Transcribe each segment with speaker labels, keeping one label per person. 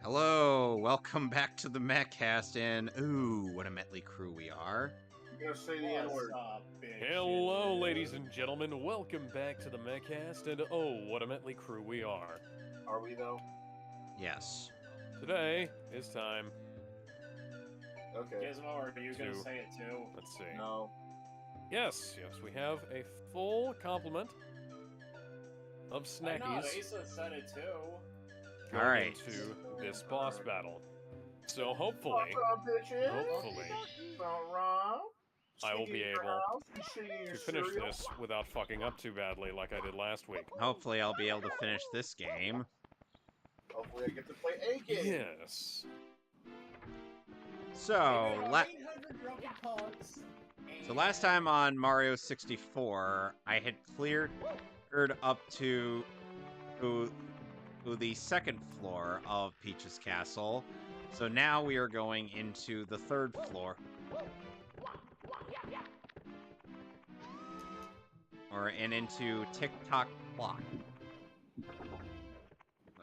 Speaker 1: Hello, welcome back to the Mehcast, and ooh, what a motley crew we are.
Speaker 2: You're gonna say the N-word.
Speaker 3: Hello, ladies and gentlemen. Welcome back to the Mehcast, and oh, what a motley crew we are.
Speaker 2: Are we though?
Speaker 1: Yes.
Speaker 3: Today is time.
Speaker 2: Okay.
Speaker 4: Gizmo, are you gonna say it too?
Speaker 3: Let's see.
Speaker 2: No.
Speaker 3: Yes, we have a full complement of
Speaker 4: I know,
Speaker 3: snackies
Speaker 4: Asa said it too.
Speaker 3: going
Speaker 1: Alright.
Speaker 3: into this boss battle. So hopefully,
Speaker 2: What's up, bitches?
Speaker 3: hopefully,
Speaker 2: I
Speaker 3: I will be able to finish this without fucking up too badly like I did last week.
Speaker 1: Hopefully I'll be able to finish this game.
Speaker 2: Hopefully I get to play a game.
Speaker 3: Yes.
Speaker 1: So,
Speaker 4: 800 broken pugs.
Speaker 1: so last time on Mario 64, I had cleared up to the second floor of Peach's Castle. So now we are going into the third floor. And into Tick-Tock Clock.
Speaker 2: You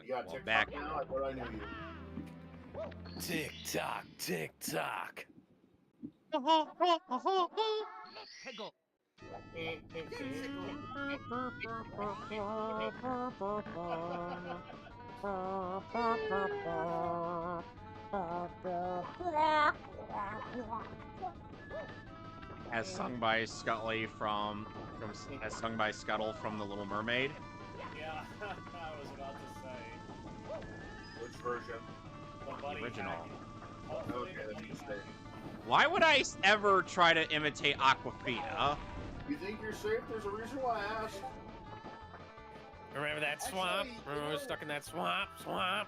Speaker 2: got
Speaker 1: Well,
Speaker 2: TikTok
Speaker 1: back.
Speaker 2: now? I thought I knew you.
Speaker 3: Tick tock, tick tock.
Speaker 1: As sung by Scuttle from The Little Mermaid.
Speaker 4: Yeah, I was about to say.
Speaker 2: Which version?
Speaker 4: The Buddy
Speaker 1: original.
Speaker 4: Hack. Hopefully
Speaker 2: Okay,
Speaker 4: the
Speaker 2: that's a
Speaker 4: Buddy
Speaker 2: mistake.
Speaker 4: Hack.
Speaker 1: Why would I ever try to imitate Aquafina?
Speaker 2: You think you're safe? There's a reason why I asked.
Speaker 3: Remember that swamp?
Speaker 4: Actually,
Speaker 3: Remember we were stuck in that swamp?
Speaker 4: You know,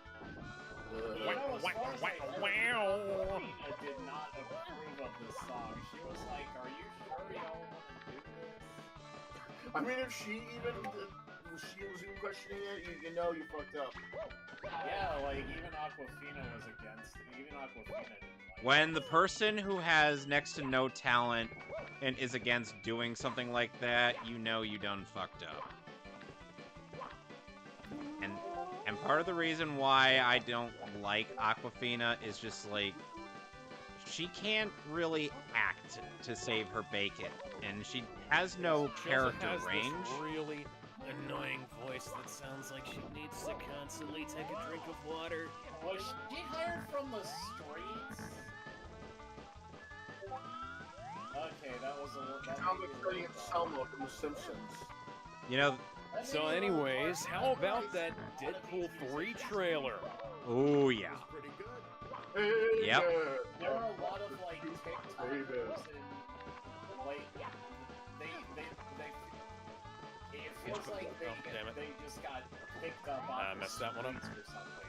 Speaker 4: as far as I know, Aquafina did not approve of this song. She was like, "Are you sure y'all want to do this?"
Speaker 2: I mean, if she was even questioning it, you know you fucked up.
Speaker 4: Yeah, like even Aquafina was against it. Even Aquafina didn't like
Speaker 1: When the person who has next to no talent and is against doing something like that, you know you done fucked up. And part of the reason why I don't like Aquafina is just like she can't really act to save her bacon, and she has no
Speaker 3: She also
Speaker 1: character
Speaker 3: has
Speaker 1: range.
Speaker 3: This really annoying voice that sounds like she needs to constantly take a drink of water.
Speaker 4: Was she hired from the streets? Okay, that was a little.
Speaker 2: It sounds like studying Selma from The Simpsons.
Speaker 1: You know,
Speaker 3: So anyways, how about that Deadpool 3 trailer?
Speaker 1: oh yeah.
Speaker 3: Pretty good.
Speaker 2: Hey,
Speaker 1: Yep.
Speaker 4: There were a lot of like TikTokers and like they it feels like
Speaker 3: Oh, damn it.
Speaker 4: they just got picked up on
Speaker 3: I
Speaker 4: the
Speaker 3: messed that one up.
Speaker 4: streets or something. I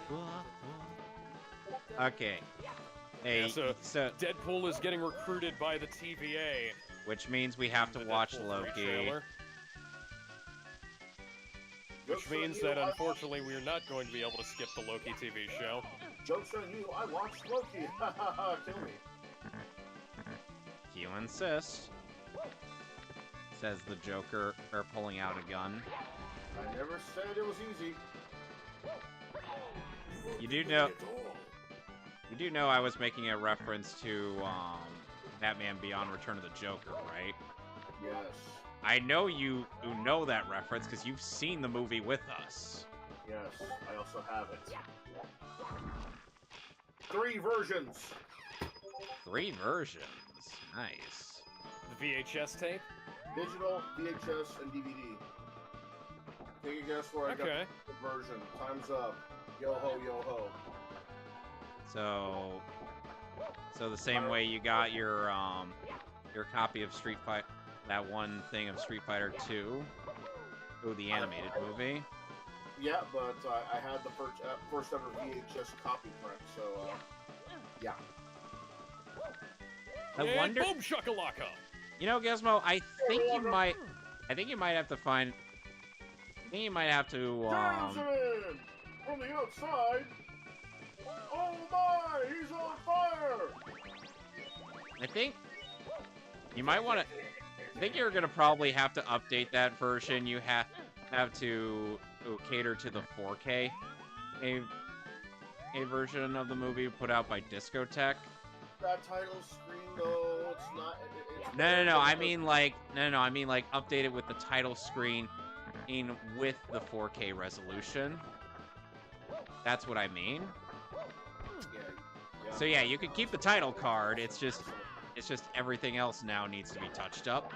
Speaker 4: don't know.
Speaker 1: Okay. Hey,
Speaker 3: Yeah, so
Speaker 1: so
Speaker 3: Deadpool is getting recruited by the TVA.
Speaker 1: which means we have to
Speaker 3: The
Speaker 1: watch
Speaker 3: Deadpool 3
Speaker 1: Loki.
Speaker 3: trailer, which means that unfortunately we are not going to be able to skip the Loki TV show.
Speaker 2: Joke's on you, I watched Loki. Kill me.
Speaker 1: You insist. Says the Joker, pulling out a gun.
Speaker 2: I never said it was easy.
Speaker 1: You do know I was making a reference to Batman Beyond Return of the Joker, right?
Speaker 2: Yes.
Speaker 1: I know you know that reference because you've seen the movie with us.
Speaker 2: Yes, I also have it. 3 versions.
Speaker 1: 3 versions. Nice.
Speaker 3: The VHS tape?
Speaker 2: Digital, VHS, and DVD. Take a guess where I
Speaker 3: Okay.
Speaker 2: got the version. Time's up. Yo ho, yo ho.
Speaker 1: So the same way you got your copy of Street Fighter, that one thing of Street Fighter 2, the animated movie.
Speaker 2: Yeah, but I had the first ever VHS copy print, so yeah.
Speaker 1: I wonder.
Speaker 3: Boom shakalaka!
Speaker 1: You know, Gizmo, I think you might have to find. I think you might have to.
Speaker 2: Jameson! From the outside! Oh my! He's on fire!
Speaker 1: I think you might want to. I think you're gonna probably have to update that version. You have to cater to the 4K a version of the movie put out by Discotech.
Speaker 2: That title screen though, it's not. It's
Speaker 1: No. I mean like update it with the title screen in with the 4K resolution. That's what I mean.
Speaker 2: Yeah.
Speaker 1: So yeah, you could keep the title card. It's just everything else now needs to be touched up.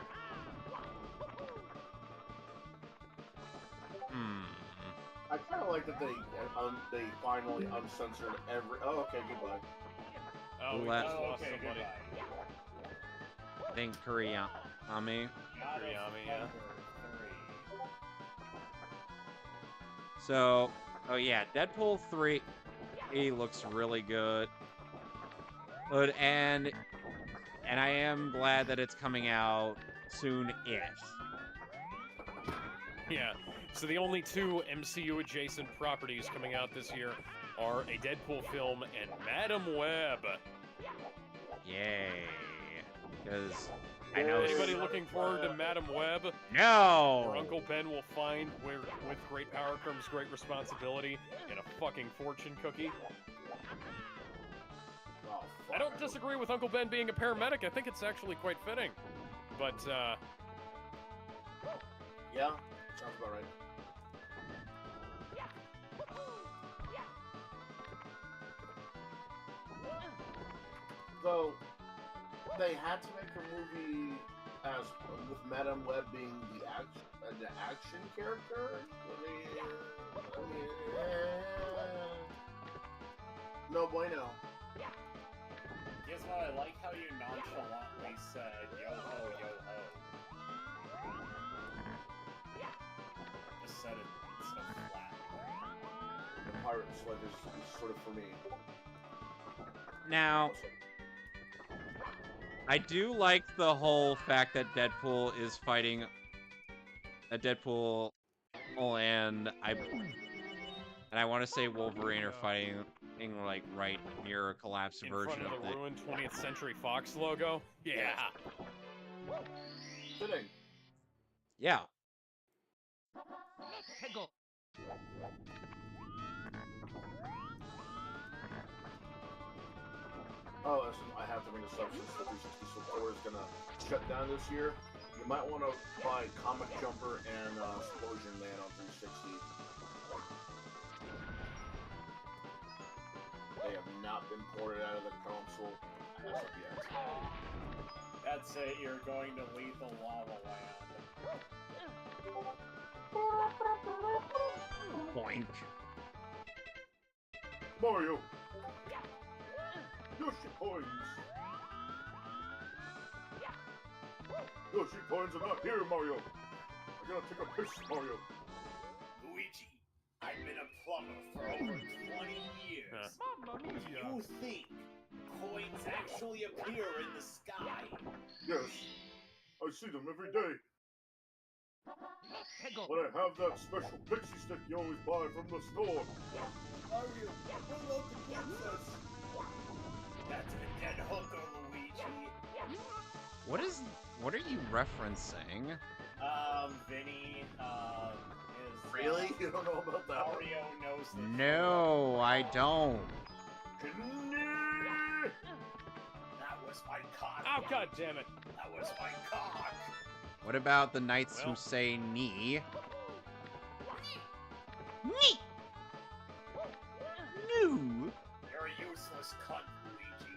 Speaker 2: I kind of like that they finally uncensored every. Oh, okay, goodbye.
Speaker 3: Oh, we just lost somebody.
Speaker 1: I think Kuriyami.
Speaker 3: Kuriyami, yeah.
Speaker 1: So, oh yeah, Deadpool 3 looks really good. And I am glad that it's coming out soon-ish.
Speaker 3: Yeah, so the only two MCU-adjacent properties coming out this year are a Deadpool film and Madam Web.
Speaker 1: Yay. Because I know...
Speaker 3: Anybody looking forward to Madam Web?
Speaker 1: No!
Speaker 3: Where Uncle Ben will find where with great power comes great responsibility and a fucking fortune cookie?
Speaker 2: Oh,
Speaker 3: I don't disagree with Uncle Ben being a paramedic. I think it's actually quite fitting. But,
Speaker 2: yeah, sounds about right. Though, they had to make a movie as with Madam Web being the action character. No bueno.
Speaker 4: Guess what? I like how you nonchalantly said yo ho, yo ho. Just said it so flat.
Speaker 2: The pirate sled is sort of for me.
Speaker 1: Now, I do like the whole fact that Deadpool is fighting... Deadpool and I want to say Wolverine are fighting like right near a collapsed version
Speaker 3: in front of the ruined 20th Century Fox logo? Yeah.
Speaker 2: Fitting.
Speaker 1: Yeah.
Speaker 2: Oh, listen, I have to bring this up since the 360 support is gonna shut down this year. You might want to buy Comic Jumper and Explosion Man on 360. They have not been ported out of the console as of yet.
Speaker 4: That's it, you're going to Lethal Lava Land.
Speaker 1: Boink.
Speaker 2: Mario! Yoshi coins! Yoshi coins are not here, Mario! I gotta take a piss, Mario!
Speaker 4: Luigi, I've been a plumber for over 20 years. Do you think coins actually appear in the sky?
Speaker 2: Yes, I see them every day. But I have that special pixie stick you always buy from the store.
Speaker 4: Mario, what about the princess? That's a dead hooker, Luigi.
Speaker 1: What are you referencing?
Speaker 4: Vinny, is...
Speaker 2: Really? You don't know about that?
Speaker 4: Mario knows the
Speaker 1: No, I don't.
Speaker 4: That was my cock.
Speaker 3: Oh, god damn it.
Speaker 4: That was my cock.
Speaker 1: What about the knights who say knee? Knee! No!
Speaker 4: You're a useless cunt, Luigi.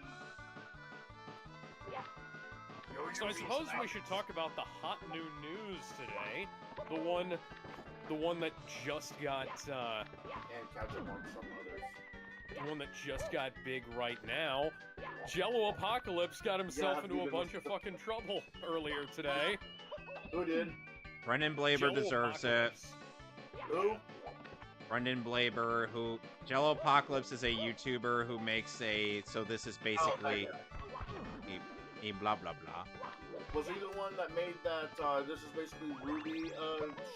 Speaker 3: So I suppose we should talk about the hot new news today. The one that just got,
Speaker 2: And catch up on some others.
Speaker 3: the one that just got big right now. Jello Apocalypse got himself into a bunch of fucking trouble earlier today.
Speaker 2: Who did?
Speaker 1: Brendan Blaber
Speaker 3: Jello
Speaker 1: deserves
Speaker 3: Apocalypse.
Speaker 2: Who?
Speaker 1: Brendan Blaber, who... Jello Apocalypse is a YouTuber who makes a... So this is basically... a blah blah blah.
Speaker 2: Was he the one that made that, this is basically Ruby,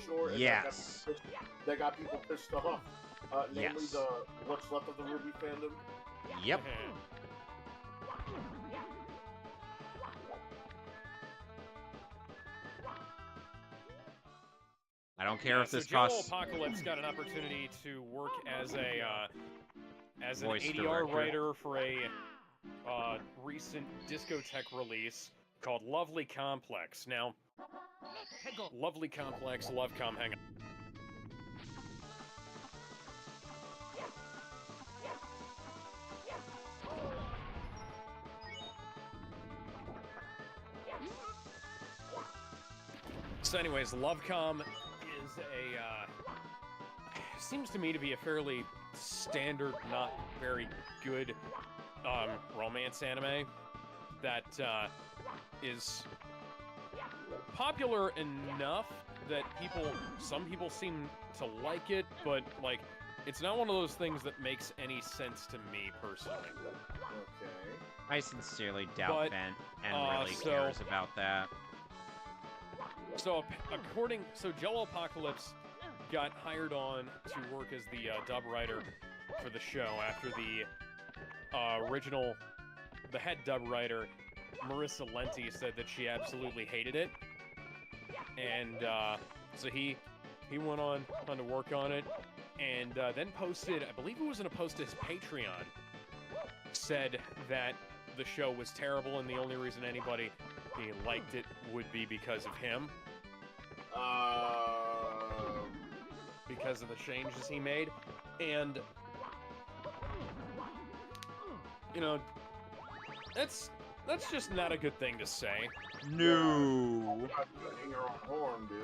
Speaker 2: short? And
Speaker 1: Yes.
Speaker 2: That got people pissed off. Namely
Speaker 1: Yes.
Speaker 2: the what's left of the Ruby fandom.
Speaker 1: Yep. don't care if this
Speaker 3: Jello
Speaker 1: costs...
Speaker 3: Apocalypse got an opportunity to work as an
Speaker 1: Voice
Speaker 3: ADR
Speaker 1: director.
Speaker 3: writer for a recent discotheque release called Lovely Complex. Now, Lovely Complex, Lovecom, hang on. So anyways, Lovecom is seems to me to be a fairly standard, not very good romance anime that is popular enough that some people seem to like it, but like it's not one of those things that makes any sense to me personally.
Speaker 2: Okay.
Speaker 1: I sincerely doubt
Speaker 3: But,
Speaker 1: Ben really cares about that.
Speaker 3: So Jello Apocalypse got hired on to work as the dub writer for the show after the head dub writer, Marissa Lenti, said that she absolutely hated it. And so he went on to work on it, and then posted, I believe it was in a post to his Patreon, said that the show was terrible and the only reason anybody liked it would be because of him. Because of the changes he made. And, you know, that's just not a good thing to say.
Speaker 1: No.
Speaker 2: You're not getting your own horn, dude.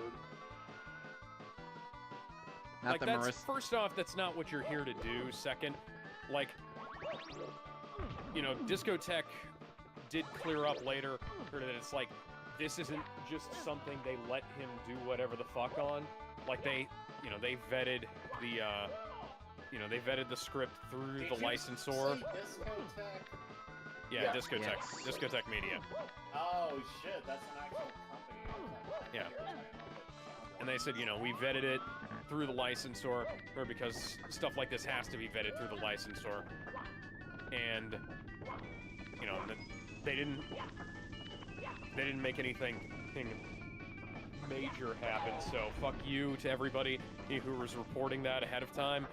Speaker 1: Not
Speaker 3: Like,
Speaker 1: the
Speaker 3: that's,
Speaker 1: Marissa.
Speaker 3: first off, that's not what you're here to do. Second, like, you know, Discotech did clear up later that it's like, this isn't just something they let him do whatever the fuck on. Like, they vetted the script through the licensor.
Speaker 4: Discotech?
Speaker 3: Yeah,
Speaker 2: Yeah.
Speaker 3: Discotech.
Speaker 1: Yes.
Speaker 3: Discotech Media.
Speaker 4: Oh shit, that's an actual company.
Speaker 3: Yeah. And they said, we vetted it through the licensor, or because stuff like this has to be vetted through the licensor. And, they didn't make anything major happen, so fuck you to everybody who was reporting that ahead of time,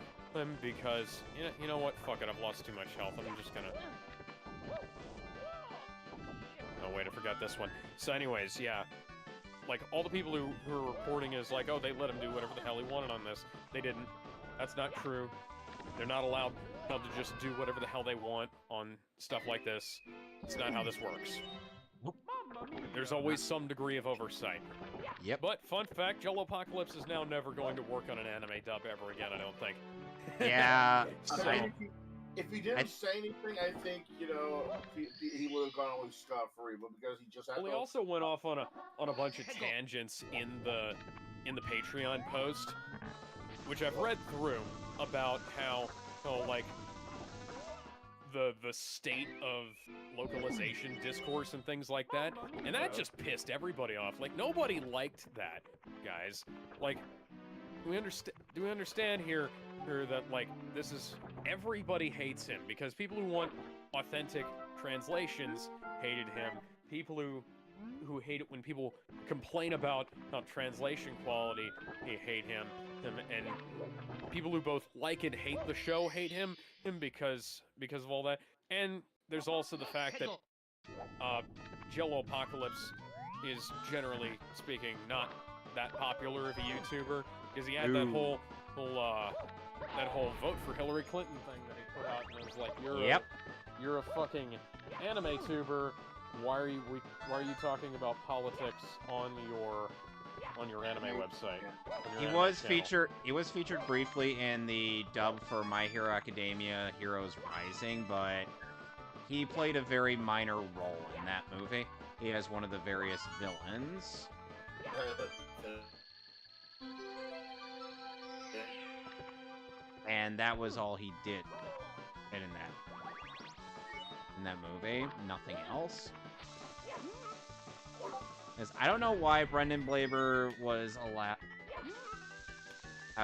Speaker 3: because, you know what, fuck it, I've lost too much health, I'm just gonna... Oh wait, I forgot this one. So anyways, yeah, like, all the people who are reporting is like, oh, they let him do whatever the hell he wanted on this. They didn't. That's not true. They're not allowed to just do whatever the hell they want on stuff like this. It's not how this works. There's always some degree of oversight.
Speaker 1: Yep.
Speaker 3: But, fun fact, Jello Apocalypse is now never going to work on an anime dub ever again, I don't think.
Speaker 1: Yeah.
Speaker 2: I mean, if he didn't say anything, I think, he would have gone away scot-free, but because he just had
Speaker 3: Well, he also went off on a bunch of tangents in the Patreon post, which I've read through, about how like the state of localization discourse and things like that, and that just pissed everybody off. Like, nobody liked that, guys. Like, do we understand here that, like, this is, everybody hates him, because people who want authentic translations hated him. People who hate it when people complain about translation quality, they hate him, and people who both like and hate the show hate him because of all that. And there's also the fact that Jello Apocalypse is, generally speaking, not that popular of a YouTuber, because he had that whole vote for Hillary Clinton thing that he put out, and it was like, you're a fucking anime tuber. Why are you talking about politics on your anime website?
Speaker 1: He was featured briefly in the dub for My Hero Academia Heroes Rising, but he played a very minor role in that movie. He has one of the various villains. And that was all he did in that movie. Nothing else. Because I don't know why Brendan Blaber was allowed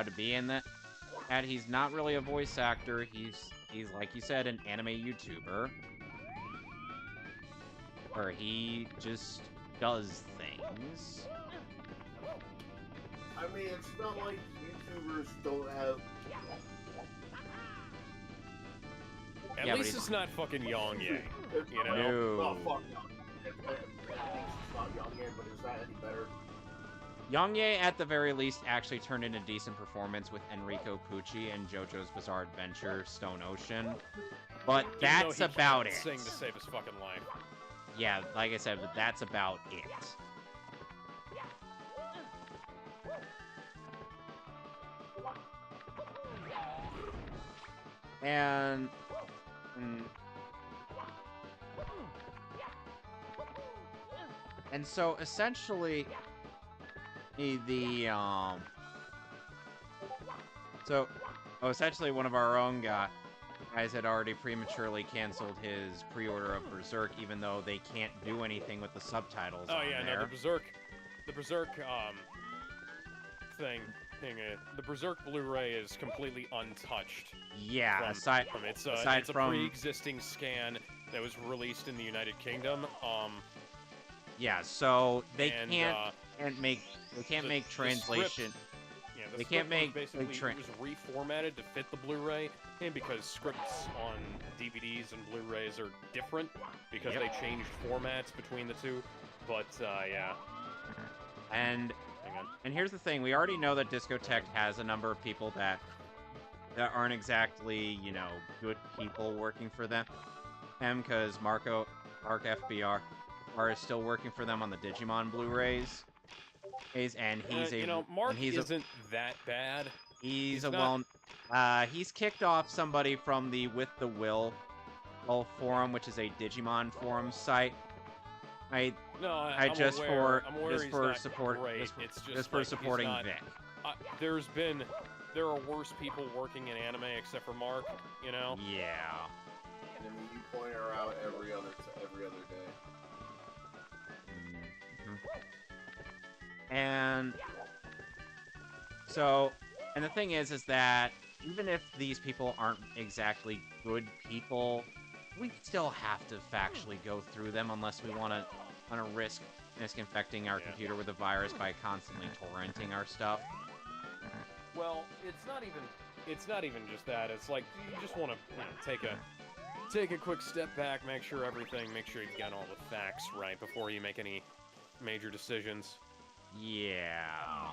Speaker 1: to be in that. And he's not really a voice actor. He's like you said, an anime YouTuber. Where he just does things.
Speaker 2: I mean, it's not like YouTubers don't have.
Speaker 3: At
Speaker 1: Yeah, but
Speaker 3: least
Speaker 1: he's-
Speaker 3: it's not fucking Yongye.
Speaker 2: It's
Speaker 3: You know?
Speaker 1: No.
Speaker 2: Oh, fuck no. At least it's not Young but is that any better?
Speaker 1: Yongye, at the very least, actually turned in a decent performance with Enrico Pucci and JoJo's Bizarre Adventure Stone Ocean. But
Speaker 3: Even
Speaker 1: that's
Speaker 3: though he
Speaker 1: about
Speaker 3: can't
Speaker 1: it.
Speaker 3: Sing to save his fucking life.
Speaker 1: Yeah, like I said, but that's about it. And... And so, essentially, essentially one of our own guys had already prematurely canceled his pre-order of Berserk, even though they can't do anything with the subtitles
Speaker 3: Oh
Speaker 1: on
Speaker 3: yeah,
Speaker 1: there.
Speaker 3: no, the Berserk the Berserk Blu-ray is completely untouched.
Speaker 1: Yeah,
Speaker 3: From it's
Speaker 1: aside
Speaker 3: a
Speaker 1: from-
Speaker 3: pre-existing scan that was released in the United Kingdom.
Speaker 1: Yeah, so they
Speaker 3: And,
Speaker 1: can't make translation.
Speaker 3: Yeah, the
Speaker 1: They
Speaker 3: script
Speaker 1: can't make
Speaker 3: was
Speaker 1: big
Speaker 3: basically it was reformatted to fit the Blu-ray, and because scripts on DVDs and Blu-rays are different because
Speaker 1: Yep.
Speaker 3: they changed formats between the two. But yeah,
Speaker 1: And
Speaker 3: hang on.
Speaker 1: And here's the thing, we already know that Discotheque has a number of people that aren't exactly, you know, good people working for them. Because Mark FBR is still working for them on the Digimon Blu-rays. And he's
Speaker 3: Mark isn't that bad.
Speaker 1: he's kicked off somebody from the With the Will forum, which is a Digimon forum site. I'm aware
Speaker 3: he's
Speaker 1: for
Speaker 3: not
Speaker 1: support
Speaker 3: great.
Speaker 1: just
Speaker 3: It's
Speaker 1: for
Speaker 3: just like he's
Speaker 1: supporting
Speaker 3: not-
Speaker 1: Vic.
Speaker 3: There are worse people working in anime except for Mark, you know?
Speaker 1: Yeah.
Speaker 2: And I mean, you point her out every other day.
Speaker 1: And so, and the thing is that even if these people aren't exactly good people, we still have to factually go through them unless we want to risk infecting our computer with a virus by constantly torrenting our stuff.
Speaker 3: Well, it's not even just that. It's like you just want to take a quick step back, make sure you've got all the facts right before you make any major decisions.
Speaker 1: Yeah.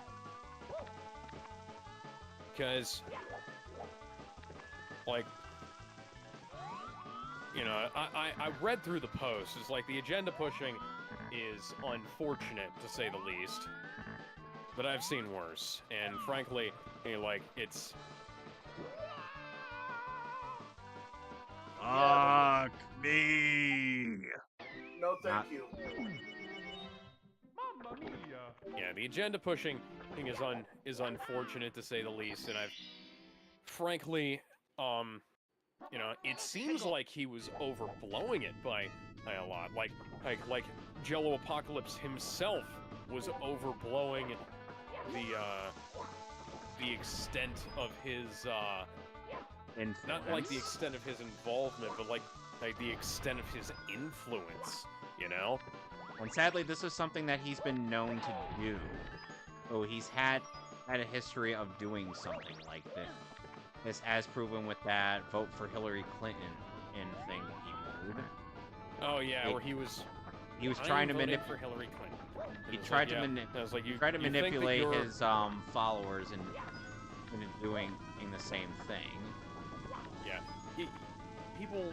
Speaker 3: Because, like, you know, I read through the post. It's like the agenda pushing is unfortunate, to say the least. But I've seen worse. And frankly, like, it's...
Speaker 1: Fuck me.
Speaker 2: No, thank you.
Speaker 3: Yeah, the agenda pushing thing is unfortunate, to say the least. And I've... Frankly, you know, it seems like he was overblowing it by a lot. Like Jello Apocalypse himself was overblowing the extent of his not like the extent of his involvement, but like the extent of his influence. You know.
Speaker 1: And sadly, this is something that he's been known to do. So he's had a history of doing something like this. This as proven with that vote for Hillary Clinton thing that he wrote.
Speaker 3: Oh yeah, where he was
Speaker 1: trying to
Speaker 3: manipulate for Hillary Clinton.
Speaker 1: He tried to manipulate his followers into doing the same thing.
Speaker 3: Yeah, people.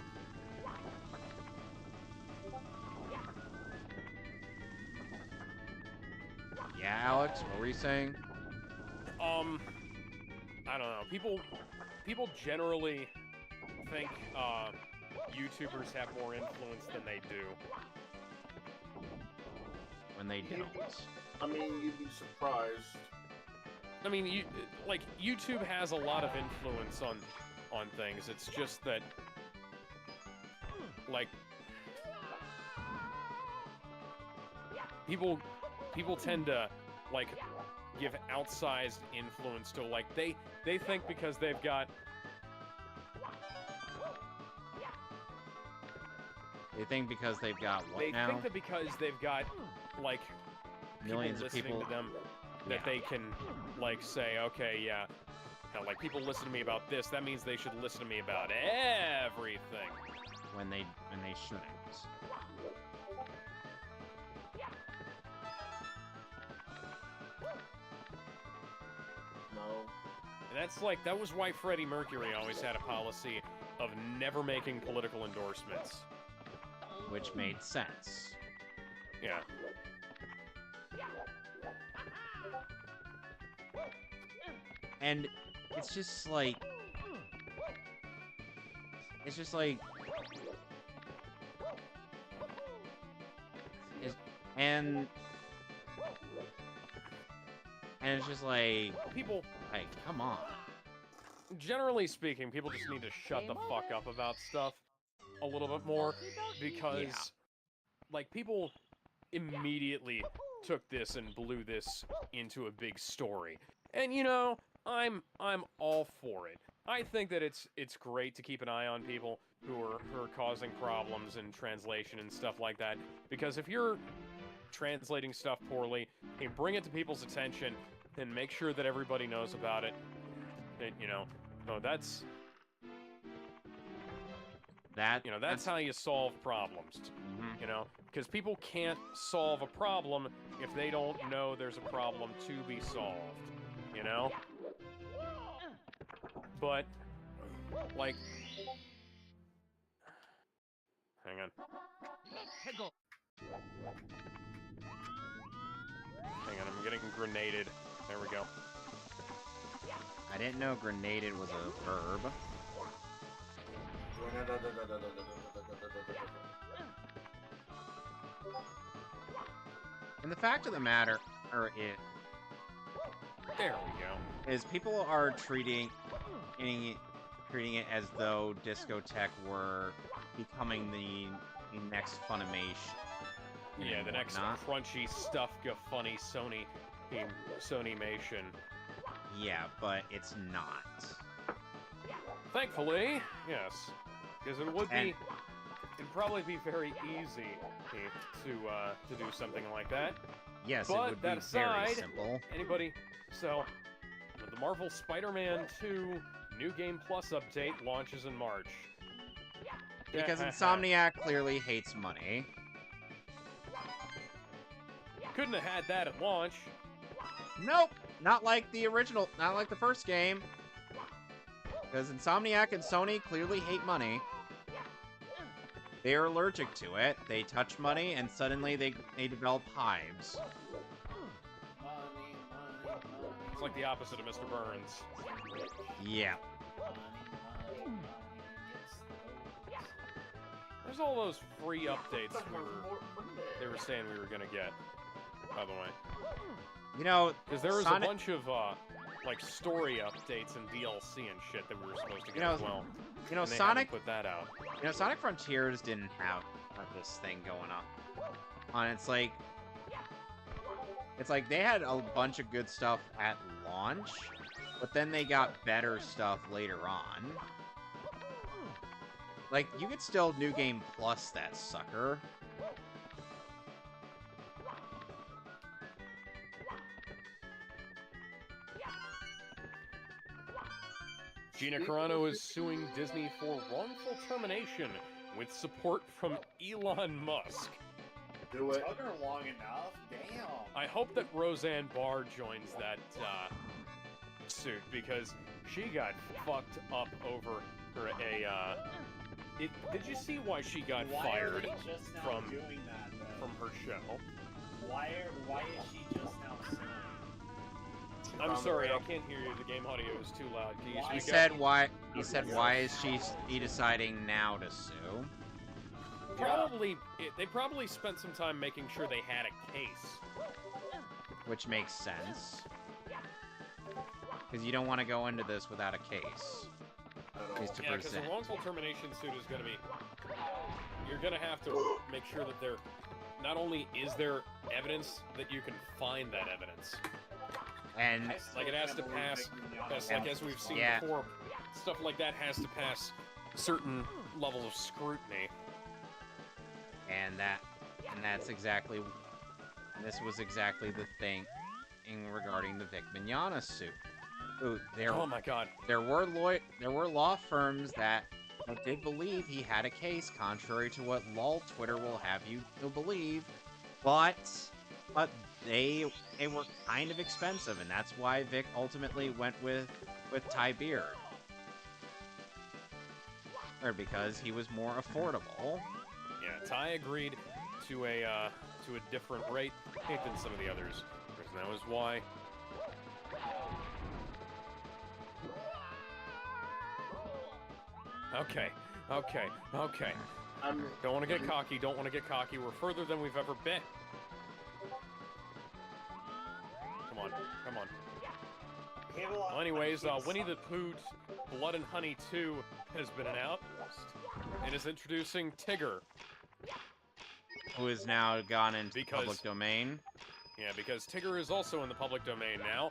Speaker 1: Yeah, Alex, what were you saying?
Speaker 3: I don't know. People generally think YouTubers have more influence than they do.
Speaker 1: When they don't.
Speaker 2: I mean, you'd be surprised.
Speaker 3: I mean, YouTube has a lot of influence on things. It's just that, like, people tend to, like, give outsized influence to, like, they think because they've got...
Speaker 1: They think because they've got what
Speaker 3: They
Speaker 1: now?
Speaker 3: think that because they've got, like,
Speaker 1: Millions of
Speaker 3: listening
Speaker 1: people
Speaker 3: to them. that they can, like, say, okay, yeah, you know, like, people listen to me about this, that means they should listen to me about everything.
Speaker 1: When they shouldn't.
Speaker 2: No.
Speaker 3: And that's like, that was why Freddie Mercury always had a policy of never making political endorsements.
Speaker 1: Which made sense.
Speaker 3: Yeah.
Speaker 1: And it's just like... It's just like... And it's just like...
Speaker 3: People...
Speaker 1: Like, come on.
Speaker 3: Generally speaking, people just need to shut the fuck up about stuff a little bit more, because, like, people immediately took this and blew this into a big story. And, you know, I'm all for it. I think that it's great to keep an eye on people who are causing problems in translation and stuff like that, because if you're translating stuff poorly, hey, bring it to people's attention and make sure that everybody knows about it. And, you know, no, that's how you solve problems.
Speaker 1: Mhm.
Speaker 3: You know, because people can't solve a problem if they don't know there's a problem to be solved. You know? But, like... Hang on. Hang on, I'm getting grenaded. There we go.
Speaker 1: I didn't know grenaded was a verb. And the fact of the matter,
Speaker 3: There we go.
Speaker 1: is people are treating it as though discotheque were becoming the next Funimation.
Speaker 3: Yeah, the next crunchy stuff funny Sonymation.
Speaker 1: Yeah, but it's not.
Speaker 3: Thankfully, yes, because it would be, it'd probably be very easy to do something like that.
Speaker 1: Yes,
Speaker 3: but
Speaker 1: it would be
Speaker 3: aside,
Speaker 1: very simple.
Speaker 3: Anybody? So, the Marvel Spider-Man 2 New Game Plus update launches in March.
Speaker 1: Because Insomniac clearly hates money.
Speaker 3: Couldn't have had that at launch.
Speaker 1: Nope! Not like the original, not like the first game. Because Insomniac and Sony clearly hate money. They are allergic to it. They touch money, and suddenly they develop hives.
Speaker 3: It's like the opposite of Mr. Burns.
Speaker 1: Yeah.
Speaker 3: There's all those free updates they were saying we were gonna get, by the way.
Speaker 1: You know,
Speaker 3: because there was a bunch of like story updates and DLC and shit that we were supposed to get as well.
Speaker 1: You know,
Speaker 3: and they
Speaker 1: Sonic
Speaker 3: put that out.
Speaker 1: You know, Sonic Frontiers didn't have this thing going on. It's like they had a bunch of good stuff at launch, but then they got better stuff later on. Like, you could still New Game Plus that sucker.
Speaker 3: Gina Carano is suing Disney for wrongful termination with support from Elon Musk.
Speaker 2: Do it.
Speaker 4: Took her long enough. Damn.
Speaker 3: I hope that Roseanne Barr joins that suit, because she got fucked up over her did you see why she got fired from her show?
Speaker 4: Why is she just now suing?
Speaker 3: I'm sorry, I can't hear you. The game audio is too loud. Can you speak
Speaker 1: He
Speaker 3: up?
Speaker 1: said why is she deciding now to sue?
Speaker 3: They probably spent some time making sure they had a case.
Speaker 1: Which makes sense. Because you don't want to go into this without a case.
Speaker 3: Yeah, because the wrongful termination suit is going to be... You're going to have to make sure that there... Not only is there evidence, that you can find that evidence.
Speaker 1: And...
Speaker 3: Like, it has to pass... as we've seen before, stuff like that has to pass certain levels of scrutiny.
Speaker 1: And that's exactly... And this was exactly the thing talking regarding the Vic Mignogna suit. Ooh,
Speaker 3: Oh my god.
Speaker 1: there were law firms that did believe he had a case, contrary to what lol Twitter will have you to believe, but they were kind of expensive, and that's why Vic ultimately went with Ty Beard, or because he was more affordable.
Speaker 3: Yeah, Ty agreed to a different rate than some of the others, and that was why. Okay. Don't want to get cocky. Don't want to get cocky. We're further than we've ever been. Come on. Well, anyways, Winnie the Pooh's Blood and Honey 2 has been announced and is introducing Tigger.
Speaker 1: Who has now gone into the public domain.
Speaker 3: Yeah, because Tigger is also in the public domain now.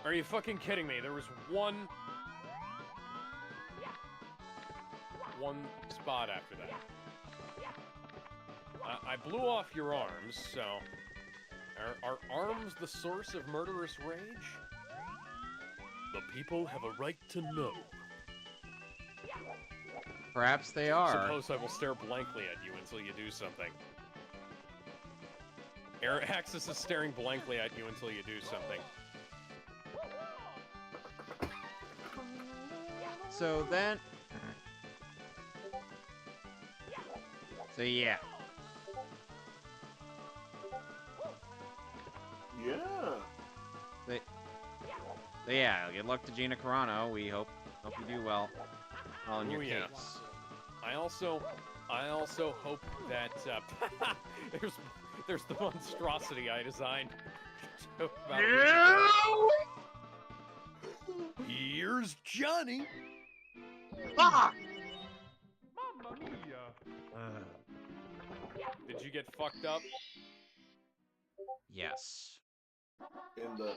Speaker 3: Are you fucking kidding me? There was one spot after that. I blew off your arms, so... Are arms the source of murderous rage? The people have a right to know.
Speaker 1: Perhaps they are.
Speaker 3: Suppose I will stare blankly at you until you do something. Axis is staring blankly at you until you do something.
Speaker 1: So then... So yeah.
Speaker 2: Yeah.
Speaker 1: So yeah, good luck to Gina Carano. We hope you do well in your
Speaker 3: yeah.
Speaker 1: case.
Speaker 3: I also hope that there's the monstrosity I designed. Here's Johnny.
Speaker 1: Ah!
Speaker 3: Mamma mia. Did you get fucked up?
Speaker 1: Yes.
Speaker 2: In the...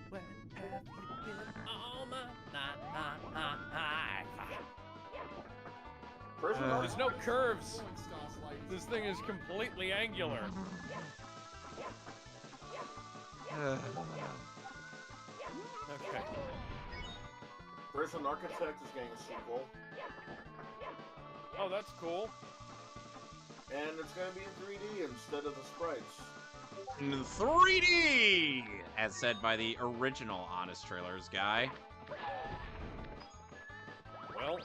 Speaker 3: Where have you been all my life? There's no curves. This thing is completely angular. Okay.
Speaker 2: Prison Architect is getting a sequel.
Speaker 3: Oh, that's cool.
Speaker 2: And it's going to be in 3D instead of the sprites.
Speaker 1: In 3D! As said by the original Honest Trailers guy.
Speaker 3: Well,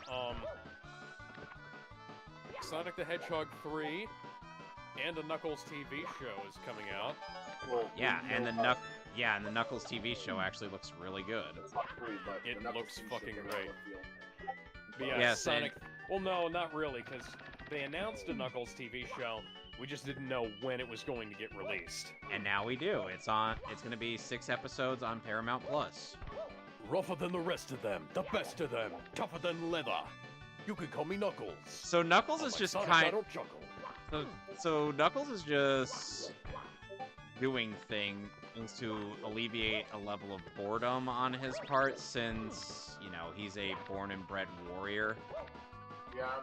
Speaker 3: Sonic the Hedgehog 3 and a Knuckles TV show is coming out.
Speaker 2: Well,
Speaker 1: Yeah, and the Knuckles TV show actually looks really good.
Speaker 3: It looks fucking great. But yeah,
Speaker 1: Yes,
Speaker 3: Sonic... Well, no, not really, because they announced a Knuckles TV show. We just didn't know when it was going to get released.
Speaker 1: And now we do. It's going to be 6 episodes on Paramount Plus.
Speaker 3: Rougher than the rest of them, the best of them, tougher than leather. You can call me Knuckles.
Speaker 1: So Knuckles is just
Speaker 3: Sonic,
Speaker 1: kind.
Speaker 3: I don't chuckle.
Speaker 1: So Knuckles is just doing things to alleviate a level of boredom on his part, since he's a born and bred warrior.
Speaker 2: Yeah,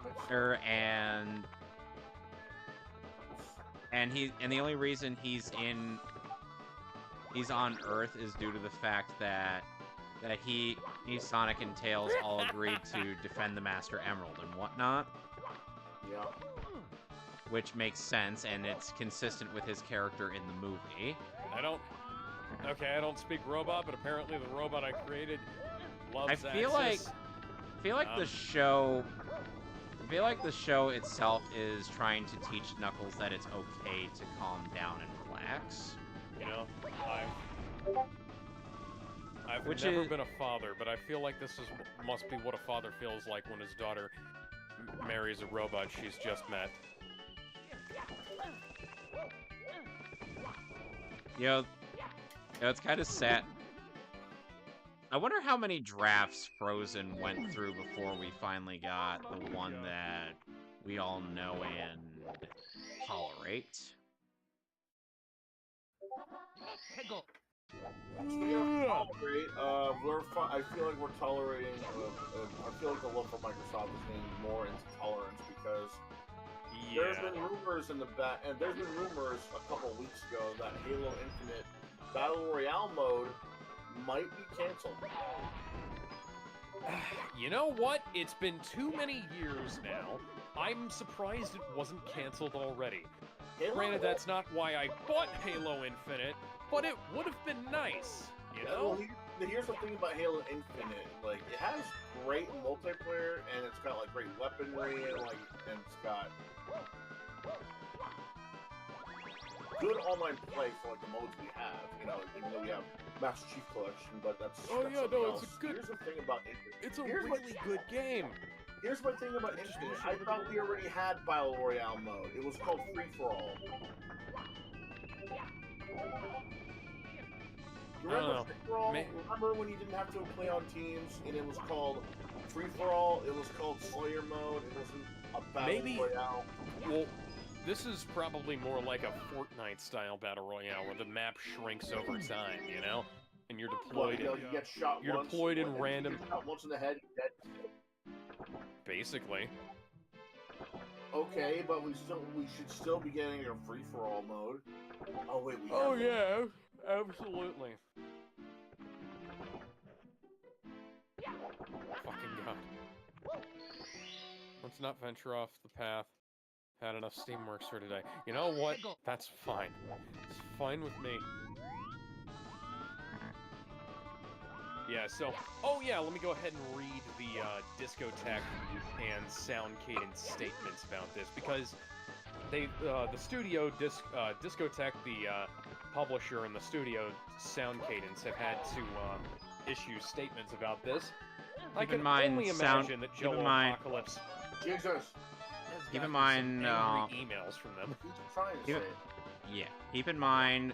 Speaker 1: and the only reason he's on Earth is due to the fact that he, Sonic, and Tails all agreed to defend the Master Emerald and whatnot.
Speaker 2: Yeah.
Speaker 1: Which makes sense, and it's consistent with his character in the movie.
Speaker 3: I don't speak robot, but apparently the robot I created loves
Speaker 1: I feel like the show itself is trying to teach Knuckles that it's okay to calm down and relax.
Speaker 3: I've never been a father, but I feel like this must be what a father feels like when his daughter marries a robot she's just met.
Speaker 1: It's kind of sad. I wonder how many drafts Frozen went through before we finally got the one that we all know and tolerate.
Speaker 2: Great. I feel like we're tolerating. I feel like the love for Microsoft is getting more into tolerance because There's been rumors in the back, and there's been rumors a couple weeks ago that Halo Infinite Battle Royale mode might be canceled.
Speaker 3: You know what? It's been too many years now. I'm surprised it wasn't canceled already. Granted, that's not why I bought Halo Infinite, but it would have been nice, you know?
Speaker 2: Well, here's the thing about Halo Infinite. Like, it has great multiplayer, and it's got, like, great weaponry, and it's got good online play for, like, the modes we have. You know, even though we have Master Chief Collection, but that's
Speaker 3: Oh
Speaker 2: that's
Speaker 3: yeah,
Speaker 2: something
Speaker 3: no,
Speaker 2: else.
Speaker 3: it's a good.
Speaker 2: Here's the thing about Infinite.
Speaker 3: It's a
Speaker 2: Here's
Speaker 3: really good game.
Speaker 2: Here's my thing about Infinite. I thought we already had Battle Royale mode. It was called Free For All. You remember Free For All? Remember when you didn't have to play on teams and it was called Free For All? It was called Slayer mode. It wasn't a Battle Royale.
Speaker 3: Well, this is probably more like a Fortnite-style Battle Royale where the map shrinks over time, you know? And you're deployed.
Speaker 2: You get shot
Speaker 3: you're
Speaker 2: once,
Speaker 3: deployed in random.
Speaker 2: You get shot once in the head, you're dead.
Speaker 3: Basically.
Speaker 2: Okay, but we should still be getting a free for all mode. Oh wait, we.
Speaker 3: Oh yeah, absolutely. Fucking god. Let's not venture off the path. Had enough Steamworks for today. You know what? That's fine. It's fine with me. Yeah, so, oh yeah, let me go ahead and read the Discotech and Sound Cadence statements about this, because they, the studio, Discotech, the publisher, and the studio, Sound Cadence, have had to issue statements about this. I can only imagine that Joe Apocalypse...
Speaker 2: Jesus!
Speaker 3: Keep in mind, emails from them.
Speaker 1: Keep in mind,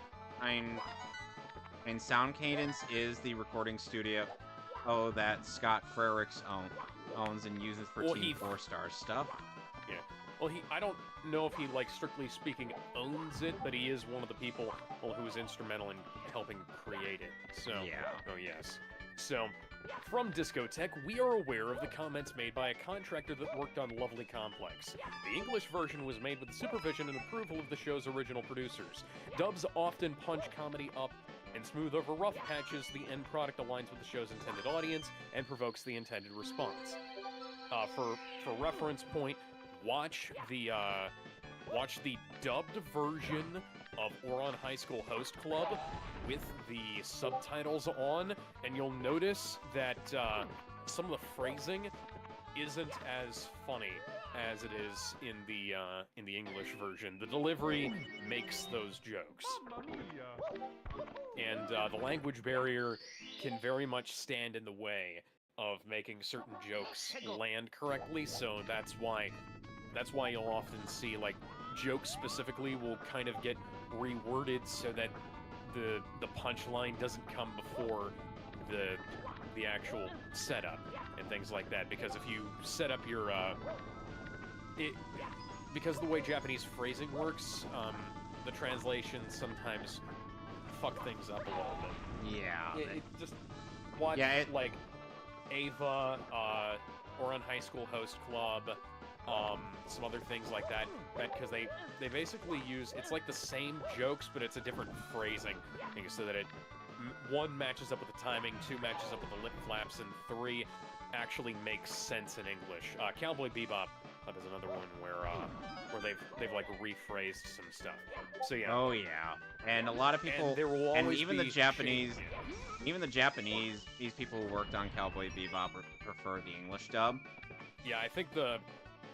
Speaker 1: and Sound Cadence is the recording studio that Scott Frericks owns and uses for Team 4 Star stuff.
Speaker 3: Yeah. Well, I don't know if he, like, strictly speaking, owns it, but he is one of the people who was instrumental in helping create it. So,
Speaker 1: yeah.
Speaker 3: Oh, yes. So, from Discotech, we are aware of the comments made by a contractor that worked on Lovely Complex. The English version was made with the supervision and approval of the show's original producers. Dubs often punch comedy up and smooth over rough patches. The end product aligns with the show's intended audience and provokes the intended response. For reference point, watch the dubbed version of Ouran High School Host Club with the subtitles on, and you'll notice that some of the phrasing isn't as funny as it is in the English version. The delivery makes those jokes, and the language barrier can very much stand in the way of making certain jokes land correctly. So that's why you'll often see, like, jokes specifically will kind of get reworded so that the punchline doesn't come before the actual setup and things like that. Because if you set up your because the way Japanese phrasing works, the translations sometimes fuck things up a little bit.
Speaker 1: Yeah.
Speaker 3: Just watch like Ava, Ouran High School Host Club, some other things like that, because they basically use, it's like the same jokes, but it's a different phrasing, so that it, 1 matches up with the timing, 2 matches up with the lip flaps, and 3 actually makes sense in English. Cowboy Bebop is another one where they've like rephrased some stuff. So yeah.
Speaker 1: Oh yeah, and a lot of people, and even the Japanese, these people who worked on Cowboy Bebop prefer the English dub.
Speaker 3: Yeah, I think it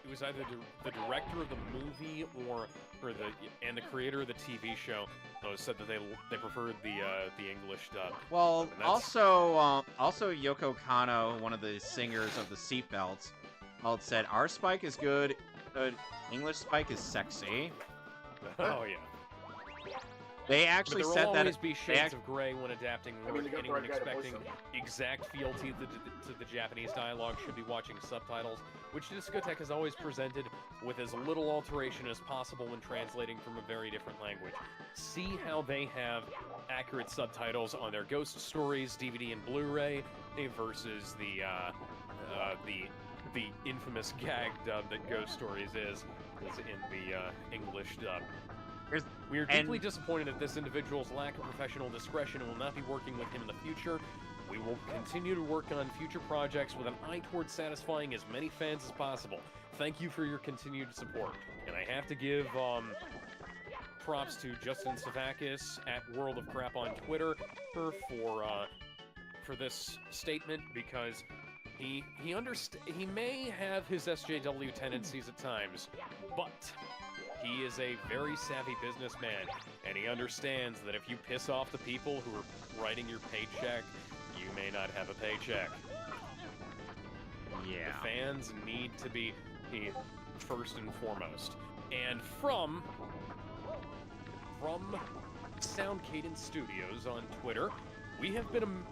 Speaker 3: was either the director of the movie or the creator of the TV show said that they preferred the English dub.
Speaker 1: Well, also Yoko Kanno, one of the singers of the Seatbelts, said our Spike is good. English Spike is sexy.
Speaker 3: Oh yeah.
Speaker 1: They actually said that.
Speaker 3: There will always be shades of gray when adapting. Anyone expecting exact fealty to the Japanese dialogue should be watching subtitles, which Discotech has always presented with as little alteration as possible when translating from a very different language. See how they have accurate subtitles on their Ghost Stories DVD and Blu-ray versus the infamous gag dub that Ghost Stories is. is in the English dub.
Speaker 1: Here's-
Speaker 3: We are
Speaker 1: and-
Speaker 3: deeply disappointed at this individual's lack of professional discretion and will not be working with him in the future. We will continue to work on future projects with an eye towards satisfying as many fans as possible. Thank you for your continued support. And I have to give props to Justin Savakis at World of Crap on Twitter for this statement, because he may have his SJW tendencies at times, but he is a very savvy businessman, and he understands that if you piss off the people who are writing your paycheck, you may not have a paycheck.
Speaker 1: Yeah.
Speaker 3: The fans need to be first and foremost. And from Sound Cadence Studios on Twitter, we have been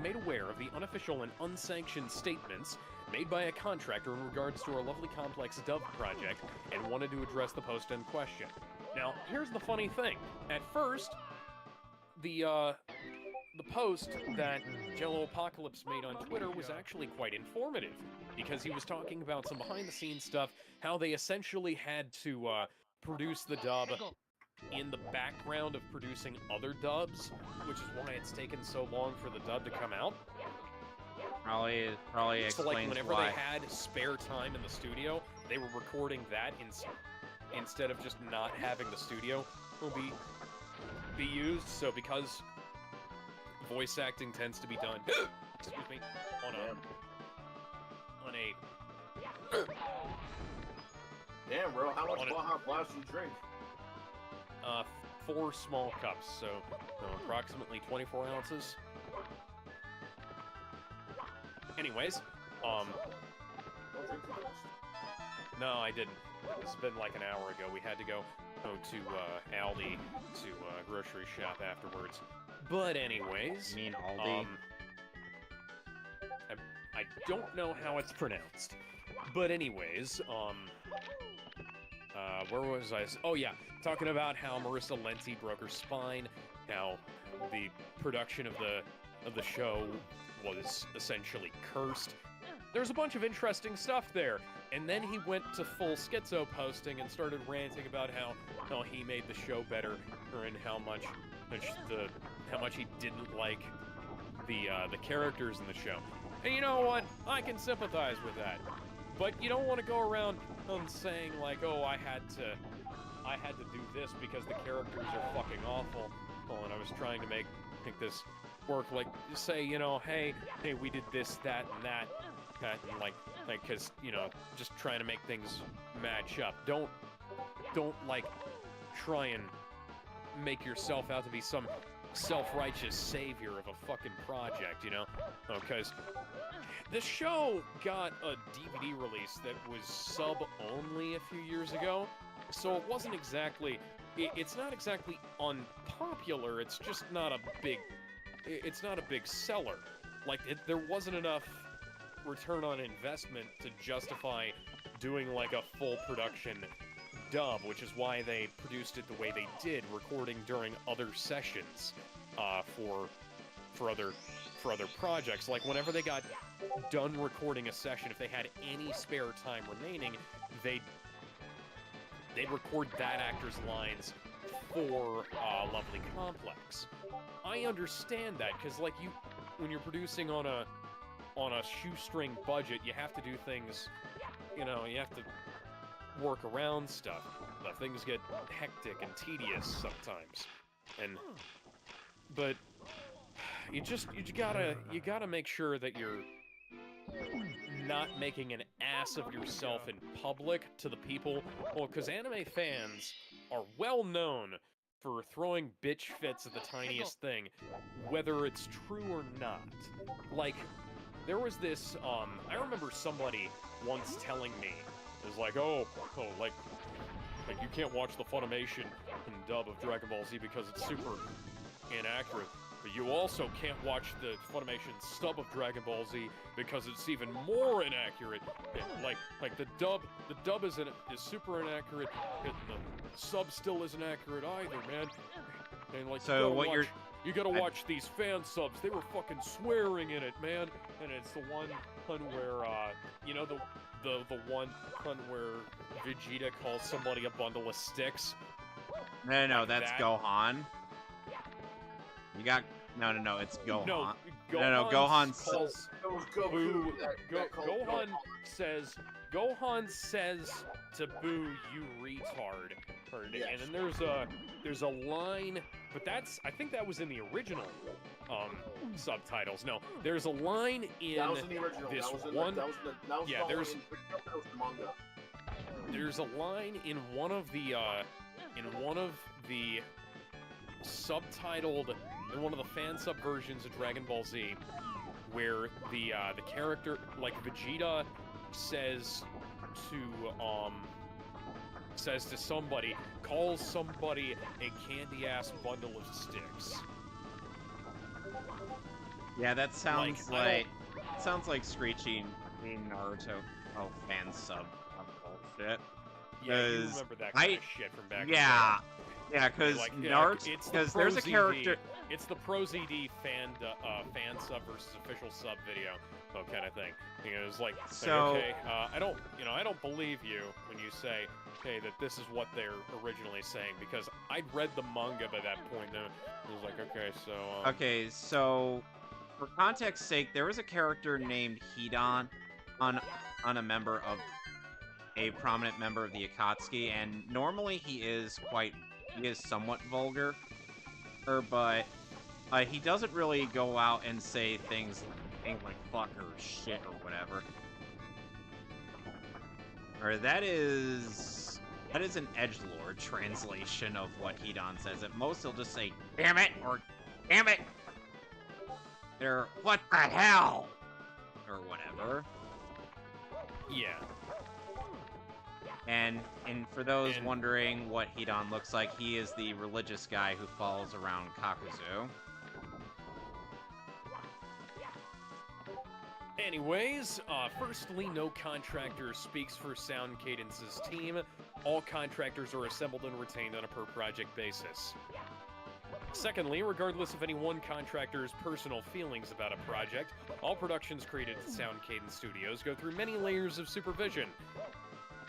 Speaker 3: made aware of the unofficial and unsanctioned statements made by a contractor in regards to our lovely complex dub project, and wanted to address the post in question. Now, here's the funny thing. At first, the post that Jello Apocalypse made on Twitter was actually quite informative, because he was talking about some behind-the-scenes stuff, how they essentially had to produce the dub in the background of producing other dubs, which is why it's taken so long for the dub to come out.
Speaker 1: Probably explains
Speaker 3: So, like, whenever
Speaker 1: why.
Speaker 3: they had spare time in the studio, they were recording that instead of just not having the studio be used. So, because voice acting tends to be done, excuse me, on a
Speaker 2: Damn, bro, how much Baja Blast do you drink?
Speaker 3: 4 small cups, so approximately 24 ounces. Anyways,
Speaker 2: Don't drink too fast.
Speaker 3: no, I didn't. It's been like an hour ago. We had to go to Aldi to grocery shop afterwards. But anyways,
Speaker 1: You mean Aldi?
Speaker 3: I don't know how it's pronounced. But anyways, where was I? Oh yeah, talking about how Marissa Lenti broke her spine, how the production of the show was essentially cursed. There's a bunch of interesting stuff there. And then he went to full schizo posting and started ranting about how he made the show better, and how much he didn't like the characters in the show. And you know what? I can sympathize with that. But you don't want to go around saying like, oh, I had to do this because the characters are fucking awful. Oh, and I was trying to make this work. Like, just say, hey, we did this, that, and that, and like, cause, just trying to make things match up. Don't like try and make yourself out to be some self-righteous savior of a fucking project, because the show got a DVD release that was sub-only a few years ago, so it wasn't exactly, it's not exactly unpopular, it's just not a big seller. Like, there wasn't enough return on investment to justify doing like a full production dub, which is why they produced it the way they did, recording during other sessions for other projects. Like, whenever they got done recording a session, if they had any spare time remaining, they'd record that actor's lines for Lovely Complex. I understand that, because like when you're producing on a shoestring budget, you have to do things, you have to work around stuff. Things get hectic and tedious sometimes, but you gotta make sure that you're not making an ass of yourself in public to the people. Well, because anime fans are well known for throwing bitch fits at the tiniest thing, whether it's true or not. Like, there was this, I remember somebody once telling me, it was like, like you can't watch the Funimation dub of Dragon Ball Z because it's super inaccurate, but you also can't watch the Funimation sub of Dragon Ball Z because it's even more inaccurate. Like the dub is super inaccurate, and the sub still isn't accurate either, man. And like,
Speaker 1: So what
Speaker 3: You gotta watch these fan subs. They were fucking swearing in it, man. And it's the one where, you know, the one where Vegeta calls somebody a bundle of sticks.
Speaker 1: No,
Speaker 3: Like
Speaker 1: that's
Speaker 3: that.
Speaker 1: Gohan. You got no, it's Gohan.
Speaker 3: No,
Speaker 1: Gohan
Speaker 3: calls
Speaker 2: It was Goku
Speaker 3: Boo.
Speaker 2: that called
Speaker 3: Gohan says to Boo, "You retard."
Speaker 2: Yes.
Speaker 3: And then there's a line, but I think that was in the original subtitles. No, there's a line in
Speaker 2: that was in the original.
Speaker 3: this
Speaker 2: that was in
Speaker 3: one.
Speaker 2: The, that was the, that was
Speaker 3: Yeah,
Speaker 2: the
Speaker 3: there's
Speaker 2: that was the manga.
Speaker 3: there's a line in one of the subtitled, in one of the fan sub versions of Dragon Ball Z, where the character, like Vegeta, says to somebody, calls somebody a candy ass bundle of sticks.
Speaker 1: Yeah, that sounds
Speaker 3: Like,
Speaker 1: sounds like screeching in Naruto fan sub bullshit.
Speaker 3: Yeah, you
Speaker 1: 'Cause
Speaker 3: remember that kind of shit from back in the day.
Speaker 1: Yeah, because Naruto,
Speaker 3: it's
Speaker 1: because
Speaker 3: the
Speaker 1: there's a
Speaker 3: Pro
Speaker 1: character.
Speaker 3: ZD It's the Pro ZD fan sub versus official sub video, kind of thing. You know, it's like,
Speaker 1: So-
Speaker 3: okay, I don't believe you when you say, hey, that this is what they're originally saying, because I'd read the manga by that point. And it was like, okay, so.
Speaker 1: Okay, so for context sake, there was a character named Hidan on a prominent member of the Akatsuki, and normally he is somewhat vulgar, but he doesn't really go out and say things like fuck or shit or whatever. Or that is an edgelord translation of what Hidan says. At most, he'll just say "damn it" or "damn it," or "what the hell," or whatever.
Speaker 3: Yeah.
Speaker 1: And for those
Speaker 3: And-
Speaker 1: wondering what Hidan looks like, he is the religious guy who follows around Kakuzu.
Speaker 3: Anyways, firstly, no contractor speaks for Sound Cadence's team. All contractors are assembled and retained on a per-project basis. Secondly, regardless of any one contractor's personal feelings about a project, all productions created at Sound Cadence Studios go through many layers of supervision.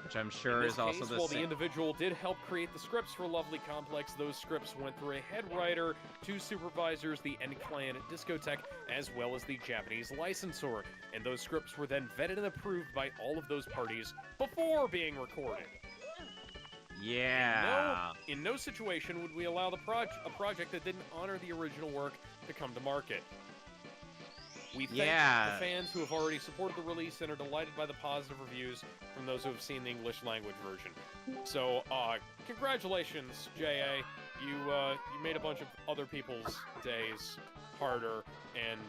Speaker 1: Which I'm sure
Speaker 3: In
Speaker 1: is
Speaker 3: this
Speaker 1: also
Speaker 3: case,
Speaker 1: the
Speaker 3: while the
Speaker 1: same.
Speaker 3: individual did help create the scripts for Lovely Complex, those scripts went through a head writer, 2 supervisors, the end client at Discotech, as well as the Japanese licensor, and those scripts were then vetted and approved by all of those parties before being recorded.
Speaker 1: Yeah.
Speaker 3: In no situation would we allow a project that didn't honor the original work to come to market. We thank the fans who have already supported the release and are delighted by the positive reviews from those who have seen the English language version. So, congratulations, JA. You made a bunch of other people's days harder and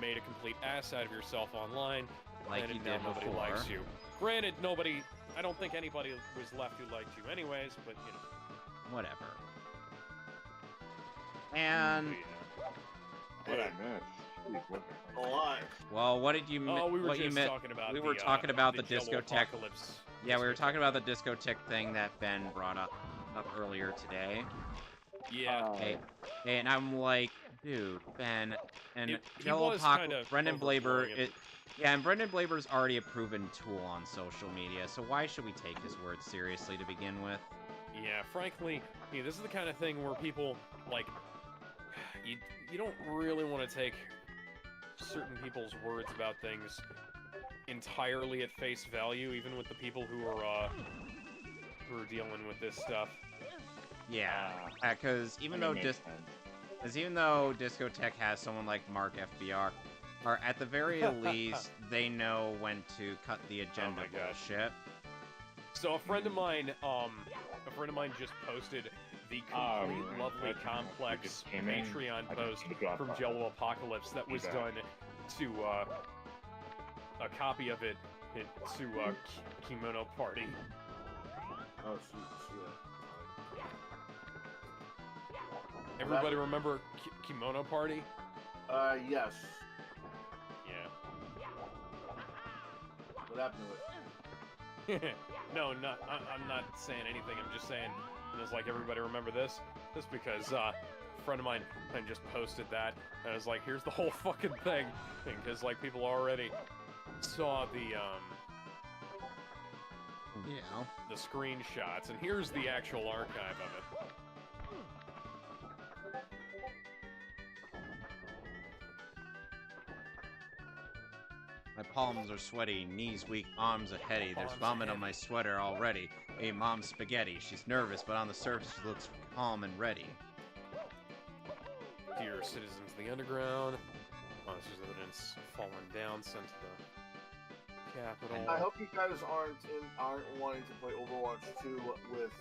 Speaker 3: made a complete ass out of yourself online.
Speaker 1: Like
Speaker 3: and
Speaker 1: you
Speaker 3: now
Speaker 1: did
Speaker 3: nobody
Speaker 1: before.
Speaker 3: likes you. Granted, I don't think anybody was left who liked you anyways, but, you know.
Speaker 1: Whatever. And
Speaker 5: What I missed.
Speaker 2: A lot.
Speaker 1: well, what did you?
Speaker 3: We were
Speaker 1: what you
Speaker 3: just
Speaker 1: meant?
Speaker 3: talking about.
Speaker 1: We were talking about the
Speaker 3: Jello
Speaker 1: discotheque.
Speaker 3: Apocalypse.
Speaker 1: Yeah, we were talking about the discotheque thing that Ben brought up earlier today.
Speaker 3: Yeah.
Speaker 1: Hey, and I'm like, dude, Ben, and
Speaker 3: He
Speaker 1: Jello
Speaker 3: was
Speaker 1: Apocalypse,
Speaker 3: kinda
Speaker 1: Brendan Blaber,
Speaker 3: overblowing it.
Speaker 1: yeah, and Brendan Blaber's already a proven tool on social media, so why should we take his words seriously to begin with?
Speaker 3: Yeah, frankly, this is the kind of thing where people, like, you don't really want to take certain people's words about things entirely at face value, even with the people who are dealing with this stuff.
Speaker 1: Yeah, because even though Discotech has someone like Mark FBR, or at the very least, they know when to cut the agenda
Speaker 3: my gosh.
Speaker 1: bullshit.
Speaker 3: So a friend of mine just posted the complete Lovely Complex Patreon post from Jello Apocalypse that was done to a copy of it to Kimono Party.
Speaker 2: Oh, see
Speaker 3: Everybody remember Kimono Party?
Speaker 2: yes.
Speaker 3: Yeah.
Speaker 2: What happened to it?
Speaker 3: No, I'm not saying anything. I'm just saying, it's like, everybody remember this? Just because a friend of mine just posted that, and I was like, here's the whole fucking thing, because like people already saw the screenshots, and here's the actual archive of it.
Speaker 1: My palms are sweaty, knees weak, arms are heady. There's
Speaker 3: Arms
Speaker 1: vomit
Speaker 3: are
Speaker 1: on my sweater already. Hey, Mom spaghetti. She's nervous, but on the surface she looks calm and ready.
Speaker 3: Dear citizens of the underground, monsters evidence fallen down, sent to the capital.
Speaker 2: I hope you guys aren't wanting to play Overwatch 2 with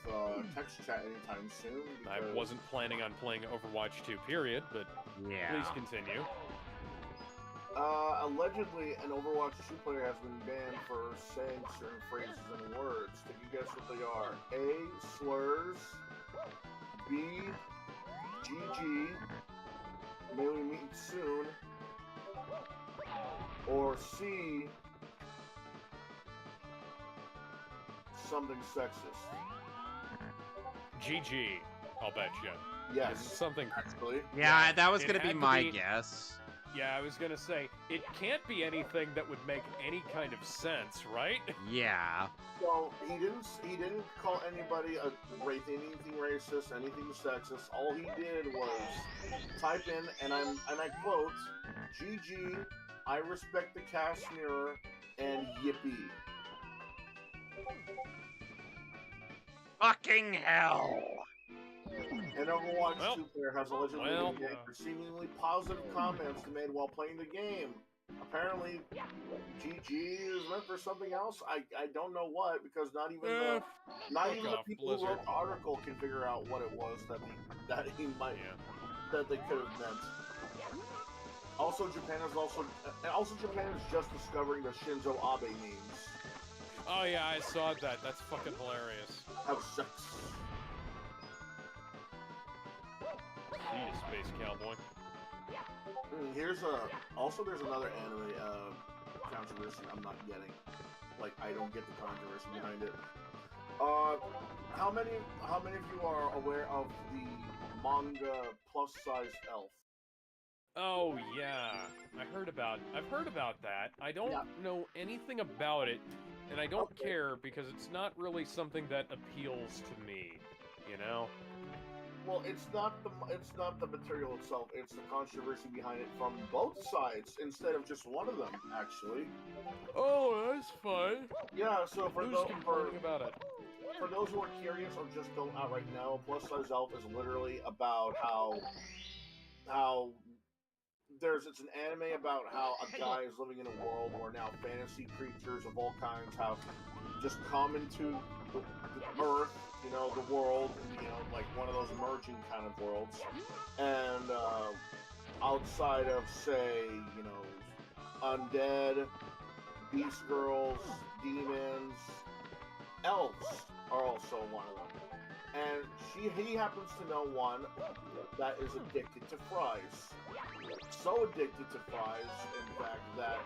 Speaker 2: text chat anytime soon.
Speaker 3: I wasn't planning on playing Overwatch 2, period, but please continue.
Speaker 2: Allegedly, an Overwatch 2 player has been banned for saying certain phrases and words. Can you guess what they are? A. Slurs. B. GG. May we meet soon. Or C. Something sexist.
Speaker 3: GG, I'll bet you.
Speaker 2: Yes.
Speaker 3: Something.
Speaker 2: Actually.
Speaker 1: Yeah, that was
Speaker 3: It
Speaker 1: gonna be
Speaker 3: had to
Speaker 1: my
Speaker 3: be-
Speaker 1: guess.
Speaker 3: Yeah, I was gonna say, it can't be anything that would make any kind of sense, right?
Speaker 1: Yeah.
Speaker 2: So he didn't call anybody anything racist, anything sexist. All he did was type in, and I quote, "GG, I respect the cast mirror, and yippee."
Speaker 1: Fucking hell.
Speaker 2: An Overwatch
Speaker 3: Well,
Speaker 2: 2 player has allegedly
Speaker 3: well,
Speaker 2: been banned for seemingly positive comments made while playing the game. Apparently, GG is meant for something else. I don't know what, because not even the
Speaker 3: off,
Speaker 2: people who
Speaker 3: Blizzard.
Speaker 2: wrote the article can figure out what it was that they could have meant. Also, Japan is just discovering the Shinzo Abe memes.
Speaker 3: Oh yeah, I saw that. That's fucking hilarious.
Speaker 2: Have sex.
Speaker 3: See you, Space Cowboy.
Speaker 2: There's another anime controversy I'm not getting. Like, I don't get the controversy behind it. How many of you are aware of the manga Plus Size Elf?
Speaker 3: Oh yeah, I've heard about that. I don't know anything about it, and I don't care because it's not really something that appeals to me, you know?
Speaker 2: Well, it's not the material itself. It's the controversy behind it from both sides instead of just one of them, actually.
Speaker 3: Oh, that's fun.
Speaker 2: Yeah. So for
Speaker 3: Who's complaining about it?
Speaker 2: For those who are curious or just don't outright know, Plus Size Elf is literally about how it's an anime about how a guy is living in a world where now fantasy creatures of all kinds have just come into the Earth, you know, the world, you know, like one of those emerging kind of worlds, and outside of, say, you know, undead, beast girls, demons, elves are also one of them. And he happens to know one that is addicted to fries. So addicted to fries, in fact, that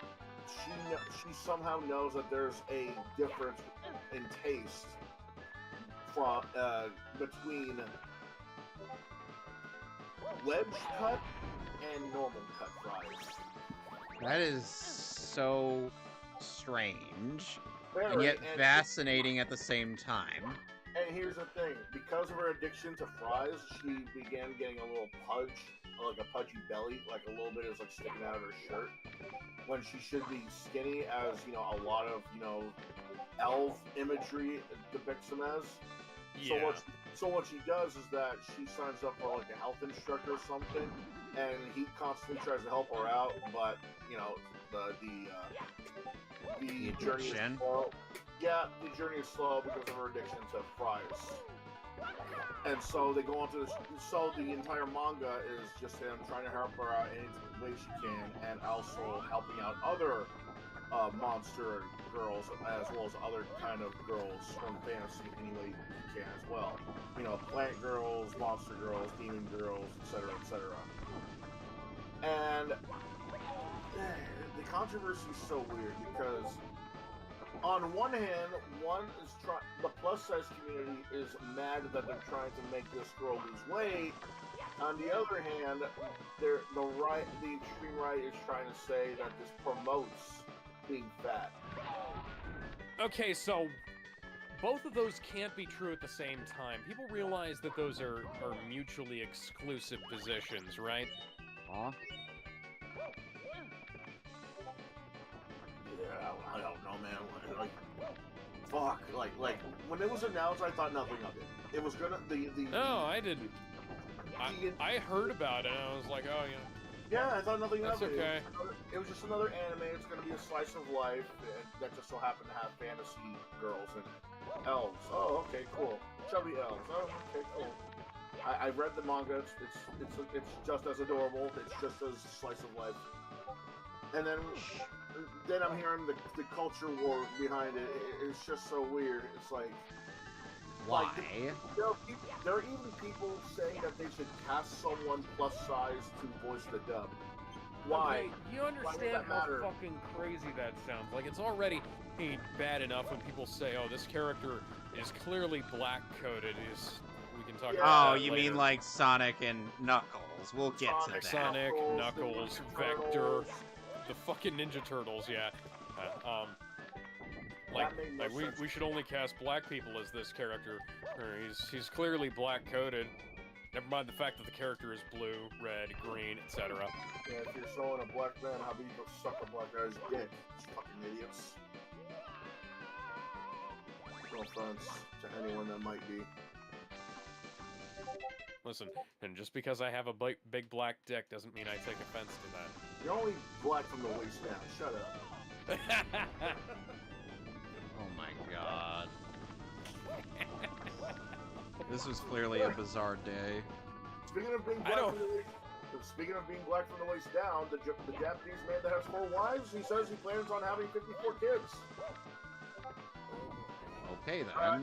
Speaker 2: she somehow knows that there's a difference in taste from between wedge cut and normal cut fries.
Speaker 1: That is so strange,
Speaker 2: Very,
Speaker 1: and yet fascinating at the same time.
Speaker 2: And here's the thing, because of her addiction to fries, she began getting a little pudgy belly, like a little bit is like sticking out of her shirt, when she should be skinny, as, you know, a lot of, you know, elf imagery depicts them as.
Speaker 3: Yeah.
Speaker 2: So what she does is that she signs up for like a health instructor or something, and he constantly tries to help her out, but, you know, the journey is slow. Yeah, the journey is slow because of her addiction to fries. And so they go on to this. So the entire manga is just him trying to help her out any way she can, and also helping out other monster girls as well as other kind of girls from fantasy any way he can as well. You know, plant girls, monster girls, demon girls, etc., etc. And the controversy is so weird because on one hand, the plus size community is mad that they're trying to make this girl lose weight. On the other hand, the extreme right is trying to say that this promotes being fat.
Speaker 3: Okay, so both of those can't be true at the same time. People realize that those are mutually exclusive positions, right?
Speaker 5: Huh?
Speaker 2: Yeah, I don't know, man. Fuck. Like when it was announced, I thought nothing of it. It was gonna
Speaker 3: No, I didn't. I heard about it, and I was like, oh, you know.
Speaker 2: Yeah, I thought nothing
Speaker 3: That's
Speaker 2: of it.
Speaker 3: okay.
Speaker 2: It was just another anime. It's gonna be a slice of life that just so happened to have fantasy girls and elves. Oh, okay, cool. Chubby elves. Oh, okay, cool. I read the manga. It's just as adorable. It's just as slice of life. And then I'm hearing the culture war behind it. It's just so weird. It's like.
Speaker 1: Why?
Speaker 2: There are even people saying that they should cast someone plus size to voice the dub. Why?
Speaker 3: Okay, you understand how fucking crazy that sounds. Like, it's already bad enough when people say, oh, this character is clearly black-coded. We can talk about that
Speaker 1: you
Speaker 3: later.
Speaker 1: mean like Sonic and Knuckles. We'll get to that.
Speaker 3: Sonic, Knuckles,
Speaker 2: the Ninja
Speaker 3: Vector,
Speaker 2: Turtles.
Speaker 3: the fucking Ninja Turtles, yeah.
Speaker 2: That made no sense.
Speaker 3: we should only cast black people as this character. He's clearly black-coded. Never mind the fact that the character is blue, red, green, etc.
Speaker 2: Yeah, if you're showing a black man, how about you go suck a black guy's dick? Fucking idiots. No offense to anyone that might be.
Speaker 3: Listen, and just because I have a big black dick doesn't mean I take offense to that.
Speaker 2: You're only black from the waist down. Shut up.
Speaker 1: Oh my god. This was clearly a bizarre day.
Speaker 2: Speaking of being black from the waist down, the Japanese man that has 4 wives, he says he plans on having 54 kids.
Speaker 1: Okay then.
Speaker 2: I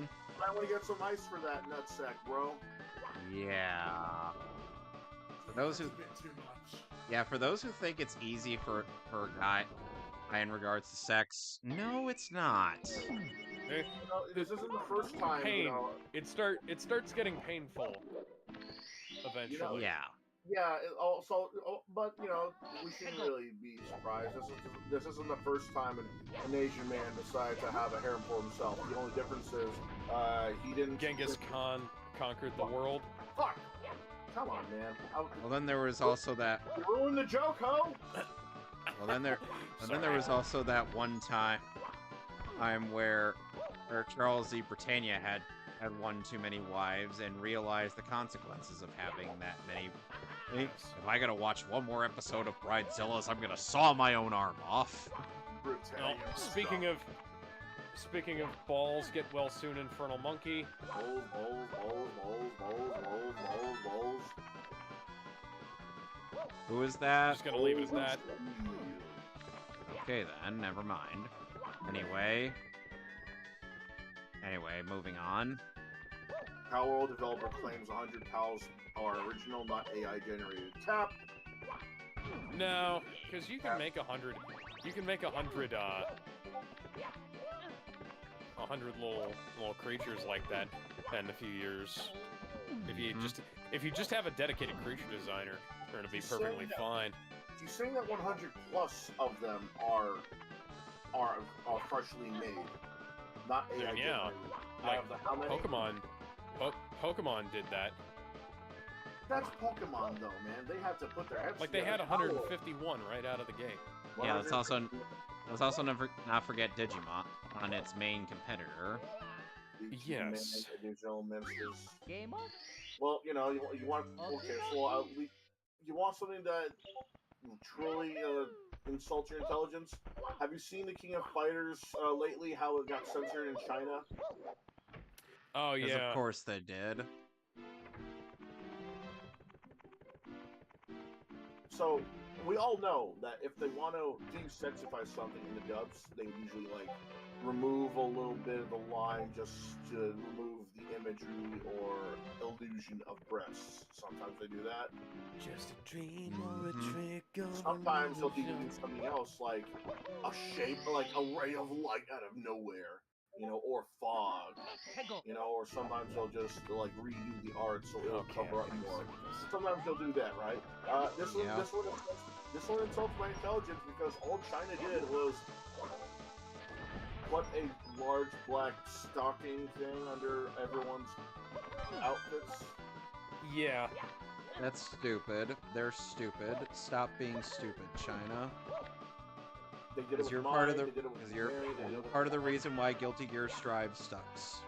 Speaker 2: want to get some ice for that nutsack, bro.
Speaker 1: Yeah. For those who, for those who think it's easy for a guy in regards to sex, no, it's not.
Speaker 2: This isn't the first time.
Speaker 3: Pain.
Speaker 2: You know,
Speaker 3: It starts getting painful. Eventually.
Speaker 2: You know,
Speaker 1: Yeah.
Speaker 2: Yeah. But you know, we shouldn't really be surprised. This isn't the first time an Asian man decided to have a harem for himself. The only difference is he didn't.
Speaker 3: Genghis Khan conquered the world.
Speaker 2: Fuck. Come on, man.
Speaker 1: Well, then there was also that.
Speaker 2: You ruined the joke, ho.
Speaker 1: Well, then there was also that one time where Charles E. Britannia had one too many wives and realized the consequences of having that many. If I gotta watch one more episode of Bridezillas, I'm gonna saw my own arm off.
Speaker 3: Well, speaking of balls, get well soon, Infernal Monkey.
Speaker 2: Balls.
Speaker 1: Who is that?
Speaker 3: Just gonna leave it at that.
Speaker 1: Okay then, never mind. Anyway, moving on.
Speaker 2: Power World developer claims 100 pals are original, not AI generated. Cap.
Speaker 3: No, because you can make 100. You can make 100 little creatures like that in a few years. If you just have a dedicated creature designer, they're gonna be perfectly fine.
Speaker 2: You're saying that 100 plus of them are freshly made, not AI generated.
Speaker 3: Yeah, like
Speaker 2: how many?
Speaker 3: Pokemon did that.
Speaker 2: That's Pokemon though, man. They have to put their heads
Speaker 3: Like they
Speaker 2: together.
Speaker 3: had 151 right out of the gate.
Speaker 1: Yeah, let's also not forget Digimon on its main competitor.
Speaker 3: Yes.
Speaker 2: Digital monsters.
Speaker 6: Game on?
Speaker 2: Well, you know, you want you want something that truly insults your intelligence. Have you seen the King of Fighters lately? How it got censored in China?
Speaker 3: Oh yeah.
Speaker 1: Of course they did.
Speaker 2: So we all know that if they want to desexify something in the dubs, they usually like remove a little bit of the line just to remove the imagery or illusion of breasts. Sometimes they do that.
Speaker 3: Just a dream or a trick of
Speaker 2: Sometimes they'll even
Speaker 3: illusion.
Speaker 2: do something else, like a shape, like a ray of light out of nowhere, or fog, or sometimes they'll just like redo the art so it'll
Speaker 3: Okay,
Speaker 2: cover up
Speaker 3: I'm
Speaker 2: more.
Speaker 3: sick of this.
Speaker 2: Sometimes they'll do that, right? This one,
Speaker 1: Yeah.
Speaker 2: this one insults my intelligence because all China did was put a large black stocking thing under everyone's outfits.
Speaker 3: Yeah.
Speaker 1: That's stupid. They're stupid. Stop being stupid, China.
Speaker 2: They did it
Speaker 1: Because
Speaker 2: with
Speaker 1: you're
Speaker 2: mine,
Speaker 1: part of the
Speaker 2: they did it with
Speaker 1: because you're
Speaker 2: Mary, they did it with
Speaker 1: part of the reason why Guilty Gear Strive sucks.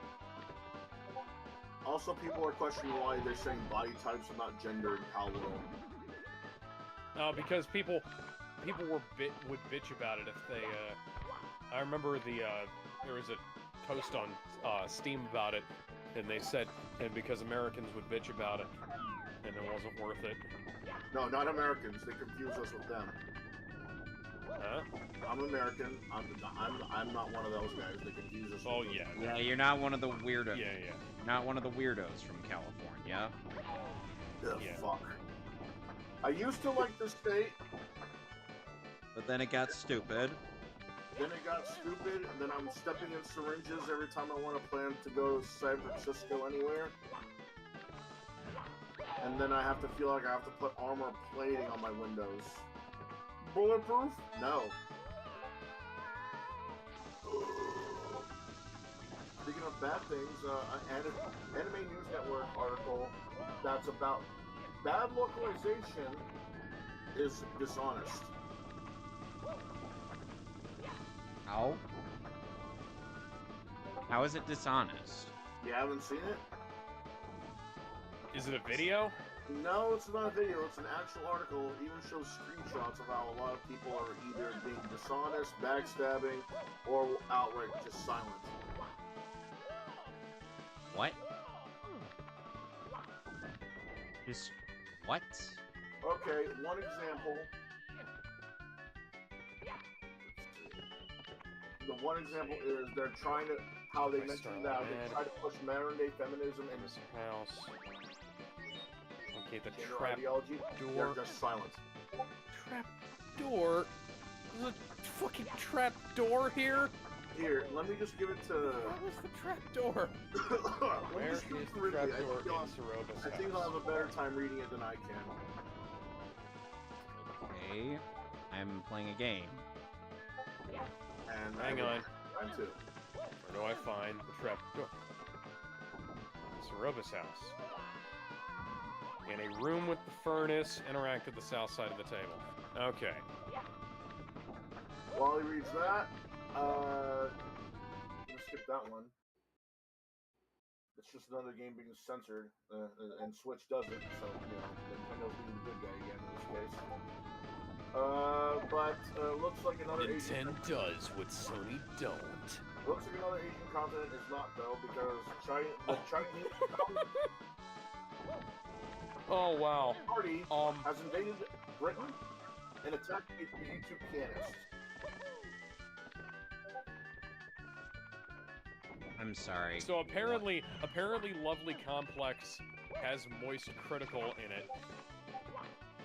Speaker 2: Also, people are questioning why they're saying body types and not gender in Kowloon.
Speaker 3: Because people would bitch about it if they. I remember there was a post on Steam about it, and they said, and because Americans would bitch about it, and it wasn't worth it.
Speaker 2: No, not Americans. They confuse us with them.
Speaker 3: Huh?
Speaker 2: I'm American. I'm not one of those guys. They confuse us.
Speaker 3: Oh
Speaker 2: with
Speaker 3: yeah.
Speaker 1: Yeah, you're not one of the weirdos.
Speaker 3: Yeah.
Speaker 1: Not one of the weirdos from California.
Speaker 2: Ugh,
Speaker 3: Yeah.
Speaker 2: fuck. I used to like this state.
Speaker 1: But then it got stupid.
Speaker 2: Then it got stupid, and then I'm stepping in syringes every time I want to plan to go to San Francisco anywhere. And then I have to feel like I have to put armor plating on my windows. Bulletproof? No. Speaking of bad things, an Anime News Network article that's about bad localization is dishonest.
Speaker 1: How? How is it dishonest?
Speaker 2: You haven't seen it?
Speaker 3: Is it a video?
Speaker 2: No, it's not a video. It's an actual article. It even shows screenshots of how a lot of people are either being dishonest, backstabbing, or outright just silent.
Speaker 1: What? Just what?
Speaker 2: Okay, one example. The one example is they're trying to, how they mentioned that they try to push modern day feminism and
Speaker 3: This house. Okay, the
Speaker 2: gender
Speaker 3: trap
Speaker 2: ideology. They're
Speaker 3: door.
Speaker 2: just silent.
Speaker 3: Trap door? There's a fucking trap door here?
Speaker 2: Here, let me just give it to.
Speaker 3: Where was the trap door?
Speaker 2: Let me
Speaker 3: Where
Speaker 2: just give
Speaker 3: is
Speaker 2: it to
Speaker 3: the
Speaker 2: Ridley.
Speaker 3: trap
Speaker 2: I
Speaker 3: door
Speaker 2: think he'll-
Speaker 3: in Saroba's
Speaker 2: I think I'll have a better time reading it than I can.
Speaker 1: Okay. I'm playing a game.
Speaker 2: And
Speaker 3: Hang on.
Speaker 2: I'm too.
Speaker 3: Where do I find the trap door? Saroba's house. In a room with the furnace, interact with the south side of the table. Okay.
Speaker 2: While he reads that, I'm gonna skip that one. It's just another game being censored, and Switch does it, so Nintendo's being the good guy again in this case. But looks like another Asian.
Speaker 3: does what Sony don't.
Speaker 2: Looks like another Asian continent is not though, because the Chinese
Speaker 3: Oh wow.
Speaker 2: party has invaded Britain and attacked the YouTube pianist.
Speaker 1: I'm sorry.
Speaker 3: So apparently Lovely Complex has Moist Critical in it.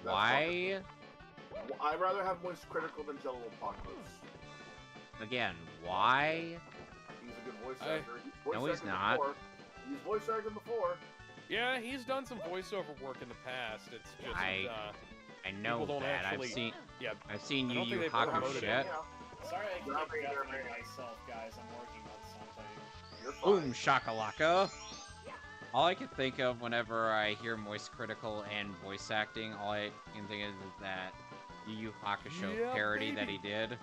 Speaker 1: Why?
Speaker 2: I'd rather have Moist Critical than Jello Apocalypse.
Speaker 1: Again, why?
Speaker 2: He's a good voice actor.
Speaker 1: No, he's not.
Speaker 2: He's voice acted before.
Speaker 3: Yeah, he's done some voiceover work in the past. It's just
Speaker 1: I know
Speaker 3: people don't
Speaker 1: that.
Speaker 3: actually- I've seen
Speaker 1: Yu
Speaker 3: I don't
Speaker 1: Yu
Speaker 3: think they've
Speaker 1: Hakusho.
Speaker 3: promoted it.
Speaker 2: Yeah,
Speaker 4: Sorry, I keep
Speaker 2: Not very
Speaker 4: governing
Speaker 2: good.
Speaker 4: myself, guys. I'm working on something.
Speaker 2: you're fine.
Speaker 1: Boom shakalaka. All I can think of whenever I hear Moist Critical and voice acting, all I can think of is that Yu Yu Hakusho
Speaker 3: Yeah,
Speaker 1: parody that
Speaker 3: baby.
Speaker 1: he did.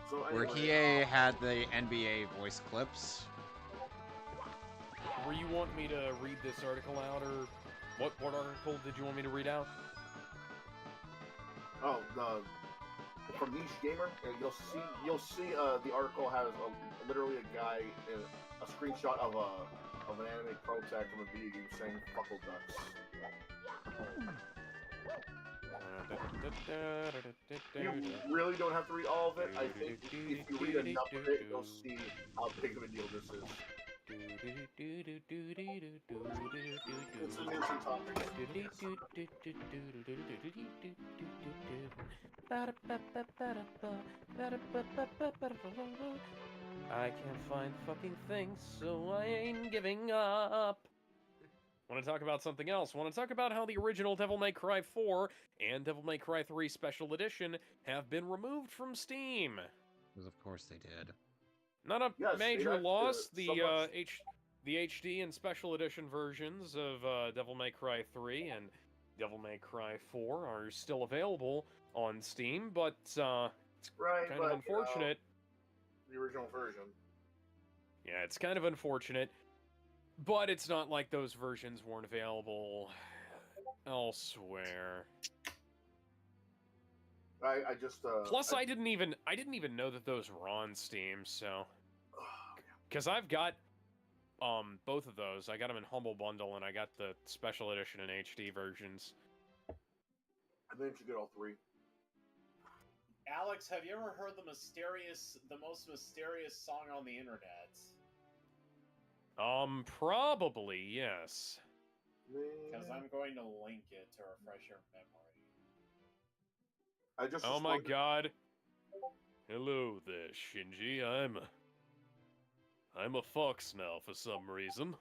Speaker 2: So
Speaker 1: Where
Speaker 2: anyway,
Speaker 1: he had the NBA voice clips.
Speaker 3: Were you want me to read this article out, or what article did you want me to read out?
Speaker 2: oh, from Niche Gamer, you'll see the article has literally a guy, a screenshot of an anime pro tag from a video game saying "fuckle ducks." You really don't have to read all of it. I think if you read enough of it, you'll see how big of a deal this is. It's an instant topic.
Speaker 3: I can't find fucking things, so I ain't giving up. Want to talk about something else? Want to talk about how the original Devil May Cry 4 and Devil May Cry 3 Special Edition have been removed from Steam?
Speaker 1: Because of course they did.
Speaker 3: Not a
Speaker 2: Yes, they
Speaker 3: major
Speaker 2: had to-
Speaker 3: loss.
Speaker 2: so much-
Speaker 3: The HD and Special Edition versions of Devil May Cry 3 and Devil May Cry 4 are still available on Steam, but it's
Speaker 2: Right,
Speaker 3: kind
Speaker 2: but,
Speaker 3: of unfortunate.
Speaker 2: the original version.
Speaker 3: Yeah, it's kind of unfortunate. But it's not like those versions weren't available elsewhere.
Speaker 2: I just
Speaker 3: Plus, I didn't even know that those were on Steam. So, because I've got both of those, I got them in Humble Bundle, and I got the Special Edition and HD versions.
Speaker 2: I think you should get all three.
Speaker 4: Alex, have you ever heard the most mysterious song on the internet?
Speaker 3: Probably yes.
Speaker 4: Because I'm going to link it to refresh your memory.
Speaker 2: I just
Speaker 3: Oh my
Speaker 2: responded-
Speaker 3: God! Hello there, Shinji. I'm a fox now for some reason.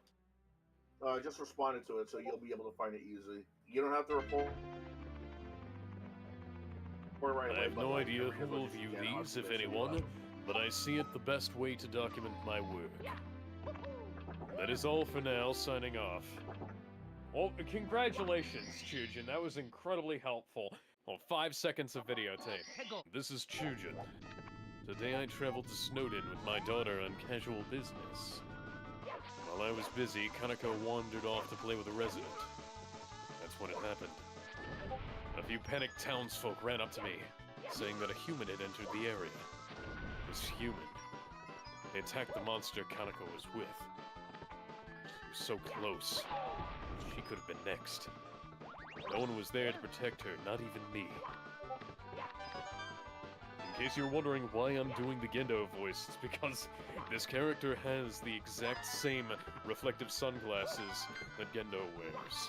Speaker 2: I just responded to it, so you'll be able to find it easy. You don't have to report. Right
Speaker 3: I have
Speaker 2: away,
Speaker 3: no
Speaker 2: but,
Speaker 3: idea
Speaker 2: like,
Speaker 3: who will view these, if anyone, but I see it the best way to document my work. That is all for now, signing off. Well, congratulations, Chujin. That was incredibly helpful. Well, 5 seconds of videotape. This is Chujin. Today I traveled to Snowden with my daughter on casual business. While I was busy, Kanako wandered off to play with a resident. That's when it happened. A few panicked townsfolk ran up to me, saying that a human had entered the area. This human. They attacked the monster Kanako was with. She was so close. She could have been next. No one was there to protect her, not even me. In case you're wondering why I'm doing the Gendo voice, it's because this character has the exact same reflective sunglasses that Gendo wears.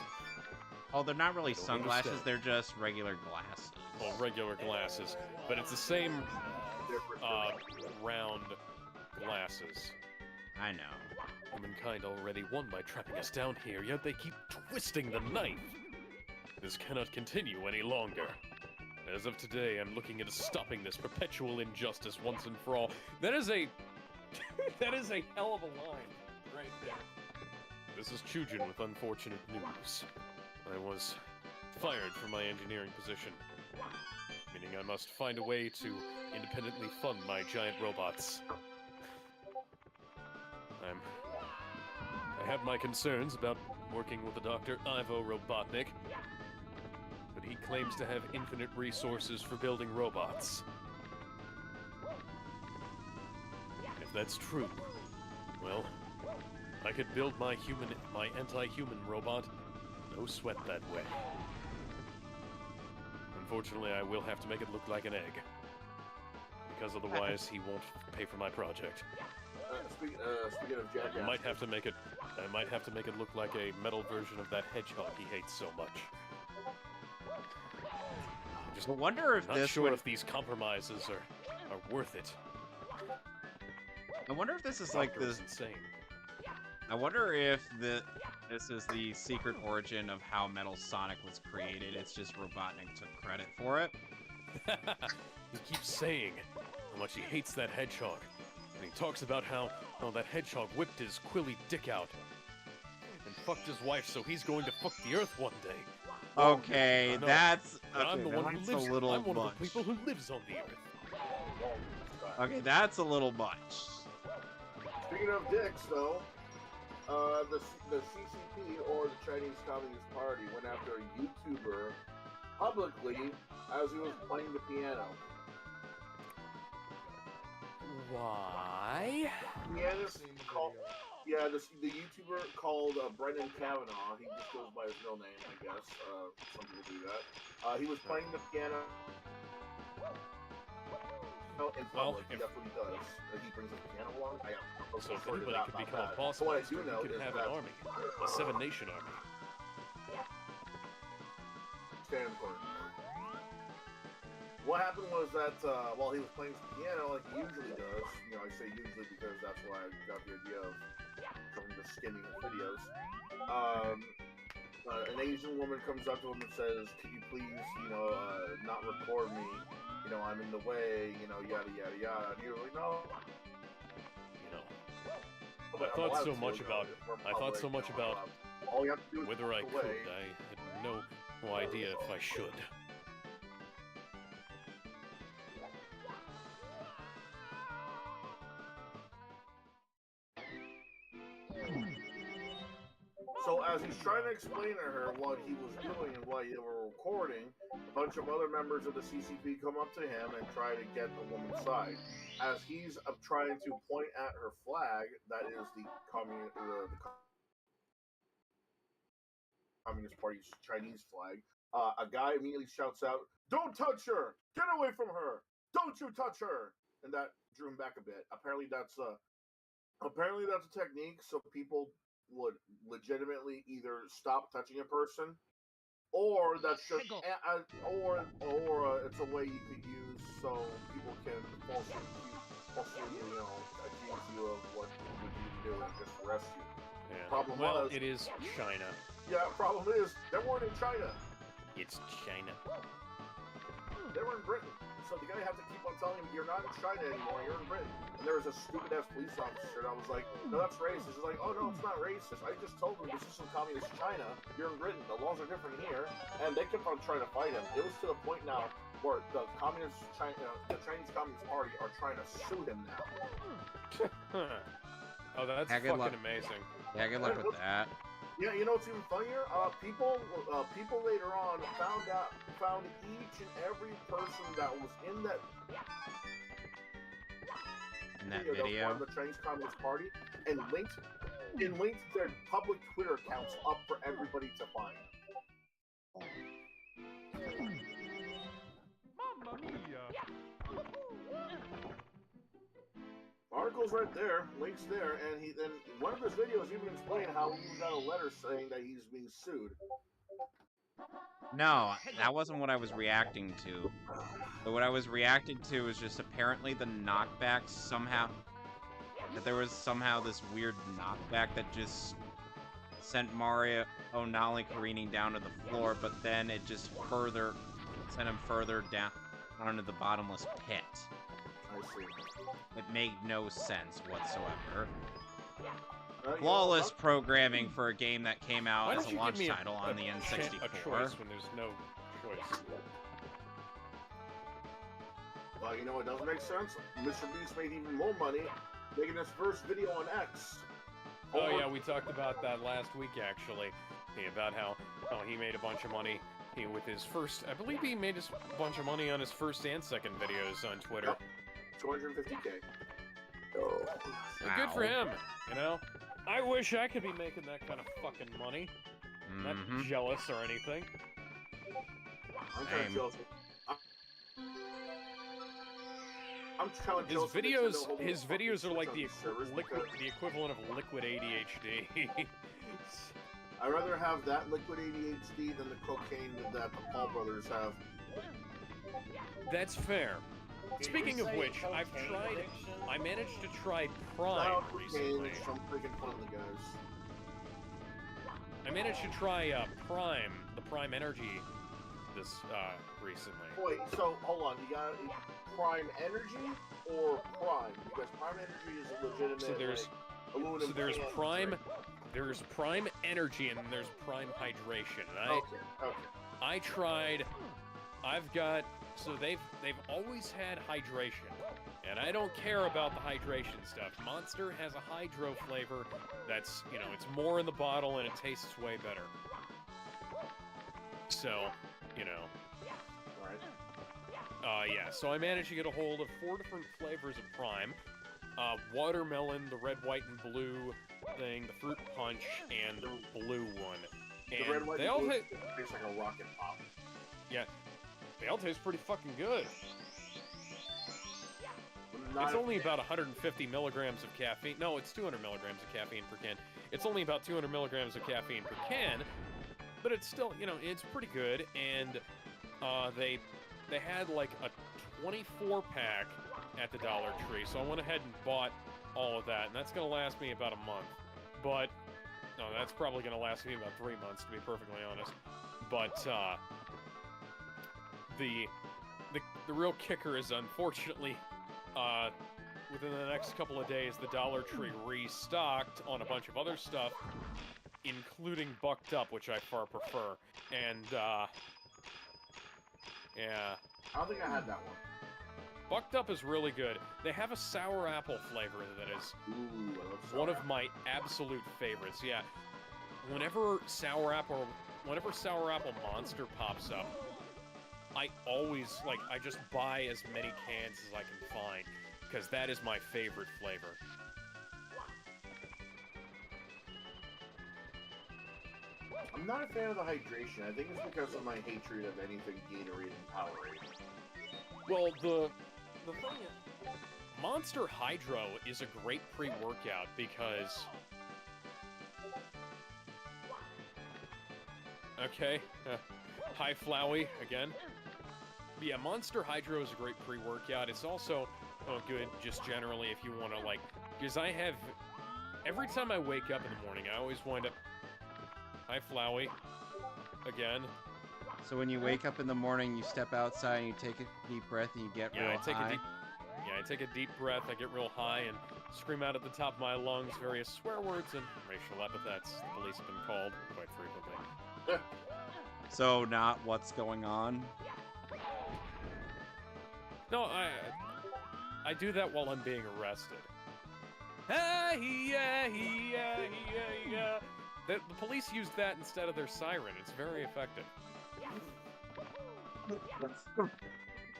Speaker 1: Oh, they're not really
Speaker 3: Don't
Speaker 1: sunglasses,
Speaker 3: understand.
Speaker 1: they're just regular glasses.
Speaker 3: Well, regular glasses, but it's the same round glasses.
Speaker 1: I know.
Speaker 3: Humankind already won by trapping us down here, yet they keep twisting the knife. This cannot continue any longer. As of today, I'm looking into stopping this perpetual injustice once and for all. That is a... that is a hell of a line, right there. This is Chujin with unfortunate news. I was fired from my engineering position, meaning I must find a way to independently fund my giant robots. I have my concerns about working with the Dr. Ivo Robotnik, but he claims to have infinite resources for building robots. If that's true, well, I could build my anti-human robot, no sweat that way. Unfortunately, I will have to make it look like an egg, because otherwise he won't pay for my project.
Speaker 2: Speaking of Jackass,
Speaker 3: I might have to make it look like a metal version of that hedgehog he hates so much.
Speaker 1: I wonder if
Speaker 3: Not
Speaker 1: this
Speaker 3: sure
Speaker 1: would...
Speaker 3: if these compromises are worth it.
Speaker 1: I wonder if this is like
Speaker 3: Doctor
Speaker 1: this...
Speaker 3: is insane.
Speaker 1: I wonder if this is the secret origin of how Metal Sonic was created. It's just Robotnik took credit for it.
Speaker 3: He keeps saying how much he hates that hedgehog. And he talks about how that hedgehog whipped his quilly dick out and fucked his wife, so he's going to fuck the earth one day.
Speaker 1: Okay,
Speaker 3: No.
Speaker 1: that's...
Speaker 3: And
Speaker 1: Okay,
Speaker 3: I'm the one who
Speaker 1: that's
Speaker 3: lives.
Speaker 1: a little
Speaker 3: I'm one
Speaker 1: much.
Speaker 3: of the people who lives on the earth.
Speaker 1: Okay, that's a little much.
Speaker 2: Speaking of dicks, though, the CCP, or the Chinese Communist Party, went after a YouTuber publicly as he was playing the piano.
Speaker 3: Why?
Speaker 2: Yeah, the YouTuber called Brendan Kavanaugh. He just goes by his real name, I guess. Some people do that. He was playing the piano in public. That's what he does. He brings the piano along.
Speaker 3: So if anybody could become a boss
Speaker 2: what I
Speaker 3: monster,
Speaker 2: do know
Speaker 3: you could
Speaker 2: is
Speaker 3: have
Speaker 2: that
Speaker 3: an army, a 7-nation army.
Speaker 2: stand in the corner. What happened was that while he was playing some piano, like he usually does, I say usually because that's why I got the idea of coming to skimming his videos. An Asian woman comes up to him and says, "Could you please, not record me? I'm in the way. Yada yada yada." And he was like, "No."
Speaker 3: I thought so much about
Speaker 2: all you have to do is
Speaker 3: whether I
Speaker 2: walk
Speaker 3: could.
Speaker 2: away.
Speaker 3: I had no idea if I should.
Speaker 2: So as he's trying to explain to her what he was doing and why they were recording, a bunch of other members of the CCP come up to him and try to get the woman's side. As he's trying to point at her flag, that is the Communist Party's Chinese flag, a guy immediately shouts out, "Don't touch her! Get away from her! Don't you touch her!" And that drew him back a bit. Apparently that's a technique so people would legitimately either stop touching a person, or that's just, it's a way you could use so people can falsely accuse you of what would you do and just arrest you.
Speaker 3: Yeah.
Speaker 2: Problem
Speaker 3: well,
Speaker 2: was,
Speaker 3: it is China.
Speaker 2: Yeah, problem is, they weren't in China.
Speaker 3: It's China.
Speaker 2: They were in Britain. So the guy had to keep on telling him, "You're not in China anymore, you're in Britain." And there was a stupid-ass police officer that was like, "No, that's racist." He's like, "Oh, no, it's not racist. I just told him this isn't communist China. You're in Britain. The laws are different here." And they kept on trying to fight him. It was to the point now where the Chinese Communist Party are trying to sue him now.
Speaker 3: Oh, that's fucking amazing.
Speaker 1: Yeah, good luck with that.
Speaker 2: Yeah, you know what's even funnier? People later on found each and every person that was in that
Speaker 1: video
Speaker 2: of the Chinese Communist Party and linked their public Twitter accounts up for everybody to find.
Speaker 6: Mamma mia!
Speaker 2: Article's right there, links there, and then one of his videos even explained how he got a letter saying that he's being sued.
Speaker 1: No, that wasn't what I was reacting to. But what I was reacting to was just apparently the knockback somehow. That there was somehow this weird knockback that just sent Mario O'Nally careening down to the floor, but then it just sent him further down onto the bottomless pit.
Speaker 2: I see.
Speaker 1: It made no sense whatsoever. Flawless programming for a game that came out as a launch title on the N64.
Speaker 3: A choice when there's no choice.
Speaker 2: Well, you know what doesn't make sense? Mr. Beast made even more money making his first video on X.
Speaker 3: Oh yeah, we talked about that last week actually. About how he made a bunch of money with his first. I believe he made a bunch of money on his first and second videos on Twitter.
Speaker 2: Yep. 250K.
Speaker 3: Oh. Wow. Good for him, you know? I wish I could be making that kind of fucking money. Not jealous or anything.
Speaker 2: I'm kind of jealous. I'm kind of jealous.
Speaker 3: His videos are like the equivalent of liquid ADHD.
Speaker 2: I'd rather have that liquid ADHD than the cocaine that the Paul brothers have.
Speaker 3: That's fair. Speaking of which, I managed to try Prime recently.
Speaker 2: I'm freaking fun of the guys.
Speaker 3: I managed to try Prime, the Prime Energy, recently.
Speaker 2: Wait, so hold on, you got Prime Energy or Prime? Because Prime Energy is a legitimate.
Speaker 3: So there's Prime. There's Prime Energy and there's Prime Hydration. And I tried. So they've always had hydration, and I don't care about the hydration stuff. Monster has a hydro flavor that's, it's more in the bottle and it tastes way better. So, yeah, so I managed to get a hold of 4 different flavors of Prime. watermelon, the red, white, and blue thing, the fruit punch, and the blue one.
Speaker 2: The
Speaker 3: And
Speaker 2: red, white,
Speaker 3: they
Speaker 2: and
Speaker 3: all
Speaker 2: blue
Speaker 3: hit.
Speaker 2: tastes like a rocket pop.
Speaker 3: Yeah, they all taste pretty fucking good.
Speaker 2: Not
Speaker 3: It's only about 150 milligrams of caffeine. No, it's 200 milligrams of caffeine per can. It's only about 200 milligrams of caffeine per can, but it's still, you know, it's pretty good. And they had like a 24-pack at the Dollar Tree, so I went ahead and bought all of that, and that's gonna last me about a month. But no, that's probably gonna last me about 3 months, to be perfectly honest. But the real kicker is, unfortunately, within the next couple of days, the Dollar Tree restocked on a bunch of other stuff, including Bucked Up, which I far prefer. And, yeah.
Speaker 2: I don't think I had that one.
Speaker 3: Bucked Up is really good. They have a sour apple flavor that is
Speaker 2: Ooh, I love sour
Speaker 3: one of
Speaker 2: apple.
Speaker 3: my absolute favorites. Yeah. Whenever Sour Apple Monster pops up, I always, like, I just buy as many cans as I can find, because that is my favorite flavor.
Speaker 2: I'm not a fan of the hydration. I think it's because of my hatred of anything Gatorade and Powerade.
Speaker 3: Well, the thing is, Monster Hydro is a great pre-workout because... Okay, hi Flowey, again. But yeah, Monster Hydro is a great pre-workout. It's also good just generally if you want to, like... Because I have... Every time I wake up in the morning, I always wind up... Hi Flowey, again.
Speaker 1: So when you wake up in the morning, you step outside and you take a deep breath and you get real high.
Speaker 3: I take a deep breath, I get real high, and scream out at the top of my lungs various swear words and racial epithets. The police have been called quite frequently.
Speaker 1: So not what's going on?
Speaker 3: No, I do that while I'm being arrested. Hey, yeah, yeah, yeah, yeah. The police used that instead of their siren. It's very effective.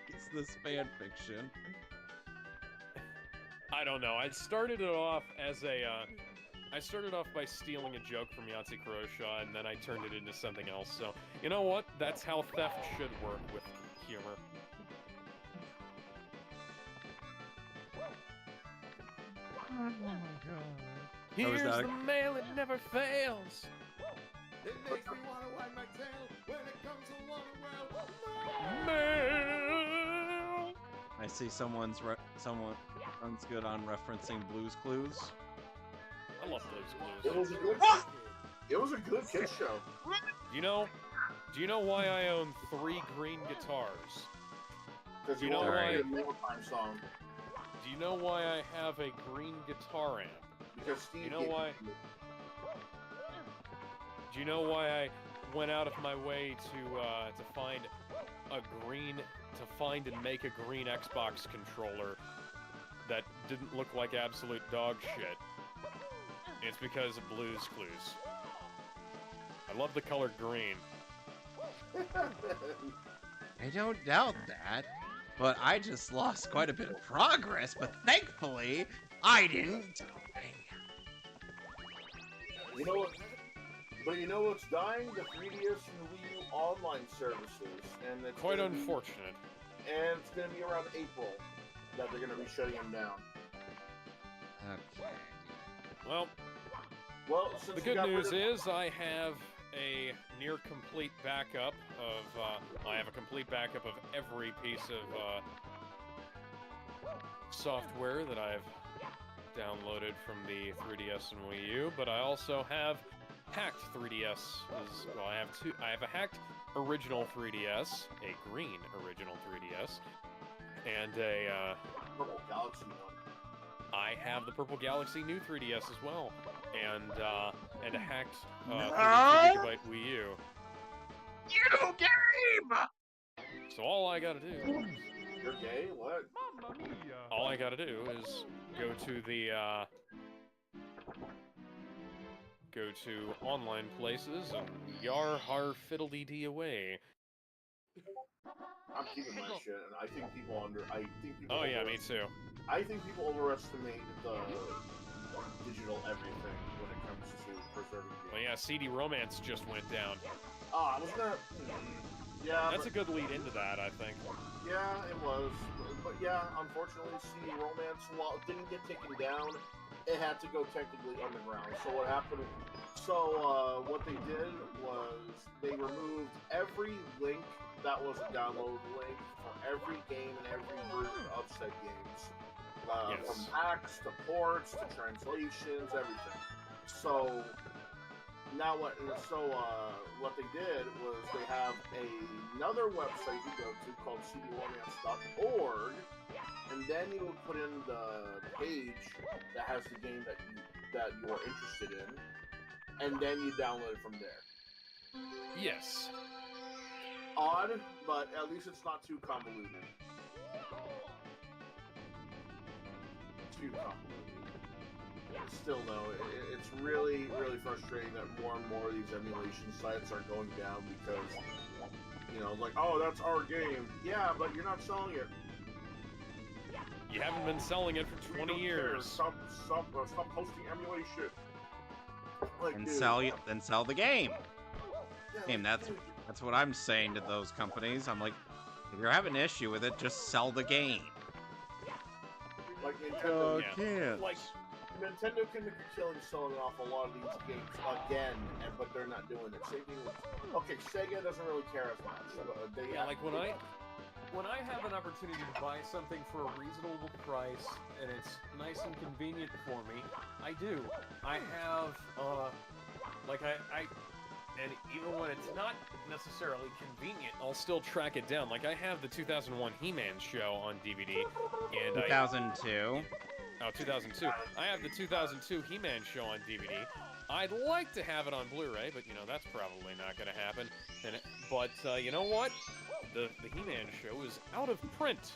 Speaker 1: It's this fan fiction.
Speaker 3: I don't know. I started it off as a, I started off by stealing a joke from Yahtzee Croshaw, and then I turned it into something else. So, you know what? That's how theft should work with humor.
Speaker 6: Oh my god.
Speaker 3: Here's
Speaker 1: that
Speaker 3: the mail, it never fails.
Speaker 6: It makes me wanna wag my tail when it comes to water well.
Speaker 3: Mail.
Speaker 1: I see someone's good on referencing Blue's Clues.
Speaker 3: I love Blue's
Speaker 2: It
Speaker 3: Clues.
Speaker 2: was a good. It was a good kids show.
Speaker 3: Do you know why I own 3 green guitars?
Speaker 2: Because
Speaker 3: You
Speaker 2: you
Speaker 3: know
Speaker 2: want
Speaker 3: why-
Speaker 2: to play a time song.
Speaker 3: Do you know why I have a green guitar amp?
Speaker 2: Because Steve.
Speaker 3: You know
Speaker 2: gave
Speaker 3: why?
Speaker 2: it to me.
Speaker 3: Do you know why I went out of my way to find and make a green Xbox controller that didn't look like absolute dog shit? It's because of Blue's Clues. I love the color green.
Speaker 1: I don't doubt that, but I just lost quite a bit of progress, but thankfully, I didn't.
Speaker 2: You know what? But you know what's dying? The 3DS and Wii U online services, and it's
Speaker 3: Quite
Speaker 2: gonna be-
Speaker 3: unfortunate.
Speaker 2: and it's going to be around April that they're going to be shutting them down.
Speaker 1: Okay.
Speaker 3: Well,
Speaker 2: Well, since
Speaker 3: the
Speaker 2: you
Speaker 3: good
Speaker 2: got rid
Speaker 3: news
Speaker 2: of-
Speaker 3: is I have a near complete backup of, I have a complete backup of every piece of, software that I've downloaded from the 3DS and Wii U, but I also have hacked 3DS. Well, I have a hacked original 3DS, a green original 3DS, and a,
Speaker 2: Purple Galaxy one.
Speaker 3: I have the Purple Galaxy new 3DS as well, and a hacked 32GB Wii U.
Speaker 1: You game!
Speaker 3: So all I gotta do,
Speaker 2: You're gay? What?
Speaker 6: Mamma mia.
Speaker 3: all I gotta do is go to the go to online places and yar har fiddly dee away.
Speaker 2: I'm keeping my shit, and I think people
Speaker 3: Oh yeah, me
Speaker 2: underestimate-
Speaker 3: too.
Speaker 2: I think people overestimate the digital everything when it comes to preserving games.
Speaker 3: Well, yeah, CD Romance just went down.
Speaker 2: Ah, wasn't that? Yeah,
Speaker 3: That's a good lead into that, I think.
Speaker 2: Yeah, it was. But yeah, unfortunately, CD Romance didn't get taken down. It had to go technically underground. So what happened? So what they did was they removed every link that was a download link for every game and every version of said games.
Speaker 3: Yes.
Speaker 2: From packs to ports to translations, everything. So now what they did was they have another website you go to called cdromance.org, and then you would put in the page that has the game that you are interested in, and then you download it from there.
Speaker 3: Yes.
Speaker 2: Odd, but at least it's not too convoluted. Too convoluted. Still, though, it's really, really frustrating that more and more of these emulation sites are going down because, you know, like, oh, that's our game. Yeah, but you're not selling it.
Speaker 3: You haven't been selling it for 20 years.
Speaker 2: Stop posting emulation. Like,
Speaker 1: And
Speaker 2: dude.
Speaker 1: sell the game.
Speaker 2: Yeah,
Speaker 1: And
Speaker 2: like,
Speaker 1: that's
Speaker 2: dude,
Speaker 1: what I'm saying to those companies. I'm like, if you're having an issue with it, just sell the game.
Speaker 2: like Nintendo.
Speaker 1: Can't.
Speaker 2: Like, Nintendo can make a killing selling off a lot of these games again, but they're not doing it. Same thing with, okay, Sega doesn't really care as much.
Speaker 3: Yeah, like when I have an opportunity to buy something for a reasonable price and it's nice and convenient for me, I do. I have, and even when it's not necessarily convenient, I'll still track it down. Like, I have the 2001 He-Man show on DVD, and
Speaker 1: 2002.
Speaker 3: 2002. I have the 2002 He-Man show on DVD. I'd like to have it on Blu-ray, but, you know, that's probably not going to happen. But you know what? The He-Man show is out of print.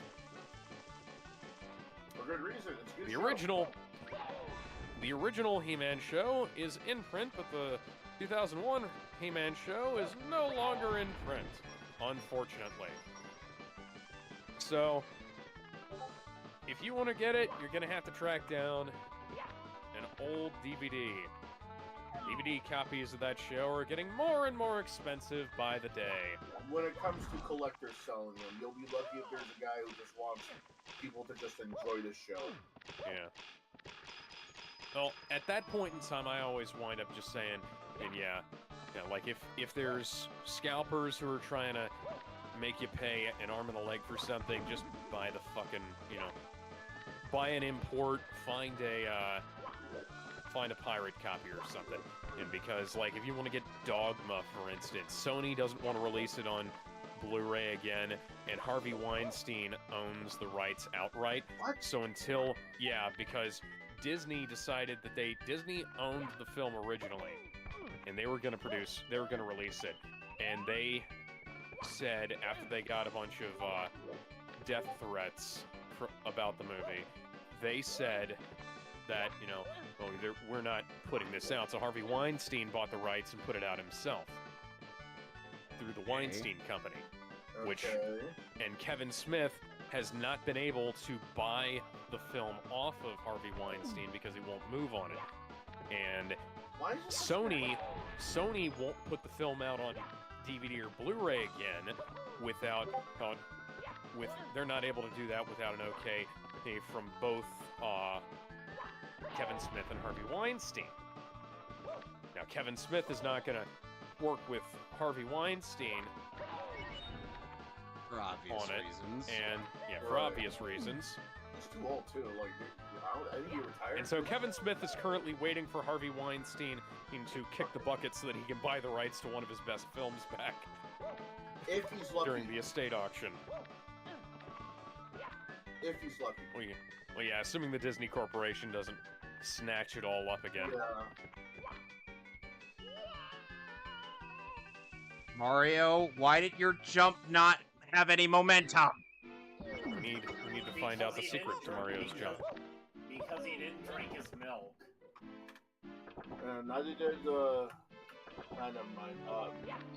Speaker 2: For good reason. It's a good
Speaker 3: The original He-Man show is in print, but the 2001 He-Man show is no longer in print, unfortunately. So, if you want to get it, you're going to have to track down an old DVD. DVD copies of that show are getting more and more expensive by the day.
Speaker 2: When it comes to collectors selling them, you'll be lucky if there's a guy who just wants people to just enjoy this show.
Speaker 3: Yeah. Well, at that point in time, I always wind up just saying, and yeah, like if there's scalpers who are trying to make you pay an arm and a leg for something, just buy the fucking, buy an import, find a pirate copy or something. And because, like, if you want to get Dogma, for instance, Sony doesn't want to release it on Blu-ray again, and Harvey Weinstein owns the rights outright.
Speaker 2: What?
Speaker 3: So because Disney decided that Disney owned the film originally, and they were going to release it, and they said, after they got a bunch of death threats about the movie, they said that, we're not putting this out. So Harvey Weinstein bought the rights and put it out himself through the Weinstein Company, and Kevin Smith has not been able to buy the film off of Harvey Weinstein because he won't move on it. And Sony won't put the film out on DVD or Blu-ray again they're not able to do that without an okay from both Kevin Smith and Harvey Weinstein. Now, Kevin Smith is not going to work with Harvey Weinstein
Speaker 1: For obvious reasons.
Speaker 3: And, for obvious reasons.
Speaker 2: He's too old, too. Like, I think he retired.
Speaker 3: And so Kevin Smith is currently waiting for Harvey Weinstein to kick the bucket so that he can buy the rights to one of his best films back.
Speaker 2: If he's lucky.
Speaker 3: During the estate auction.
Speaker 2: If he's lucky.
Speaker 3: Well, yeah, assuming the Disney Corporation doesn't snatch it all up again.
Speaker 2: Yeah.
Speaker 1: Mario, why did your jump not have any momentum?
Speaker 3: We need to find out the secret to Mario's jump.
Speaker 4: Because he didn't drink his milk.
Speaker 2: Neither did never mind.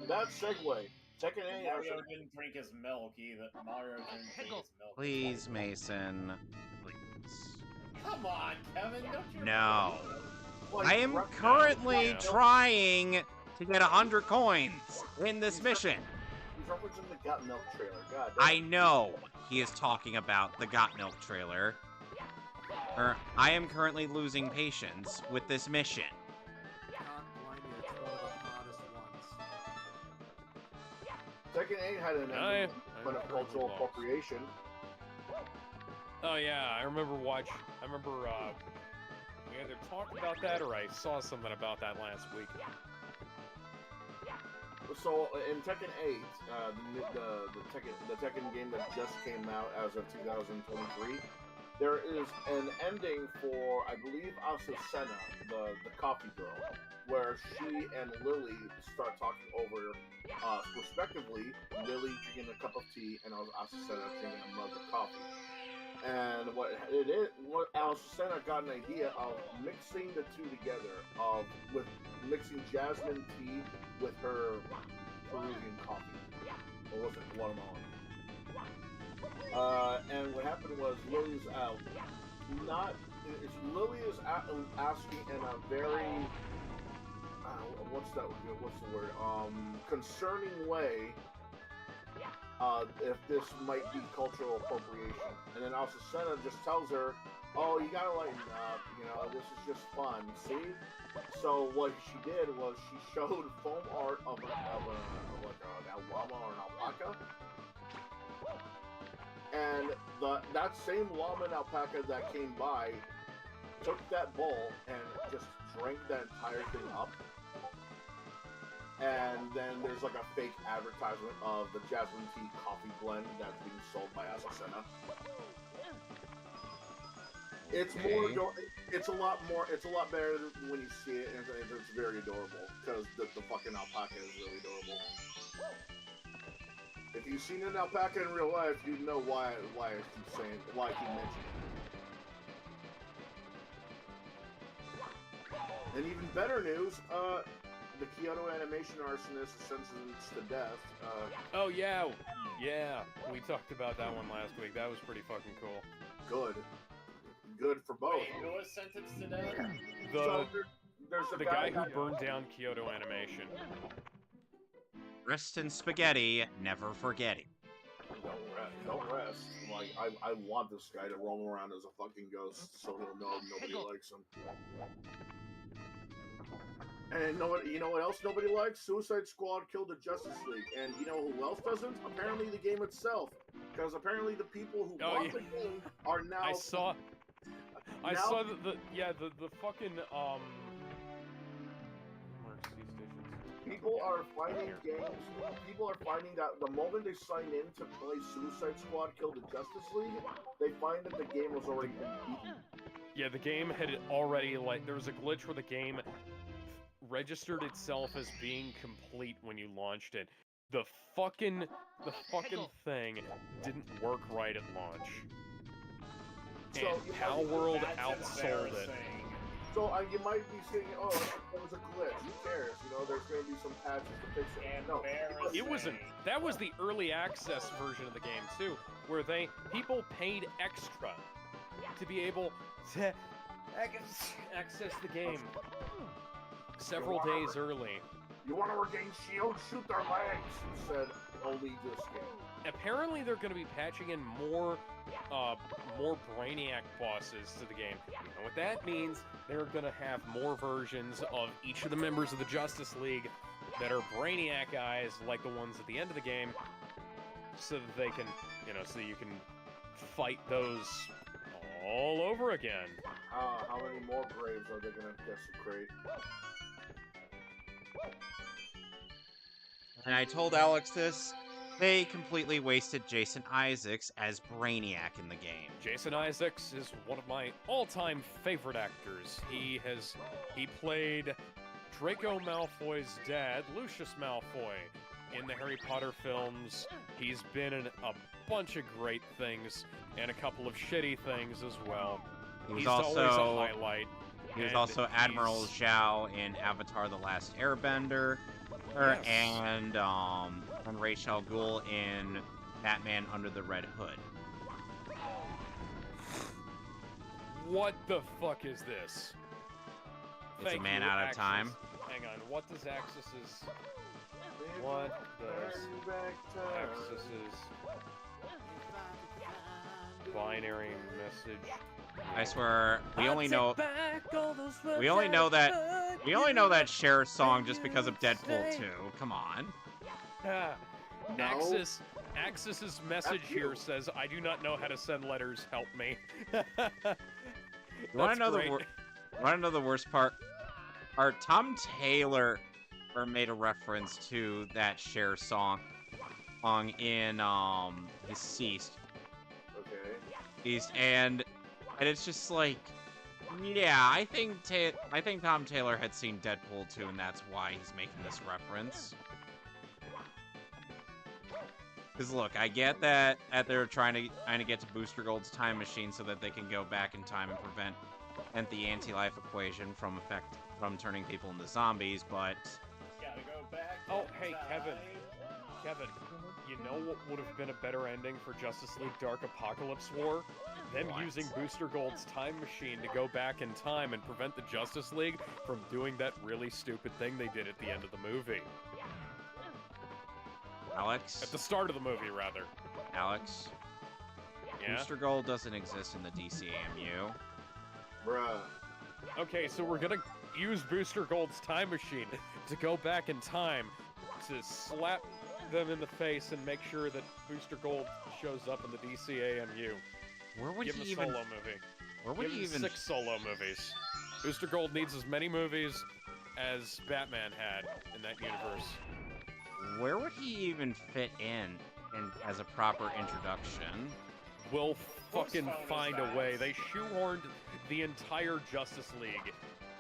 Speaker 2: That segue. Tekken 8.
Speaker 4: Mario didn't drink his milk either. Mario didn't drink his milk.
Speaker 1: Please, Mason. Please.
Speaker 4: Come on, Kevin. Don't you
Speaker 1: No.
Speaker 2: Like,
Speaker 1: I am
Speaker 2: right
Speaker 1: currently
Speaker 3: Yeah.
Speaker 1: trying to get 100 coins in this mission.
Speaker 2: He's referencing the Got Milk trailer. God
Speaker 1: I
Speaker 2: damn.
Speaker 1: know he is talking about the Got Milk trailer. I am currently losing patience with this mission.
Speaker 6: God blimey, it's one of the hottest ones.
Speaker 2: Tekken 8 had an ending but of cultural appropriation.
Speaker 3: Oh yeah, I remember we either talked about that or I saw something about that last week.
Speaker 2: So in Tekken 8, the Tekken game that just came out as of 2023, there is an ending for, I believe, Asusena, the coffee girl, where she and Lily start talking over, respectively, Lily drinking a cup of tea and Asusena drinking a mug of coffee. And what Asusena got an idea of mixing the two together, with mixing jasmine tea with her Peruvian coffee, or was it watermelon? And what happened was Lily's out. Lily is asking in a very what's the word? Concerning way. If this might be cultural appropriation, and then Asusena just tells her, "Oh, you gotta lighten up. You know, this is just fun. See." So what she did was she showed foam art of an llama or an alpaca, and that same llama and alpaca that came by took that bowl and just drank that entire thing up. And then there's like a fake advertisement of the jasmine tea coffee blend that's being sold by Asusena. It's it's a lot better when you see it, and it's very adorable because the fucking alpaca is really adorable. If you've seen an alpaca in real life, you know why I keep mentioning it. And even better news, the Kyoto animation arsonist is sentenced to death.
Speaker 3: Oh yeah, we talked about that one last week. That was pretty fucking cool.
Speaker 2: Good for both.
Speaker 4: Wait, who was sentenced to death?
Speaker 2: There's
Speaker 3: The guy who burned down Kyoto Animation.
Speaker 1: Rest in spaghetti, never forgetting.
Speaker 2: Don't rest. Like, I want this guy to roam around as a fucking ghost so he'll know nobody likes him. And you know what else nobody likes? Suicide Squad killed the Justice League. And you know who else doesn't? Apparently the game itself. Because apparently the people who bought the game are now...
Speaker 3: I saw the fucking, Mercy stations.
Speaker 2: People are finding games. People are finding that the moment they sign in to play Suicide Squad Kill the Justice League, they find that the game was already been beaten.
Speaker 3: Yeah, the game had already, there was a glitch where the game registered itself as being complete when you launched it. The fucking thing didn't work right at launch.
Speaker 2: So
Speaker 3: And Pal World outsold it.
Speaker 2: So you might be saying, "Oh, that was a glitch. Who cares? You know, there's going to be some patches to fix it." No,
Speaker 3: it wasn't. That was the early access version of the game too, where people paid extra to be able to access the game several days early.
Speaker 2: You want to regain shield? Shoot their legs, said only this game.
Speaker 3: Apparently, they're going to be patching in more Brainiac bosses to the game. You know what that means? They're going to have more versions of each of the members of the Justice League that are Brainiac guys, like the ones at the end of the game, so that they can, so you can fight those all over again.
Speaker 2: How many more graves are they going to desecrate?
Speaker 1: And I told Alex this. They completely wasted Jason Isaacs as Brainiac in the game.
Speaker 3: Jason Isaacs is one of my all-time favorite actors. He played Draco Malfoy's dad, Lucius Malfoy, in the Harry Potter films. He's been in a bunch of great things and a couple of shitty things as well. He's always a highlight.
Speaker 1: He was also Admiral Zhao in Avatar: The Last Airbender.
Speaker 3: Yes.
Speaker 1: And Ra's al Ghul in Batman Under the Red Hood.
Speaker 3: What the fuck is this?
Speaker 1: It's
Speaker 3: Thank
Speaker 1: a man
Speaker 3: you,
Speaker 1: out of
Speaker 3: Axis.
Speaker 1: time.
Speaker 3: Hang on, what does Axis's... What does Axis's binary message...
Speaker 1: I swear, we only know
Speaker 3: that
Speaker 1: Cher's song just because of Deadpool 2. Come on.
Speaker 3: Axis's message
Speaker 2: That's you.
Speaker 3: here says, "I do not know how to send letters. Help me."
Speaker 1: You want to know the worst part? Tom Taylor made a reference to that Cher song in Deceased.
Speaker 2: Okay.
Speaker 1: And it's just like, yeah, I think Tom Taylor had seen Deadpool 2, and that's why he's making this reference. Because look, I get that they're trying to get to Booster Gold's time machine so that they can go back in time and prevent the anti-life equation from turning people into zombies, but
Speaker 4: Gotta go back.
Speaker 3: Oh,
Speaker 4: in
Speaker 3: hey,
Speaker 4: time.
Speaker 3: Kevin, you know what would have been a better ending for Justice League Dark Apocalypse War? Them
Speaker 1: What?
Speaker 3: using Booster Gold's time machine to go back in time and prevent the Justice League from doing that really stupid thing they did at the end of the movie.
Speaker 1: Alex,
Speaker 3: At the start of the movie, rather.
Speaker 1: Alex,
Speaker 3: Yeah?
Speaker 1: Booster Gold doesn't exist in the DCAMU.
Speaker 2: Bruh.
Speaker 3: Okay, so we're gonna use Booster Gold's time machine to go back in time to slap them in the face and make sure that Booster Gold shows up in the DCAMU.
Speaker 1: Where would
Speaker 3: Give him
Speaker 1: he
Speaker 3: a
Speaker 1: even?
Speaker 3: solo movie.
Speaker 1: Where would
Speaker 3: Give
Speaker 1: he
Speaker 3: him
Speaker 1: even?
Speaker 3: 6 solo movies. Booster Gold needs as many movies as Batman had in that universe.
Speaker 1: Where would he even fit in as a proper introduction?
Speaker 3: We'll fucking
Speaker 4: phone is
Speaker 3: find a
Speaker 4: that?
Speaker 3: way. They shoehorned the entire Justice League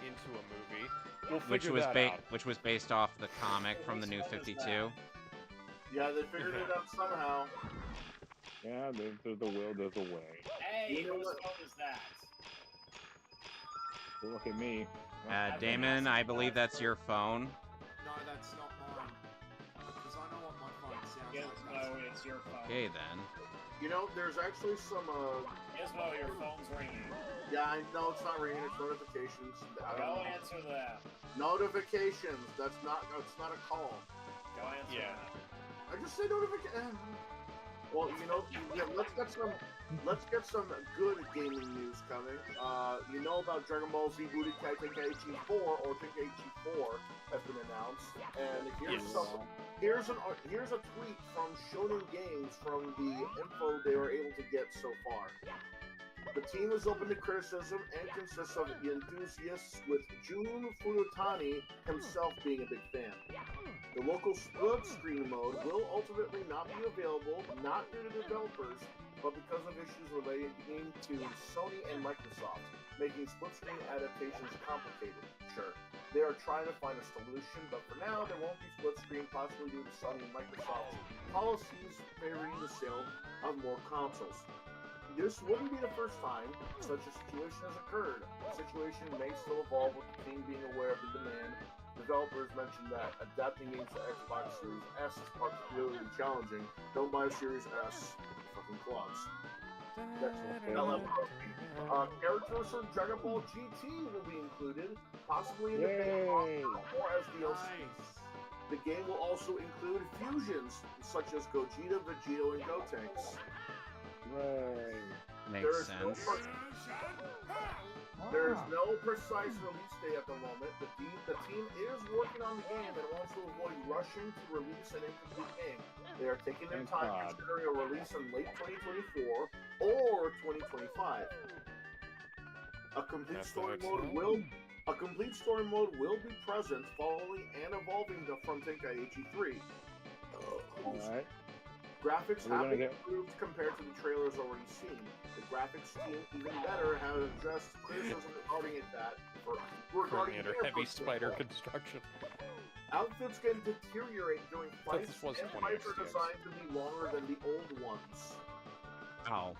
Speaker 3: into a movie. We'll figure that out.
Speaker 1: Which was based off the comic from the New
Speaker 4: Whose phone is
Speaker 1: 52.
Speaker 2: Yeah, they figured it out somehow.
Speaker 5: Yeah, there's a will, there's a way.
Speaker 4: Hey,
Speaker 2: You know
Speaker 4: whose
Speaker 2: what?
Speaker 4: phone is that?
Speaker 5: Look at me.
Speaker 1: Damon, I believe that's your phone.
Speaker 6: No, that's not mine. Because I know what my phone sounds
Speaker 4: Yes,
Speaker 6: like.
Speaker 4: no, it's your phone.
Speaker 1: Okay then.
Speaker 2: You know, there's actually some,
Speaker 4: Gizmo, your phone's ringing.
Speaker 2: yeah, I know it's not ringing, it's notifications. I don't
Speaker 4: Go
Speaker 2: know.
Speaker 4: answer that.
Speaker 2: Notifications, that's not a call.
Speaker 4: Go answer
Speaker 3: Yeah.
Speaker 4: that.
Speaker 2: I just say notification. Well, you know, yeah, let's get some good gaming news coming. You know about Dragon Ball Z Budokai Tenkaichi 4 or Tenkaichi 4 has been announced, and here's a tweet from Shonen Games from the info they were able to get so far. The team is open to criticism and consists of enthusiasts, with Jun Furutani himself being a big fan. The local split screen mode will ultimately not be available, not due to developers, but because of issues relating to Sony and Microsoft, making split screen adaptations complicated. Sure, they are trying to find a solution, but for now there won't be split screen, possibly due to Sony and Microsoft's policies favoring the sale of more consoles. This wouldn't be the first time such a situation has occurred. The situation may still evolve with the team being aware of the demand. Developers mentioned that adapting games to Xbox Series S is particularly challenging. Don't buy a Series S, fucking clubs. Characters from Dragon Ball GT will be included, possibly in the base
Speaker 5: Yay!
Speaker 2: or as DLC. The game will also include fusions such as Gogeta, Vegito, and Gotenks.
Speaker 5: Right.
Speaker 1: Makes sense.
Speaker 2: There is no precise release date at the moment. The team is working on the game and wants to avoid rushing to release an incomplete game. They are taking their
Speaker 5: Thank
Speaker 2: time,
Speaker 5: God.
Speaker 2: considering a release in late 2024 or 2025. A complete
Speaker 3: That's
Speaker 2: story
Speaker 3: what
Speaker 2: mode will be present, following and evolving from Tenkaichi 3.
Speaker 5: Alright.
Speaker 2: Graphics
Speaker 5: We're
Speaker 2: have
Speaker 5: gonna
Speaker 2: been
Speaker 5: get-
Speaker 2: improved compared to the trailers already seen. The graphics team, even better, has addressed criticism regarding
Speaker 3: Currently under
Speaker 2: their
Speaker 3: heavy
Speaker 2: first
Speaker 3: spider
Speaker 2: football.
Speaker 3: construction.
Speaker 2: Outfits can deteriorate during
Speaker 3: thought
Speaker 2: fights,
Speaker 3: this was
Speaker 2: and
Speaker 3: 20
Speaker 2: fights are
Speaker 3: FPS.
Speaker 2: designed to be longer than the old ones.
Speaker 1: Oh.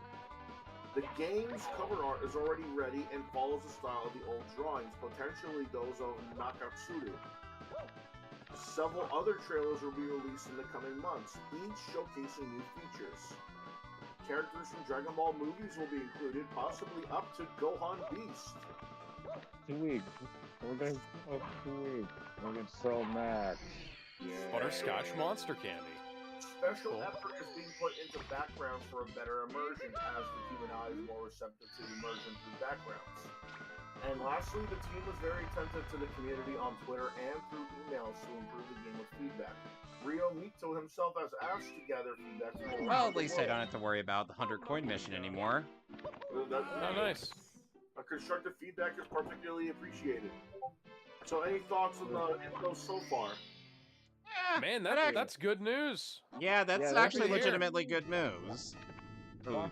Speaker 2: The game's cover art is already ready and follows the style of the old drawings, potentially those of Nakatsuru. Several other trailers will be released in the coming months, each showcasing new features. characters from Dragon Ball movies will be included, possibly up to Gohan Beast.
Speaker 5: Sweet. We're gonna sell Max. Yeah.
Speaker 3: Butterscotch monster candy.
Speaker 2: Special
Speaker 3: Cool.
Speaker 2: effort is being put into backgrounds for a better immersion, as the human eye is more receptive to immersion through backgrounds. And lastly, the team was very attentive to the community on Twitter and through emails to improve the game with feedback. Rio Mito himself has asked to gather feedback from
Speaker 1: Well, at least I don't have to worry about the 100 coin mission anymore.
Speaker 3: Oh, nice.
Speaker 2: Constructive feedback is particularly appreciated. So, any thoughts on the info so far?
Speaker 1: Yeah,
Speaker 3: Man,
Speaker 1: that
Speaker 3: that's good news.
Speaker 1: Yeah, that's
Speaker 5: Yeah, that's
Speaker 1: actually
Speaker 3: good to hear.
Speaker 1: legitimately good news. Ooh,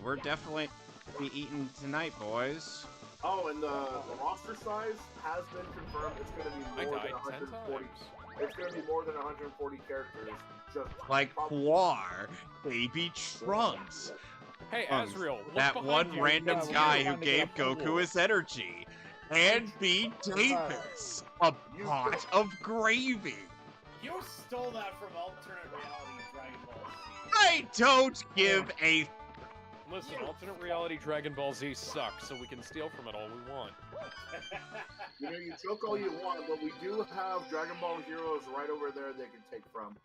Speaker 1: we're definitely be eating tonight, boys.
Speaker 2: Oh, and the roster size has been confirmed. It's going to be
Speaker 3: I
Speaker 2: more
Speaker 3: died
Speaker 2: than
Speaker 3: 10
Speaker 2: 140.
Speaker 3: times.
Speaker 2: It's going to be more than 140 characters. Just
Speaker 1: Like
Speaker 2: probably-
Speaker 1: Quar, Baby Trunks,
Speaker 3: Hey,
Speaker 1: Trunks,
Speaker 3: Asriel, look
Speaker 1: that
Speaker 3: behind
Speaker 1: one
Speaker 3: you.
Speaker 1: random
Speaker 5: Yeah, we
Speaker 1: guy
Speaker 5: were
Speaker 1: who
Speaker 5: trying to
Speaker 1: gave
Speaker 5: get a puzzle.
Speaker 1: Goku his energy, and B. Davis, a pot of gravy.
Speaker 4: You stole that from alternate reality Dragon Ball Z.
Speaker 1: I don't give a
Speaker 3: Listen, alternate reality Dragon Ball Z sucks, so we can steal from it all we want.
Speaker 2: You know, you joke all you want, but we do have Dragon Ball Heroes right over there they can take from.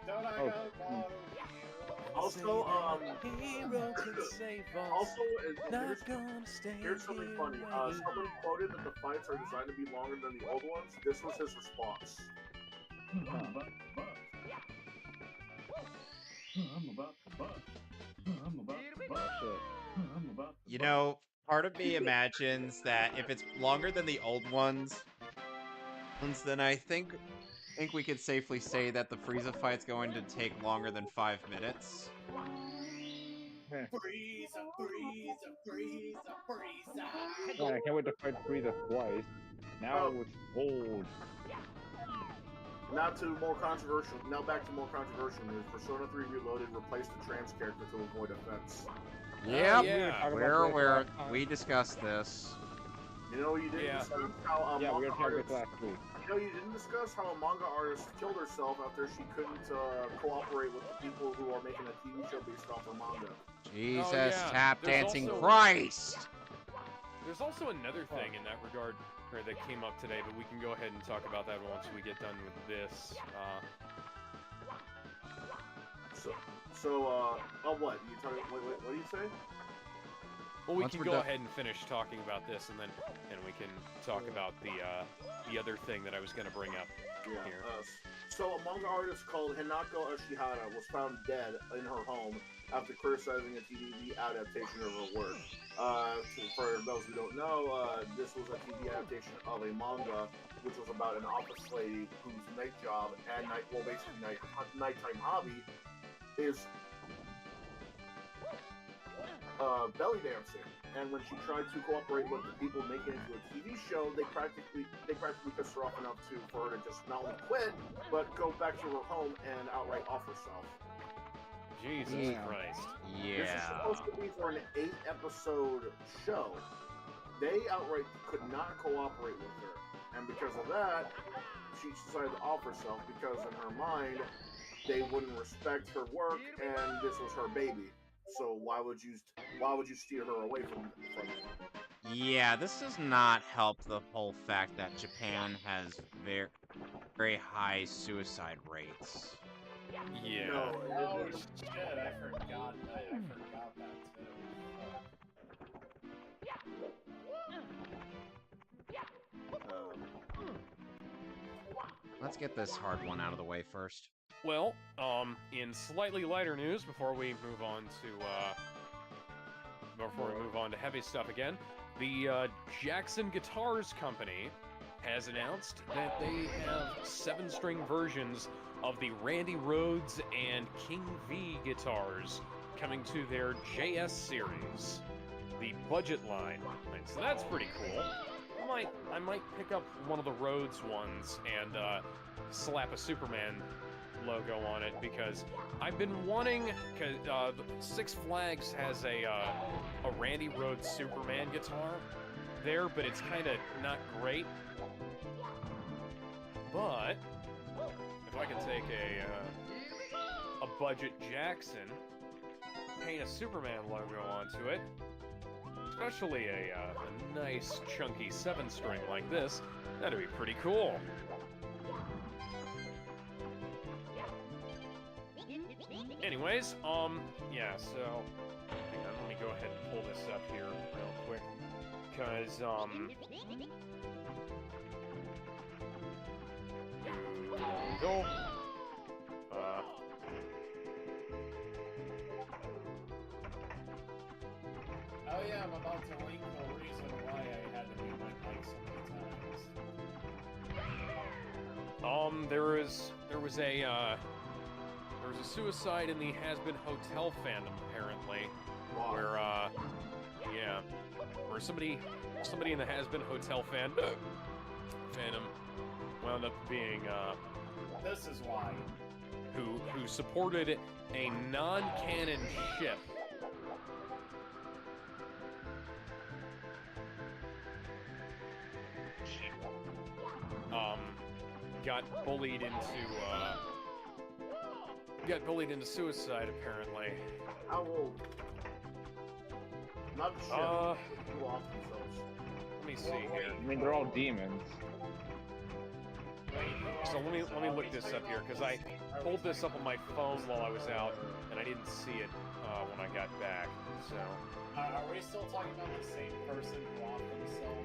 Speaker 4: Don't I
Speaker 5: Oh.
Speaker 4: go Ball
Speaker 2: Also,
Speaker 7: Hero can save us.
Speaker 2: also,
Speaker 7: Not
Speaker 2: here's,
Speaker 7: gonna stay
Speaker 2: here's something
Speaker 7: here
Speaker 2: funny.
Speaker 7: waiting.
Speaker 2: Someone quoted that the fights are designed to be longer than the old ones. This was his response.
Speaker 4: I'm about to bust. I'm about to bust. I'm about to bust.
Speaker 5: Shit.
Speaker 4: I'm about to
Speaker 1: You know, part of me imagines that if it's longer than the old ones, then I think we could safely say that the Frieza fight's going to take longer than 5 minutes.
Speaker 4: Frieza, Frieza, Frieza, Frieza.
Speaker 5: Man, I can't wait to fight Frieza twice. Now
Speaker 2: Oh.
Speaker 5: it's old.
Speaker 2: Now back to more controversial news. Persona 3 Reloaded replaced the trans character to avoid offense.
Speaker 1: Yep,
Speaker 3: yeah.
Speaker 1: we discussed this.
Speaker 2: You know, you didn't
Speaker 3: Yeah.
Speaker 2: discuss how
Speaker 5: Yeah, we
Speaker 2: manga
Speaker 5: were talking
Speaker 2: artist.
Speaker 5: about last week.
Speaker 2: You know, you didn't discuss how a manga artist killed herself after she couldn't cooperate with the people who are making a TV show based off her manga.
Speaker 1: Jesus,
Speaker 3: yeah.
Speaker 1: tap
Speaker 3: There's
Speaker 1: dancing
Speaker 3: also-
Speaker 1: Christ!
Speaker 3: There's also another thing in that regard that came up today, but we can go ahead and talk about that once we get done with this.
Speaker 2: What? You talking? What do you say?
Speaker 3: Well, we
Speaker 1: Once
Speaker 3: can
Speaker 1: we're
Speaker 3: go
Speaker 1: done-
Speaker 3: ahead and finish talking about this, and then we can talk about the other thing that I was going to bring up
Speaker 2: Yeah.
Speaker 3: here.
Speaker 2: So a manga artist called Hinako Ashihara was found dead in her home after criticizing a TV adaptation of her work. For those who don't know, this was a TV adaptation of a manga, which was about an office lady whose night job and nighttime hobby is belly dancing. And when she tried to cooperate with the people making it into a TV show, they practically pissed her off enough for her to just not only quit, but go back to her home and outright off herself.
Speaker 3: Jesus
Speaker 5: Yeah.
Speaker 3: Christ.
Speaker 2: This is
Speaker 1: Yeah.
Speaker 2: supposed to be for an 8-episode show. They outright could not cooperate with her, and because of that, she decided to off herself because in her mind, they wouldn't respect her work, and this was her baby. So why would you steer her away from it?
Speaker 1: Yeah, this does not help the whole fact that Japan has very, very high suicide rates.
Speaker 3: Yeah.
Speaker 2: No,
Speaker 4: Oh shit, I forgot that too.
Speaker 1: Let's get this hard one out of the way first.
Speaker 3: Well, in slightly lighter news, before we move on to heavy stuff again, the Jackson Guitars Company has announced that they have 7-string versions of the Randy Rhoads and King V guitars coming to their JS series, the budget line. And so that's pretty cool. I might pick up one of the Rhoads ones and slap a Superman logo on it, because I've been wanting. Cause Six Flags has a Randy Rhoads Superman guitar there, but it's kind of not great. But if I can take a budget Jackson paint a Superman logo onto it, especially a nice chunky 7-string like this, that'd be pretty cool. Anyways, yeah, so, hang on, let me go ahead and pull this up here real quick, because, go.
Speaker 4: Oh yeah, I'm about to link the reason why I had to be wet like so many times.
Speaker 3: There was a suicide in the Has-Been Hotel fandom, apparently,
Speaker 2: Wow.
Speaker 3: where, yeah, where somebody in the Has-Been Hotel fandom wound up being,
Speaker 4: This is why.
Speaker 3: who supported a non-canon ship. Got bullied into suicide, apparently.
Speaker 2: How old? Not the ship. Who off themselves.
Speaker 3: Let me see here.
Speaker 5: I mean, they're all demons.
Speaker 3: So let me look this up here, because I pulled this up on my phone while I was out, and I didn't see it when I got back. So,
Speaker 4: Are we still talking about the same person who off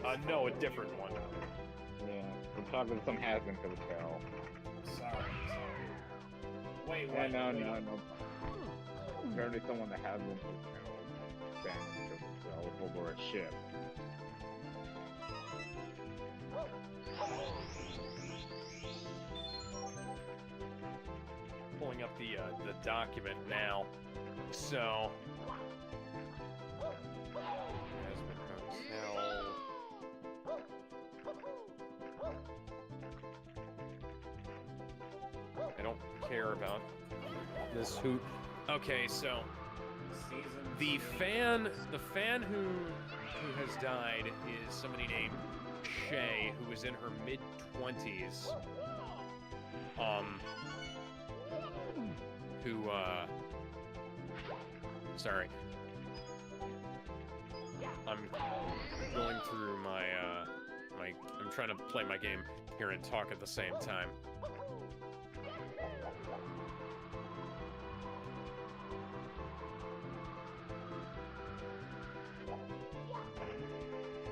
Speaker 4: themselves?
Speaker 3: no, a different one.
Speaker 5: Yeah, we're talking to some has-been hotel.
Speaker 4: Sorry. Wait,
Speaker 5: Yeah,
Speaker 4: what?
Speaker 5: no. Apparently someone that has been hotel abandoned themselves over a ship.
Speaker 3: Pulling up the document now. So, Has-Been Hotel. I don't care about this hoot. Okay, so the fan who has died is somebody named Shay, who was in her mid-20s. Sorry. I'm going through my I'm trying to play my game here and talk at the same time.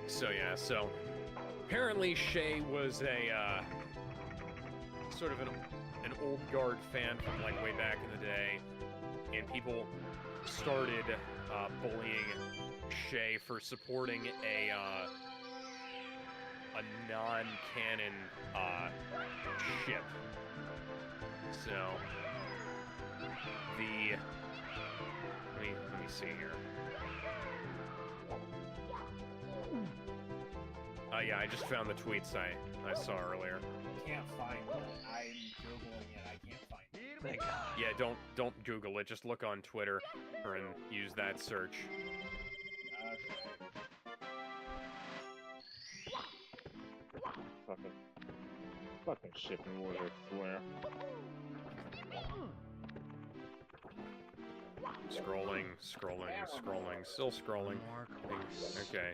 Speaker 3: So yeah, so apparently Shay was a sort of an old guard fan from like way back in the day, and people started bullying Shay for supporting a non-canon ship. So let me see here. Yeah, I just found the tweets I saw earlier.
Speaker 4: Can't find it. I'm googling it. I can't find it.
Speaker 7: Thank God.
Speaker 3: Yeah, don't Google it. Just look on Twitter and use that search.
Speaker 4: Okay.
Speaker 5: Fucking shipping order, I swear.
Speaker 3: Scrolling, still scrolling.
Speaker 7: More course.
Speaker 3: Okay.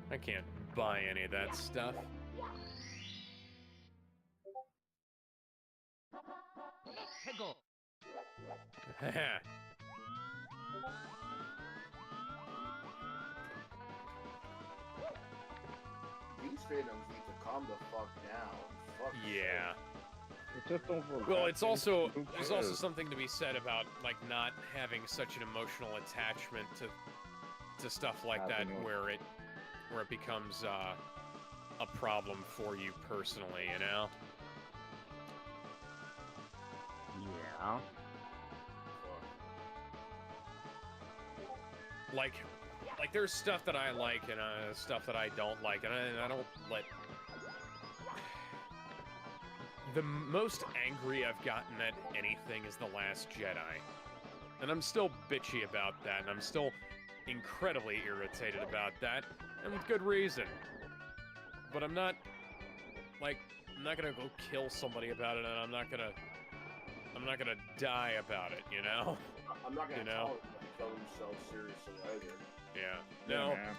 Speaker 3: I can't buy any of that stuff. Haha.
Speaker 2: These fandoms need to calm the fuck down. Fuck
Speaker 3: Yeah.
Speaker 5: It's just over.
Speaker 3: Well, it's also
Speaker 5: Who
Speaker 3: there's also
Speaker 5: cares?
Speaker 3: something to be said about like not having such an emotional attachment to stuff like that,
Speaker 5: Absolutely.
Speaker 3: where it becomes a problem for you personally, you know?
Speaker 7: Yeah.
Speaker 3: Like there's stuff that I like and stuff that I don't like, and I don't let. The most angry I've gotten at anything is The Last Jedi, and I'm still bitchy about that, and I'm still incredibly irritated about that, and with good reason. But I'm not gonna go kill somebody about it, and I'm not gonna die about it, you know?
Speaker 2: I'm not gonna
Speaker 3: You know?
Speaker 2: tell him to kill himself seriously either.
Speaker 3: Yeah.
Speaker 5: Yeah,
Speaker 3: No.
Speaker 5: man.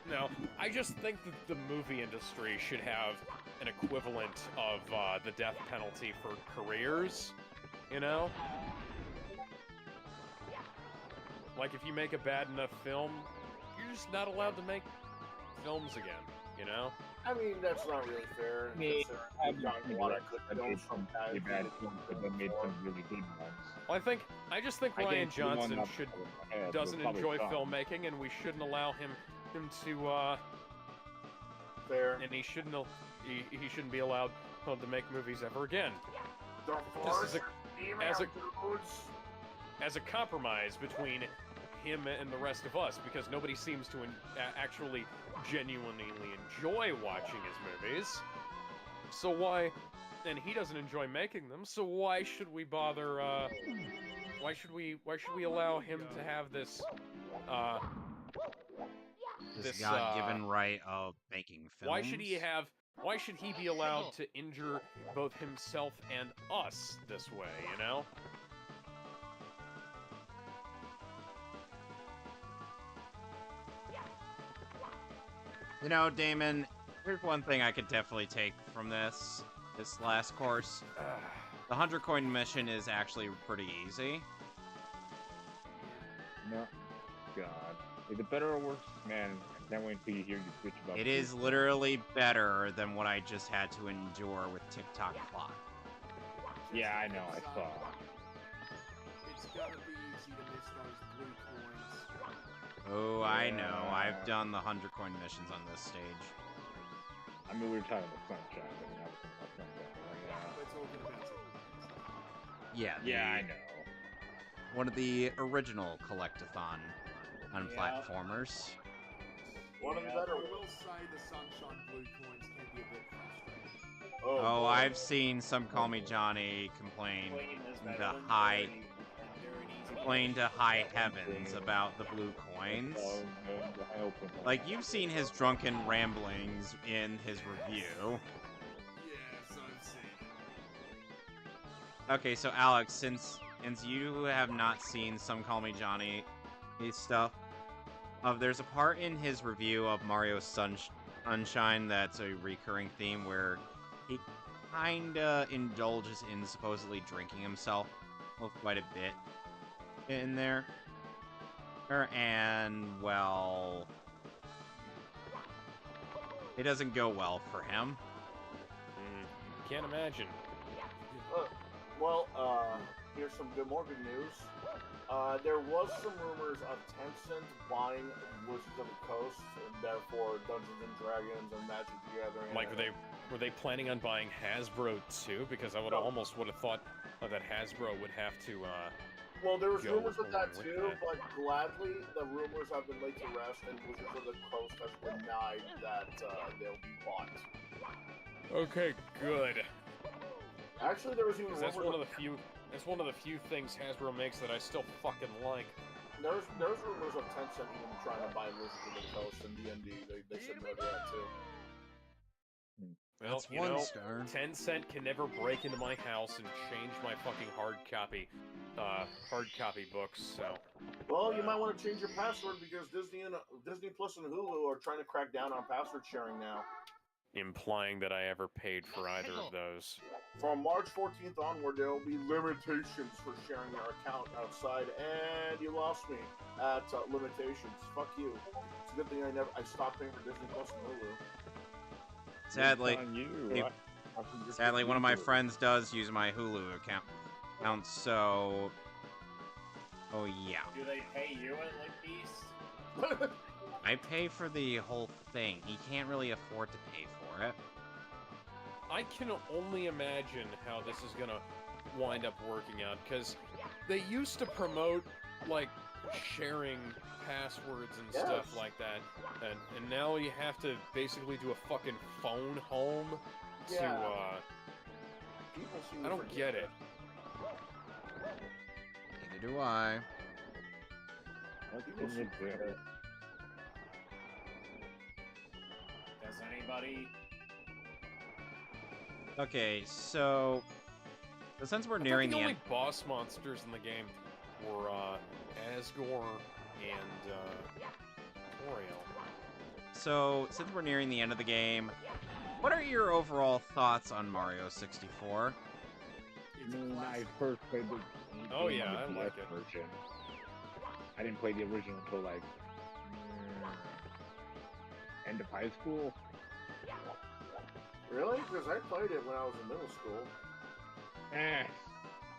Speaker 3: No, I just think that the movie industry should have an equivalent of the death penalty for careers, you know? Like, if you make a bad enough film, you're just not allowed to make films again, you know?
Speaker 2: I mean, that's not really fair.
Speaker 5: Me,
Speaker 2: We've gotten a lot of good films from
Speaker 5: really bad films, but they made some really good ones.
Speaker 3: Well, I just think
Speaker 5: I
Speaker 3: Ryan
Speaker 5: think the one
Speaker 3: Johnson
Speaker 5: off the
Speaker 3: should
Speaker 5: top of my head
Speaker 3: doesn't
Speaker 5: was probably
Speaker 3: enjoy
Speaker 5: Tom.
Speaker 3: filmmaking, and we shouldn't allow him to
Speaker 2: fair.
Speaker 3: and he shouldn't be allowed to make movies ever again.
Speaker 2: The
Speaker 3: This is
Speaker 2: force
Speaker 3: as a-
Speaker 2: dudes.
Speaker 3: As a compromise between him and the rest of us, because nobody seems to actually genuinely enjoy watching his movies. So why? And he doesn't enjoy making them. So why should we bother? Why should we allow him to have this?
Speaker 1: This God-given right of making films.
Speaker 3: Why should he be allowed to injure both himself and us this way? You know?
Speaker 1: You know, Damon, here's one thing I could definitely take from this last course. The 100 coin mission is actually pretty easy.
Speaker 5: No. God. Is it better or worse? Man, I can't wait until you hear you bitch about
Speaker 1: It
Speaker 5: food.
Speaker 1: is literally better than what I just had to endure with TikTok Clock.
Speaker 5: Yeah, I know, I saw.
Speaker 6: It's gotta be easy to miss those blue coins.
Speaker 1: Oh, I know.
Speaker 5: Yeah.
Speaker 1: I've done the 100 coin missions on this stage.
Speaker 5: I mean, we were talking about Sunshine, but now we're talking about Sunshine, right?
Speaker 6: We're talking about it.
Speaker 1: Yeah,
Speaker 5: Yeah, I know.
Speaker 1: one of the original collectathon on
Speaker 4: Yeah.
Speaker 1: platformers.
Speaker 2: One of the
Speaker 4: Yeah.
Speaker 2: better
Speaker 6: I
Speaker 2: ones.
Speaker 6: will say the sunshine blue coins can be a bit frustrating.
Speaker 1: Oh,
Speaker 2: boy.
Speaker 1: I've seen some Call Me Johnny complain
Speaker 4: Clean is better
Speaker 1: the
Speaker 4: than
Speaker 1: high
Speaker 4: dirty, and dirty's
Speaker 1: complain
Speaker 4: better.
Speaker 1: to high heavens about the blue coins.
Speaker 5: I opened that.
Speaker 1: Like, you've seen his drunken ramblings in his review.
Speaker 6: Yes, I've seen it.
Speaker 1: Okay, so Alex, since you have not seen some Call Me Johnny stuff, there's a part in his review of Mario Sunshine that's a recurring theme where he kinda indulges in supposedly drinking himself quite a bit in there. And, well, it doesn't go well for him.
Speaker 3: Can't imagine.
Speaker 2: Well, here's some more good news. There was some rumors of Tencent buying Wizards of the Coast, and therefore Dungeons and Dragons and Magic the Gathering.
Speaker 3: Like, were they planning on buying Hasbro too? Because I would
Speaker 2: No.
Speaker 3: almost would have thought that Hasbro would have to.
Speaker 2: Well, there was
Speaker 3: go
Speaker 2: rumors of that
Speaker 3: along with
Speaker 2: too,
Speaker 3: that.
Speaker 2: but gladly the rumors have been laid to rest, and Wizards of the Coast has denied that they'll be bought.
Speaker 3: Okay, good.
Speaker 2: Actually, there was even
Speaker 3: 'Cause
Speaker 2: rumors.
Speaker 3: that's one of the few things Hasbro makes that I still fucking like.
Speaker 2: There's rumors of Tencent even trying to buy Wizards of the Coast and D&D. They said no to that too.
Speaker 3: Well,
Speaker 1: That's
Speaker 3: you
Speaker 1: one
Speaker 3: know,
Speaker 1: star.
Speaker 3: 10 Cent can never break into my house and change my fucking hard copy books. So
Speaker 2: Well, you might want to change your password because Disney Plus and Hulu are trying to crack down on password sharing now.
Speaker 3: implying that I ever paid for either of those.
Speaker 2: From March 14th onward, there will be limitations for sharing your account outside, and you lost me at limitations. Fuck you. It's a good thing I stopped paying for Disney Plus and Hulu.
Speaker 1: Sadly,
Speaker 5: It's on you.
Speaker 1: if- sadly, one of my friends does use my Hulu account, so... Oh, yeah.
Speaker 4: Do they pay you at like Beast?
Speaker 1: I pay for the whole thing. He can't really afford to pay for it.
Speaker 3: I can only imagine how this is gonna wind up working out, because they used to promote, like, sharing passwords and stuff
Speaker 2: Yes.
Speaker 3: like that, and now you have to basically do a fucking phone home
Speaker 2: Yeah. People seem
Speaker 3: I
Speaker 2: to
Speaker 3: don't
Speaker 2: forget
Speaker 3: get it.
Speaker 1: Neither do I.
Speaker 5: What can you do?
Speaker 4: Does anybody?
Speaker 1: Okay, so since we're
Speaker 3: I thought
Speaker 1: nearing
Speaker 3: the
Speaker 1: the
Speaker 3: only
Speaker 1: end,
Speaker 3: boss monsters in the game were Asgore and Toriel.
Speaker 1: so since we're nearing the end of the game, what are your overall thoughts on Mario 64?
Speaker 5: When I first played the
Speaker 3: Oh,
Speaker 5: game
Speaker 3: yeah,
Speaker 5: on the
Speaker 3: I like
Speaker 5: DS
Speaker 3: it.
Speaker 5: version, I didn't play the original until like end of high school.
Speaker 2: Really? Because I played it when I was in middle school.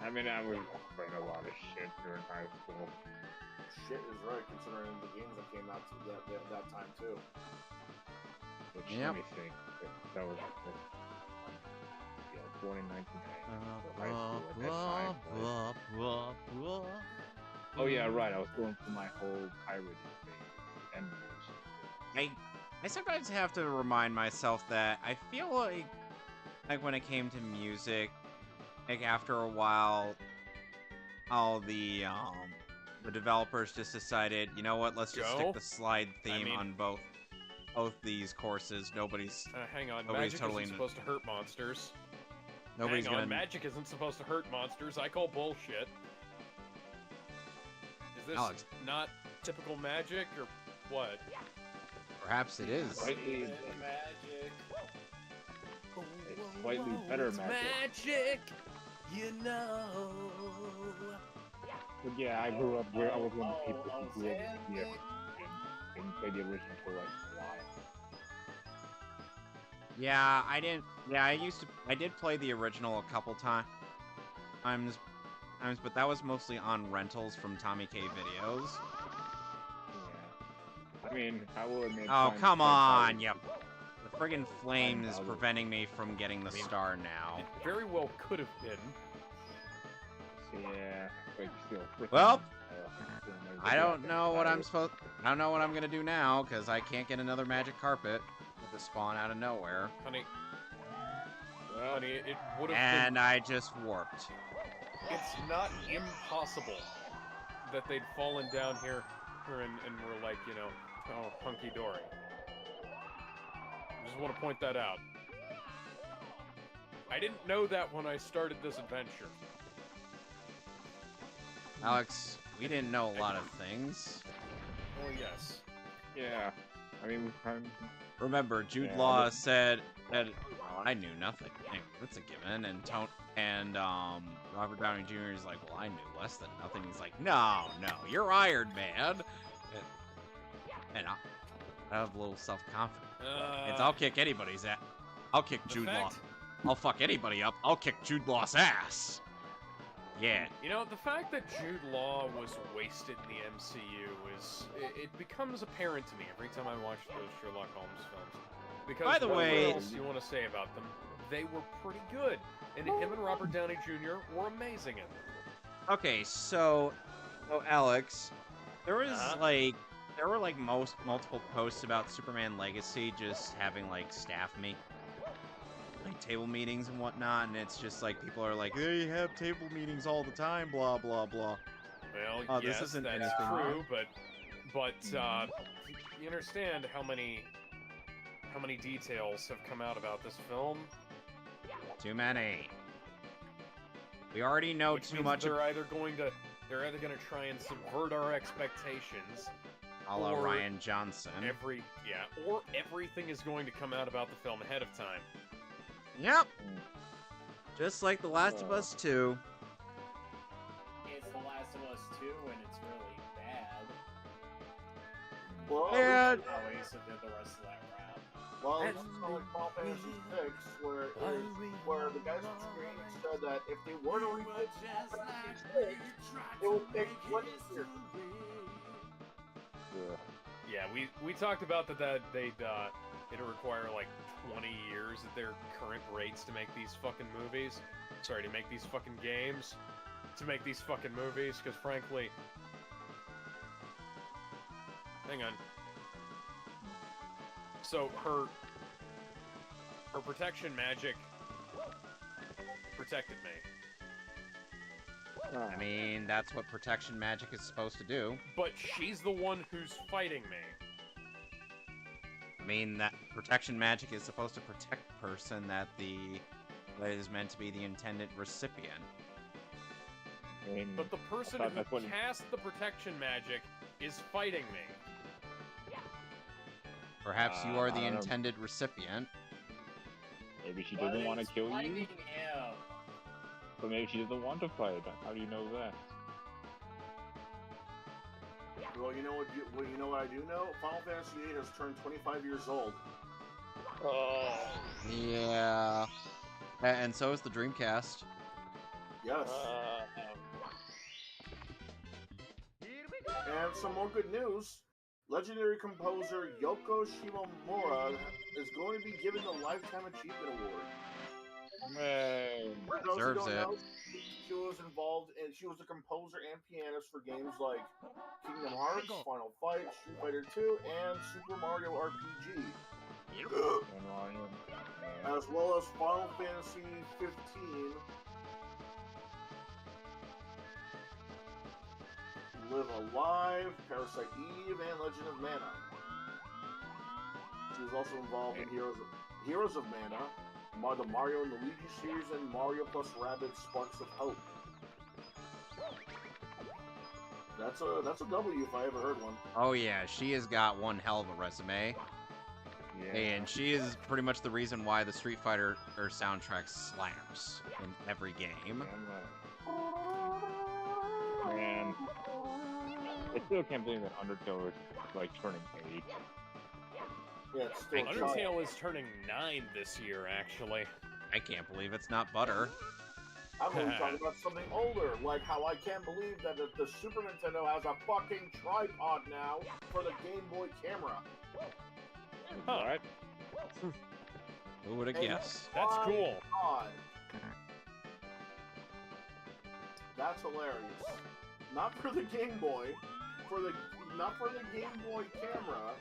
Speaker 5: I mean, I was playing a lot of shit during high school.
Speaker 2: Shit is right, considering the games that came out to that time too.
Speaker 5: Which,
Speaker 1: Yep.
Speaker 5: let me think. That was yeah, born in 1990. So high school at that time. Oh yeah, right. I was going through my whole pirating phase and music.
Speaker 1: I sometimes have to remind myself that I feel like when it came to music, like after a while, all the developers just decided, you know what, let's just stick
Speaker 3: Go?
Speaker 1: the slide theme
Speaker 3: mean-
Speaker 1: on both these courses. Nobody's
Speaker 3: Hang on,
Speaker 1: Nobody's
Speaker 3: magic
Speaker 1: totally
Speaker 3: isn't supposed to hurt monsters.
Speaker 1: nobody's
Speaker 3: Hang on,
Speaker 1: gonna.
Speaker 3: magic isn't supposed to hurt monsters. I call bullshit. Is this
Speaker 1: Alex.
Speaker 3: not typical magic, or what?
Speaker 1: Perhaps it is.
Speaker 5: Right.
Speaker 4: Believe in magic.
Speaker 5: It's slightly better magic.
Speaker 3: Magic, you know.
Speaker 5: But yeah, I grew up where I was one of the people
Speaker 4: Oh,
Speaker 5: who grew up in the
Speaker 4: Xandic.
Speaker 5: and didn't play the original for like a while.
Speaker 1: Yeah, I didn't. Yeah, I did play the original a couple times, but that was mostly on rentals from Tommy K videos.
Speaker 5: Yeah. I mean, I will admit.
Speaker 1: Oh,
Speaker 5: playing-
Speaker 1: come
Speaker 5: playing
Speaker 1: on,
Speaker 5: Bowser-
Speaker 1: yep. The friggin' flame is
Speaker 5: Bowser.
Speaker 1: preventing me from getting the star now.
Speaker 3: It very well could have been.
Speaker 5: Yeah, but still. freaking,
Speaker 1: Well,
Speaker 5: still never
Speaker 1: I
Speaker 5: got
Speaker 1: don't
Speaker 5: that
Speaker 1: know what I'm
Speaker 5: title.
Speaker 1: I don't know what I'm gonna do now because I can't get another magic carpet with the spawn out of nowhere,
Speaker 3: Honey,
Speaker 5: Well,
Speaker 3: honey, it would have
Speaker 1: and I just warped.
Speaker 3: been. It's not impossible that they'd fallen down here and were like, you know, oh, hunky dory. Just want to point that out. I didn't know that when I started this adventure.
Speaker 1: Alex, we didn't know a lot of things.
Speaker 3: Oh yes.
Speaker 5: yeah. I mean,
Speaker 1: Remember, Jude
Speaker 5: Yeah,
Speaker 1: Law
Speaker 5: but-
Speaker 1: said that I knew nothing. Hey, that's a given. And Robert Downey Jr. is like, well, I knew less than nothing. He's like, no, you're Iron Man. And I have a little self-confidence. I'll kick anybody's ass. I'll kick
Speaker 3: the
Speaker 1: Jude Law.
Speaker 3: fact-
Speaker 1: I'll fuck anybody up. I'll kick Jude Law's ass. Yeah.
Speaker 3: You know, the fact that Jude Law was wasted in the MCU it becomes apparent to me every time I watch those Sherlock Holmes films. Because
Speaker 1: By the way-
Speaker 3: what else you want to say about them? They were pretty good, and him and Robert Downey Jr. were amazing in them.
Speaker 1: Okay, so Alex, there was there were like multiple posts about Superman Legacy just having like staff like table meetings and whatnot, and it's just like people are like, they have table meetings all the time, blah blah blah.
Speaker 3: Well,
Speaker 1: This
Speaker 3: yes,
Speaker 1: isn't
Speaker 3: that's
Speaker 1: anything
Speaker 3: true, but you understand how many details have come out about this film?
Speaker 1: Too many. We already know
Speaker 3: Which
Speaker 1: too
Speaker 3: means
Speaker 1: much.
Speaker 3: They're either going to try and subvert our expectations,
Speaker 1: A la
Speaker 3: or
Speaker 1: Ryan Johnson.
Speaker 3: or everything is going to come out about the film ahead of time.
Speaker 1: Yep. Just like The Last of Us 2.
Speaker 4: It's The Last of Us 2 and it's really bad.
Speaker 2: Well,
Speaker 1: Yeah.
Speaker 4: How Asa did the rest of that rap.
Speaker 2: well, it's just like Final Fantasy VI, where the guys on screen said that if they were to remake Final Fantasy VI, it would take 20 years.
Speaker 3: Yeah, we talked about that it'll require like 20 years at their current rates to make these fucking movies. Sorry, to make these fucking games. To make these fucking movies, because frankly... Hang on. So, her protection magic protected me.
Speaker 1: I mean, that's what protection magic is supposed to do.
Speaker 3: But she's the one who's fighting me.
Speaker 1: I mean, that protection magic is supposed to protect the person that is meant to be the intended recipient.
Speaker 5: I mean,
Speaker 3: But the person
Speaker 5: thought that's
Speaker 3: who
Speaker 5: what-
Speaker 3: cast the protection magic is fighting me.
Speaker 1: Perhaps you are
Speaker 5: I
Speaker 1: the
Speaker 5: don't know.
Speaker 1: intended recipient.
Speaker 5: maybe she
Speaker 4: But
Speaker 5: doesn't want to
Speaker 4: it's
Speaker 5: kill
Speaker 4: fighting
Speaker 5: you,
Speaker 4: him.
Speaker 5: but maybe she doesn't want to fight. How do you know that?
Speaker 2: Well, you know what? You know what I do know? Final Fantasy VIII has turned 25 years old.
Speaker 5: Oh.
Speaker 1: Yeah. And so is the Dreamcast.
Speaker 2: Yes. And some more good news. Legendary composer Yoko Shimomura is going to be given the Lifetime Achievement Award.
Speaker 5: Man.
Speaker 2: For those who
Speaker 1: Deserves
Speaker 2: don't
Speaker 1: it.
Speaker 2: know, she was involved in. She was a composer and pianist for games like Kingdom Hearts, Final Fight, Street Fighter 2, and Super Mario RPG, as well as Final Fantasy 15. Live Alive, Parasite Eve, and Legend of Mana. She was also involved in Heroes of Mana, the Mario and Luigi series, and Mario plus Rabbids Sparks of Hope. That's a W if I ever heard one.
Speaker 1: Oh yeah, she has got one hell of a resume.
Speaker 5: Yeah.
Speaker 1: And she is pretty much the reason why the Street Fighter soundtrack slaps in every game.
Speaker 5: Man. I still can't believe that Undertow is like turning 8.
Speaker 2: Yeah, it's still
Speaker 1: Thank
Speaker 2: a
Speaker 1: you.
Speaker 2: child.
Speaker 3: Undertale is turning 9 this year, actually.
Speaker 1: I can't believe it's not butter.
Speaker 2: I'm going to talk about something older, like how I can't believe that the Super Nintendo has a fucking tripod now for the Game Boy camera.
Speaker 3: Huh.
Speaker 5: What?
Speaker 1: Who would have
Speaker 2: Hey,
Speaker 1: guessed?
Speaker 3: That's cool.
Speaker 2: God. That's hilarious. Not for the Game Boy, not for the Game Boy camera.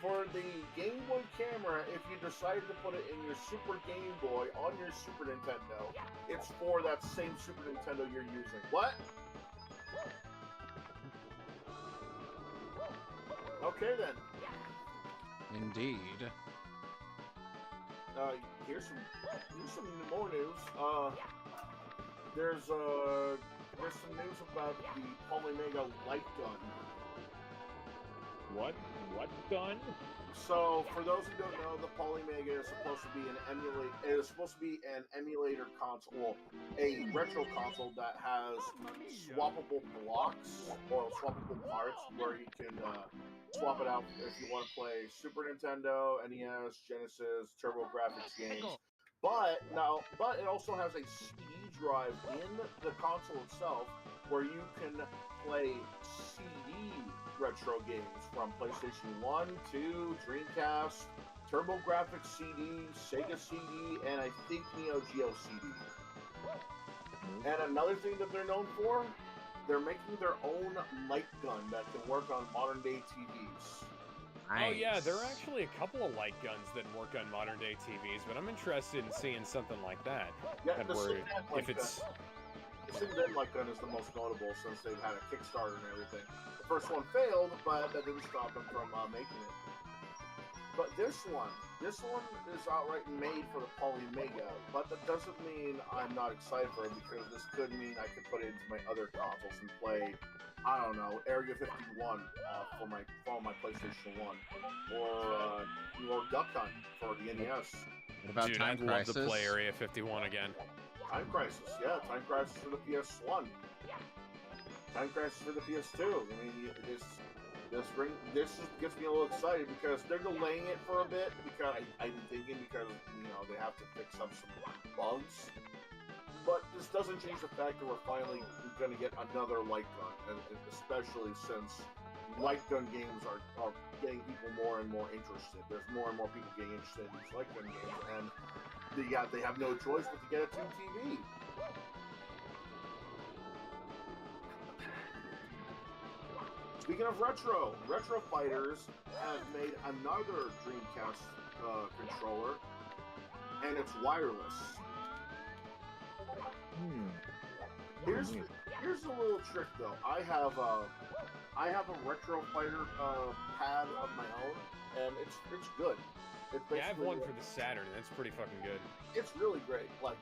Speaker 2: For the Game Boy camera, if you decide to put it in your Super Game Boy on your Super Nintendo, it's for that same Super Nintendo you're using. What? Okay then.
Speaker 1: Indeed.
Speaker 2: Here's some more news. There's some news about the Polymega light gun.
Speaker 5: What? What gun?
Speaker 2: So, for those who don't know, the Polymega is supposed to be an emulator console, well, a retro console that has swappable blocks or swappable parts where you can swap it out if you want to play Super Nintendo, NES, Genesis, TurboGrafx games. But it also has a CD drive in the console itself where you can play CD retro games from PlayStation 1, 2, Dreamcast, TurboGrafx CD, Sega CD, and I think Neo Geo CD. And another thing that they're known for, they're making their own light gun that can work on modern day TVs.
Speaker 3: Oh yeah,
Speaker 1: Nice.
Speaker 3: there are actually a couple of light guns that work on modern day TVs, but I'm interested in seeing something like that.
Speaker 2: Yeah,
Speaker 3: That
Speaker 2: the
Speaker 3: word,
Speaker 2: Sinbad light
Speaker 3: if it's
Speaker 2: gun. The Sinbad light gun is the most notable since they've had a Kickstarter and everything. The first one failed, but that didn't stop them from making it. But this one is outright made for the Polymega, but that doesn't mean I'm not excited for it because this could mean I could put it into my other consoles and play, I don't know, Area 51 for my PlayStation 1, or Duck Hunt for the NES.
Speaker 1: What about
Speaker 3: dude,
Speaker 1: Time
Speaker 3: I'd love
Speaker 1: Crisis?
Speaker 3: to play Area 51 again.
Speaker 2: Time Crisis, yeah, Time Crisis for the PS1. Time Crisis for the PS2. I mean, this just gets me a little excited because they're delaying it for a bit because I'm thinking because they have to fix up some bugs. But this doesn't change the fact that we're finally going to get another light gun, and especially since light gun games are getting people more and more interested. There's more and more people getting interested in these light gun games, and they have no choice but to get a tube TV. Speaking of retro fighters have made another Dreamcast controller, and it's wireless. Here's a little trick though. I have a retro fighter pad of my own, and it's good. It's
Speaker 3: Yeah, I have
Speaker 2: basically
Speaker 3: one for the Saturn, and it's pretty fucking good.
Speaker 2: It's really great. Like,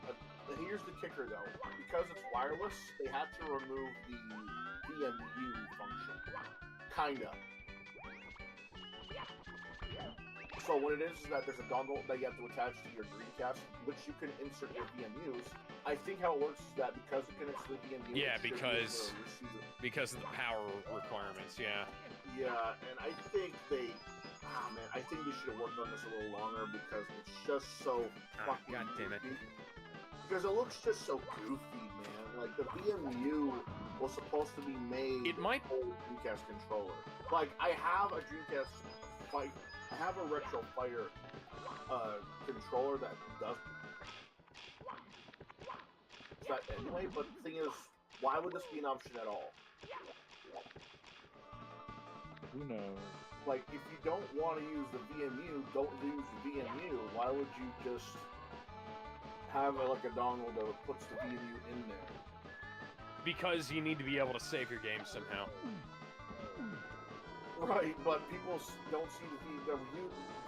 Speaker 2: here's the kicker though. Because it's wireless, they had to remove the VMU function. Kinda. So what it is that there's a dongle that you have to attach to your Dreamcast, which you can insert your VMUs. I think how it works is that because it connects to the VMU,
Speaker 3: Yeah,
Speaker 2: it should be able
Speaker 3: because
Speaker 2: to receive it.
Speaker 3: because of the power requirements. Yeah.
Speaker 2: Yeah, and I think they, I think they should have worked on this a little longer because it's just so fucking
Speaker 3: God damn it.
Speaker 2: goofy. Because it looks just so goofy, man. Like the VMU was supposed to be made
Speaker 3: It might.
Speaker 2: for a Dreamcast controller. Like I have a Dreamcast fight. I have a retro fighter controller that does that anyway. But the thing is, why would this be an option at all?
Speaker 5: Who knows?
Speaker 2: Like, if you don't want to use the VMU, don't use the VMU. Why would you just have like a dongle that puts the VMU in there?
Speaker 3: Because you need to be able to save your game somehow.
Speaker 2: Right, but people don't see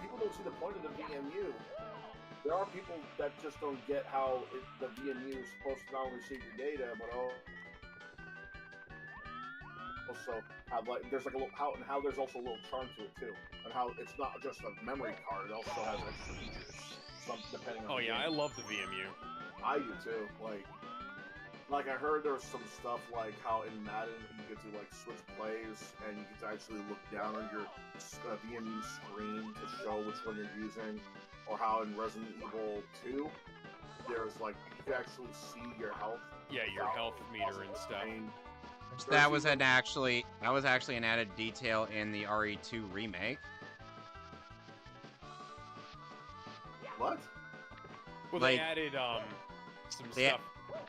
Speaker 2: people don't see the point of the VMU. There are people that just don't get how the VMU is supposed to not only save your data, but also have like there's like a little how there's also a little charm to it too, and how it's not just a memory card; it also has extra features. Depending on.
Speaker 3: Oh
Speaker 2: the
Speaker 3: yeah,
Speaker 2: game.
Speaker 3: I love the VMU.
Speaker 2: I do too. Like I heard there was some stuff like how in Madden you get to like switch plays and you get to actually look down on your VMU screen to show which one you're using, or how in Resident Evil 2 there's like you can actually see your health.
Speaker 3: Yeah, your health meter and stuff.
Speaker 1: That was actually an added detail in the RE2 remake.
Speaker 2: What?
Speaker 3: Well,
Speaker 1: Like,
Speaker 3: they added some stuff.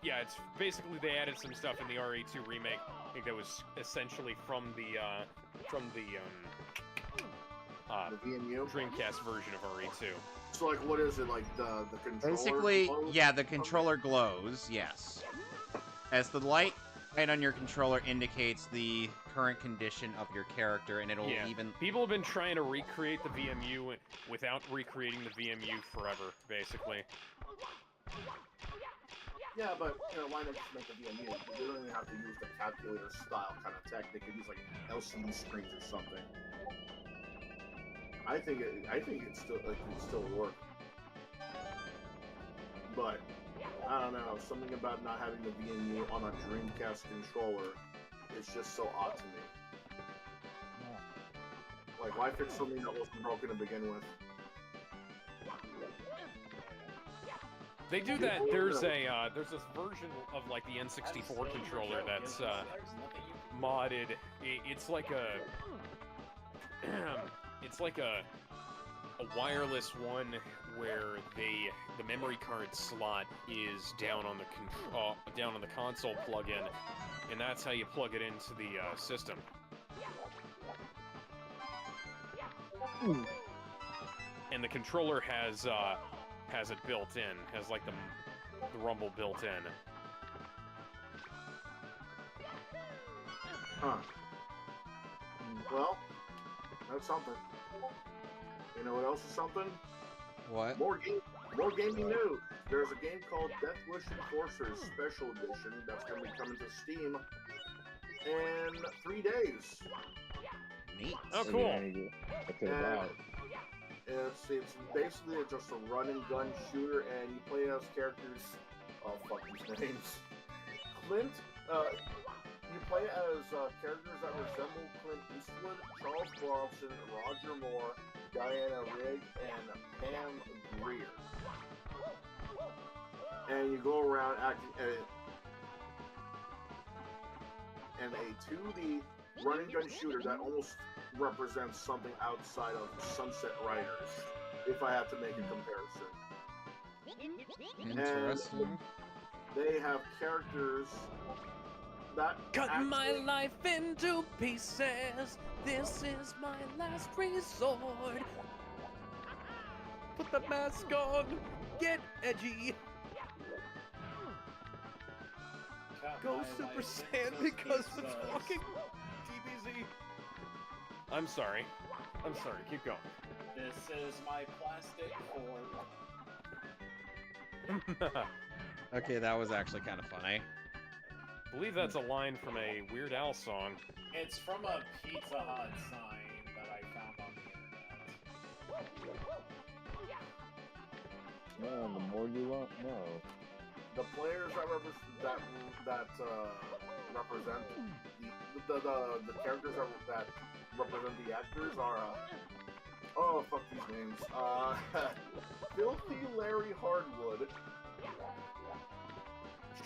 Speaker 3: Yeah, it's basically they added some stuff in the RE2 remake. I think that was essentially from the
Speaker 2: VMU
Speaker 1: Dreamcast version of RE2.
Speaker 2: So like, what is it like the controller?
Speaker 1: Basically,
Speaker 2: glows?
Speaker 1: yeah, the controller glows. Yes, as the light on your controller indicates the current condition of your character, and it'll even.
Speaker 3: People have been trying to recreate the VMU without recreating the VMU forever, basically.
Speaker 2: Yeah, but why not just make a VMU? They don't even have to use the calculator style kind of tech. They could use like LCD screens or something. I think it still work. But I don't know, something about not having the VMU on a Dreamcast controller is just so odd to me. Like, why fix something that wasn't broken to begin with?
Speaker 3: They do that. There's this version of like the N64 controller that's modded. It's like a wireless one where the memory card slot is down on the console plug-in, and that's how you plug it into the system.
Speaker 5: Ooh.
Speaker 3: And the controller has it built in, has like the rumble built in.
Speaker 2: Huh. Well, that's something. You know what else is something?
Speaker 1: What?
Speaker 2: More gaming news. There's a game called Death Wish Enforcers Special Edition that's going to be coming to Steam in 3 days.
Speaker 1: Neat.
Speaker 3: Oh, cool.
Speaker 5: What's it about?
Speaker 2: It's basically just a run and gun shooter, and you play as characters. Oh fuck these names. Clint. You play as characters that resemble Clint Eastwood, Charles Bronson, Roger Moore, Diana Rigg, and Pam Grier. And you go around acting and a 2D run and gun shooter that almost represents something outside of Sunset Riders, if I have to make a comparison.
Speaker 1: Interesting.
Speaker 2: And they have characters that
Speaker 3: Cut
Speaker 2: actually...
Speaker 3: my life into pieces. This is my last resort. Put the mask on. Get edgy.
Speaker 4: Cut
Speaker 3: Go
Speaker 4: my
Speaker 3: Super
Speaker 4: life
Speaker 3: Saiyan
Speaker 4: just
Speaker 3: because
Speaker 4: keeps,
Speaker 3: it's fucking DBZ. I'm sorry. Keep going.
Speaker 4: This is my plastic fork.
Speaker 1: Okay, that was actually kind of funny.
Speaker 3: I believe that's a line from a Weird Al song.
Speaker 4: It's from a Pizza Hut sign that I found on the internet.
Speaker 5: Man, the more you won't know.
Speaker 2: The players that represent the characters that represent the actors are oh fuck these names. Filthy Larry Hardwood,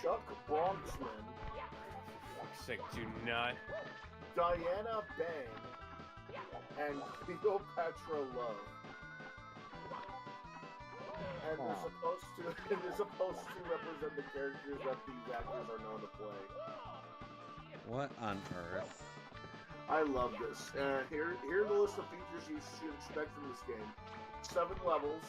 Speaker 2: Chuck Bronxman,
Speaker 3: Fuck's sake, do not.
Speaker 2: Diana Bang, and Cleopatra Love. And they're supposed to represent the characters that these actors are known to play.
Speaker 1: What on earth?
Speaker 2: I love this. Here are the list of features you should expect from this game. 7 levels,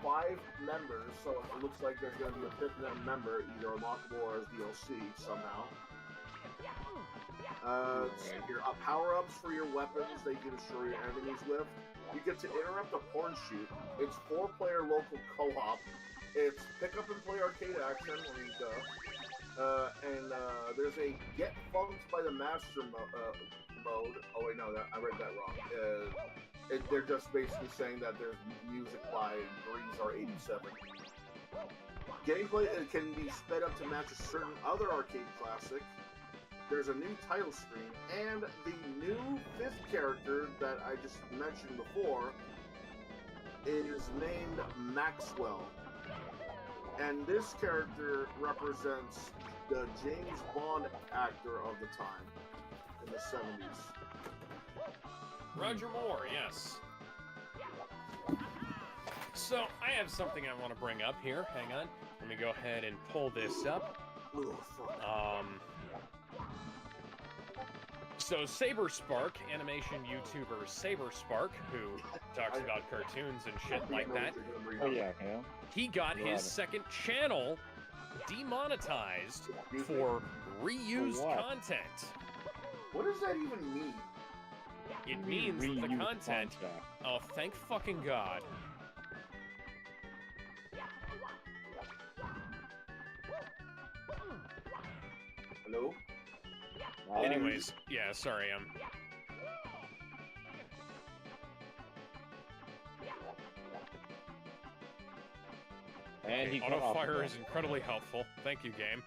Speaker 2: 5 members, so it looks like there's going to be a 5th member, either unlockable or as DLC somehow. Your power-ups for your weapons that you can destroy your enemies with. You get to interrupt a porn shoot. It's 4-player local co-op. It's pick up and play arcade action. And there's a Get Funked by the Master mode. Oh wait, no, I read that wrong. They're just basically saying that there's music by Greaser87. Gameplay can be sped up to match a certain other arcade classic. There's a new title screen, and the new 5th character that I just mentioned before is named Maxwell. And this character represents the James Bond actor of the time in the 70s.
Speaker 3: Roger Moore, yes. So, I have something I want to bring up here. Hang on. Let me go ahead and pull this up.
Speaker 2: Ugh, fuck.
Speaker 3: So Saberspark, animation YouTuber Saberspark, who talks about cartoons and shit like that,
Speaker 5: Oh yeah, yeah.
Speaker 3: he got his second channel demonetized for reused
Speaker 5: For what?
Speaker 3: content.
Speaker 2: What does that even mean?
Speaker 3: It means that the
Speaker 5: Reuse
Speaker 3: content, oh thank fucking God.
Speaker 2: Hello?
Speaker 3: Anyways, yeah, sorry,
Speaker 5: And he cut
Speaker 3: auto
Speaker 5: off
Speaker 3: fire
Speaker 5: the-
Speaker 3: is incredibly helpful. Thank you, game.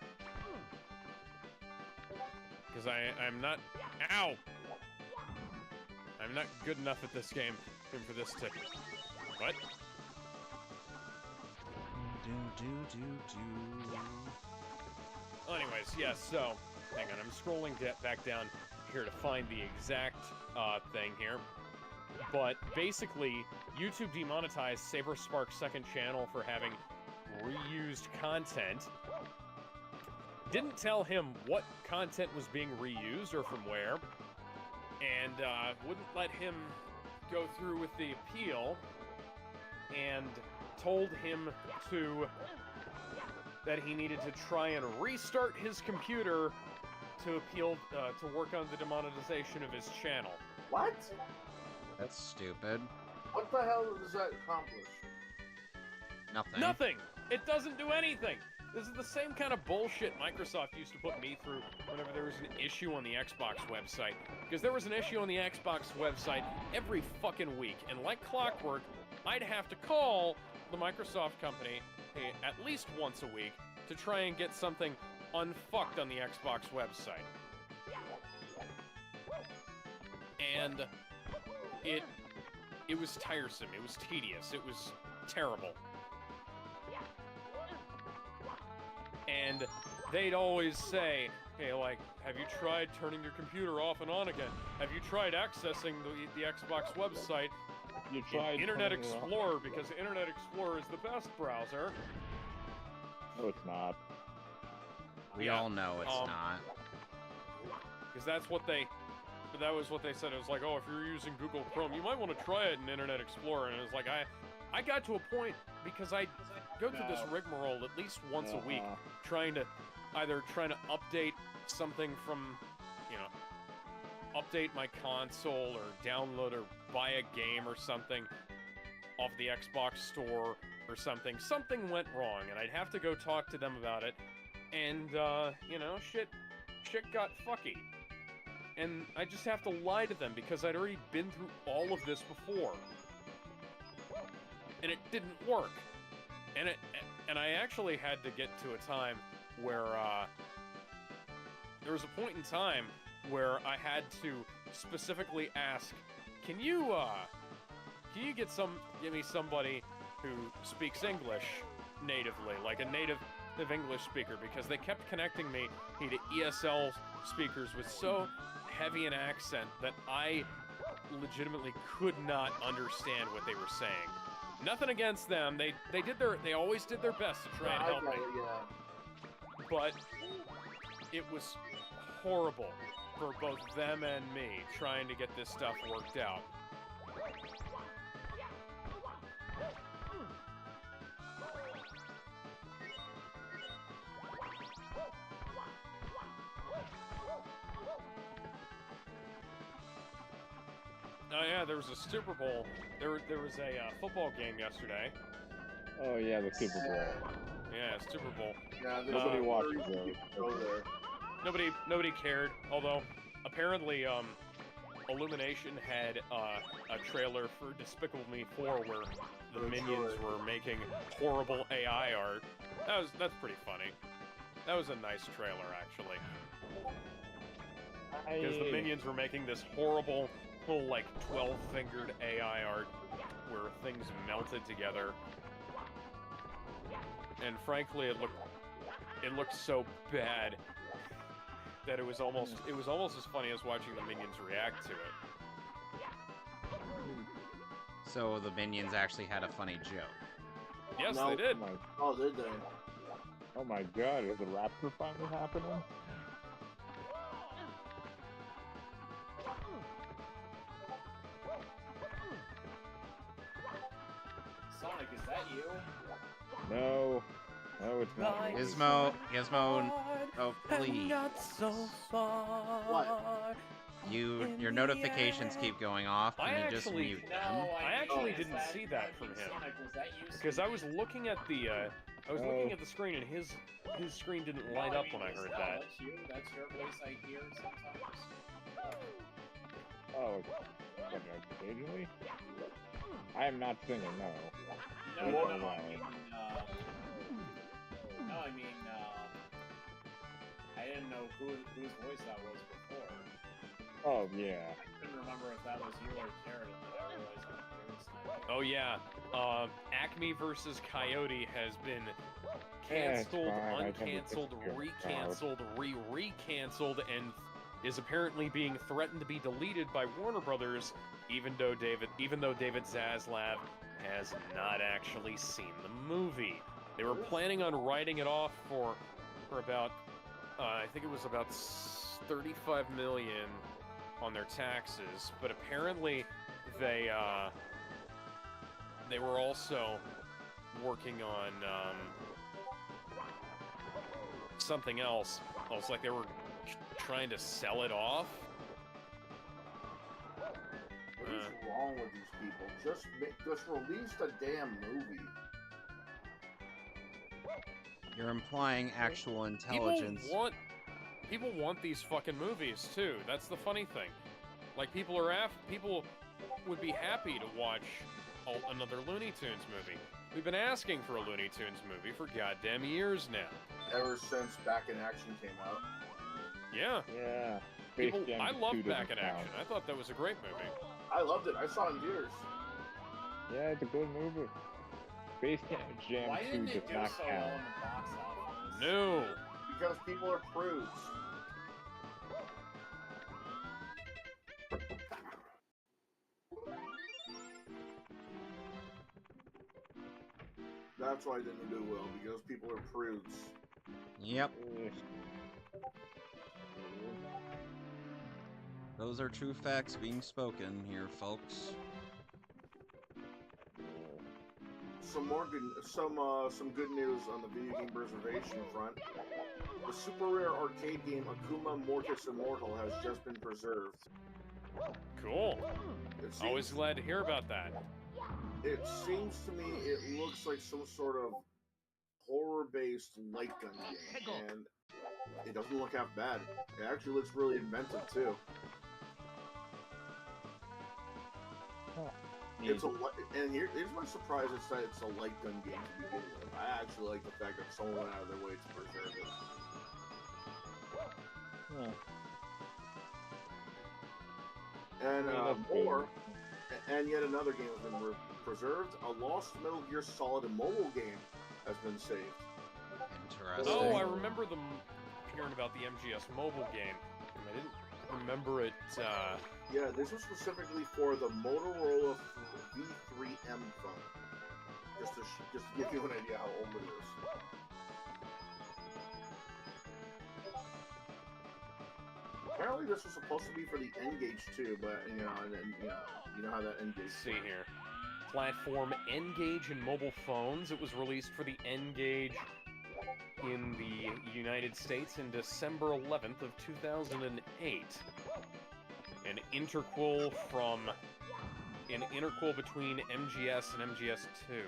Speaker 3: Because I'm not, ow! I'm not good enough at this game for this to, what? Well, anyways, yeah, so, hang on, I'm scrolling back down here to find the exact thing here. But basically, YouTube demonetized Saberspark's second channel for having reused content. Didn't tell him what content was being reused or from where, and wouldn't let him go through with the appeal, and told him that he needed to try and restart his computer to appeal to work on the demonetization of his channel.
Speaker 2: What?
Speaker 1: That's stupid.
Speaker 2: What the hell does that accomplish?
Speaker 1: Nothing.
Speaker 3: Nothing! It doesn't do anything! This is the same kind of bullshit Microsoft used to put me through whenever there was an issue on the Xbox website. Because there was an issue on the Xbox website every fucking week, and like clockwork, I'd have to call the Microsoft company at least once a week to try and get something unfucked on the Xbox website. And it was tiresome, it was tedious, it was terrible. And they'd always say, hey, like, have you tried turning your computer off and on again? Have you tried accessing the Xbox website
Speaker 5: You tried
Speaker 3: Internet
Speaker 5: turning it off?
Speaker 3: Explorer, because Internet Explorer is the best browser.
Speaker 5: No, it's not.
Speaker 1: We
Speaker 3: Yeah,
Speaker 1: all know it's not.
Speaker 3: Because that was what they said. It was like, oh, if you're using Google Chrome, you might want to try it in Internet Explorer. And it was like, I got to a point, because I go through this rigmarole at least once a week, trying to either trying to update something from, you know, update my console or download or buy a game or something off the Xbox store or something. Something went wrong, and I'd have to go talk to them about it. And, you know, shit got fucky. And I just have to lie to them because I'd already been through all of this before. And it didn't work. And I actually had to get to a time where, there was a point in time where I had to specifically ask, can you give me somebody who speaks English natively, like a native English speaker, because they kept connecting me to ESL speakers with so heavy an accent that I legitimately could not understand what they were saying. Nothing against them. They always did their best to try and help me. But it was horrible for both them and me trying to get this stuff worked out. Oh yeah, there was a Super Bowl. There was a football game yesterday.
Speaker 5: Oh yeah, the Super Bowl.
Speaker 3: Yeah, Super Bowl.
Speaker 2: Yeah,
Speaker 5: Nobody watches those.
Speaker 2: Go there.
Speaker 3: Nobody cared. Although apparently, Illumination had a trailer for Despicable Me 4 where the Minions were making horrible AI art. That's pretty funny. That was a nice trailer actually, because the Minions were making this horrible little like 12-fingered AI art where things melted together. And frankly, it looked so bad that it was almost as funny as watching the Minions react to it.
Speaker 1: So the Minions actually had a funny joke.
Speaker 3: Yes,
Speaker 2: No.
Speaker 3: they did.
Speaker 2: Oh, did they?
Speaker 5: Oh my god, is the rapture finally happening?
Speaker 4: Sonic, is that you?
Speaker 5: No. No, it's not. me.
Speaker 1: Gizmo, oh please.
Speaker 2: What?
Speaker 1: Your notifications keep going off. Can you just mute
Speaker 4: No,
Speaker 1: them?
Speaker 3: I actually
Speaker 4: is
Speaker 3: didn't
Speaker 4: that-
Speaker 3: see that from him.
Speaker 4: Sonic, was that you?
Speaker 3: Because I was looking at the looking at the screen and his screen didn't light up when I heard that.
Speaker 4: That's you. That's your voice I hear sometimes.
Speaker 5: Oh, what, occasionally? I am not singing, no.
Speaker 4: No,
Speaker 5: Oh,
Speaker 4: I
Speaker 5: wow.
Speaker 4: mean, I didn't know whose voice that was before.
Speaker 5: Oh, yeah.
Speaker 4: I couldn't remember if that was you or Jared, and then I realized that Jared's not.
Speaker 3: Oh yeah, Acme versus Coyote has been
Speaker 5: Yeah, it's
Speaker 3: canceled,
Speaker 5: fine. I can
Speaker 3: uncanceled,
Speaker 5: just
Speaker 3: recanceled, re-recanceled, and is apparently being threatened to be deleted by Warner Brothers, even though David Zaslav has not actually seen the movie. They were planning on writing it off for about, I think it was about 35 million on their taxes, but apparently they were also working on something else. It's like they were trying to sell it off.
Speaker 2: What is wrong with these people? Just release the damn movie.
Speaker 1: You're implying actual intelligence.
Speaker 3: People want these fucking movies too. That's the funny thing. Like people would be happy to watch another Looney Tunes movie. We've been asking for a Looney Tunes movie for goddamn years now.
Speaker 2: Ever since Back in Action came out.
Speaker 3: Yeah.
Speaker 5: Yeah.
Speaker 3: People,
Speaker 5: Space Jam
Speaker 3: I
Speaker 5: 2
Speaker 3: love
Speaker 5: doesn't
Speaker 3: Back in
Speaker 5: count.
Speaker 3: Action. I thought that was a great movie.
Speaker 2: I loved it. I saw it in theaters.
Speaker 5: Yeah, it's a good movie. Space Jam
Speaker 4: Why
Speaker 5: 2
Speaker 4: didn't
Speaker 5: does
Speaker 4: it do
Speaker 5: not
Speaker 4: so well
Speaker 5: count.
Speaker 4: in the box office?
Speaker 3: No.
Speaker 2: Because people are prudes. That's why it didn't do well, because people are prudes.
Speaker 1: Yep,
Speaker 5: Eh,
Speaker 1: those are true facts being spoken here, folks.
Speaker 2: Some good news on the video game reservation front. The super rare arcade game Akuma Mortis Immortal has just been preserved.
Speaker 3: Cool.
Speaker 2: It
Speaker 3: Always
Speaker 2: seems,
Speaker 3: glad to hear about that.
Speaker 2: it seems to me it looks like some sort of horror-based light gun game, and it doesn't look half bad. It actually looks really inventive too. It's a and here's my surprise: it's that it's a light gun game to begin with. I actually like the fact that someone went out of their way to preserve it. And more, and yet another game has been preserved. A lost Metal Gear Solid mobile game has been saved.
Speaker 1: Interesting.
Speaker 3: Oh, I remember them hearing about the MGS mobile game. And I didn't remember it,
Speaker 2: Yeah, this was specifically for the Motorola V3M phone. Just to give you an idea how old it is. Apparently, this was supposed to be for the N-Gage too, but you know how that N-Gage.
Speaker 3: Let's see here. Platform N-Gage in mobile phones. It was released for the N-Gage in the United States in December 11th of 2008. An interquel between MGS and MGS2.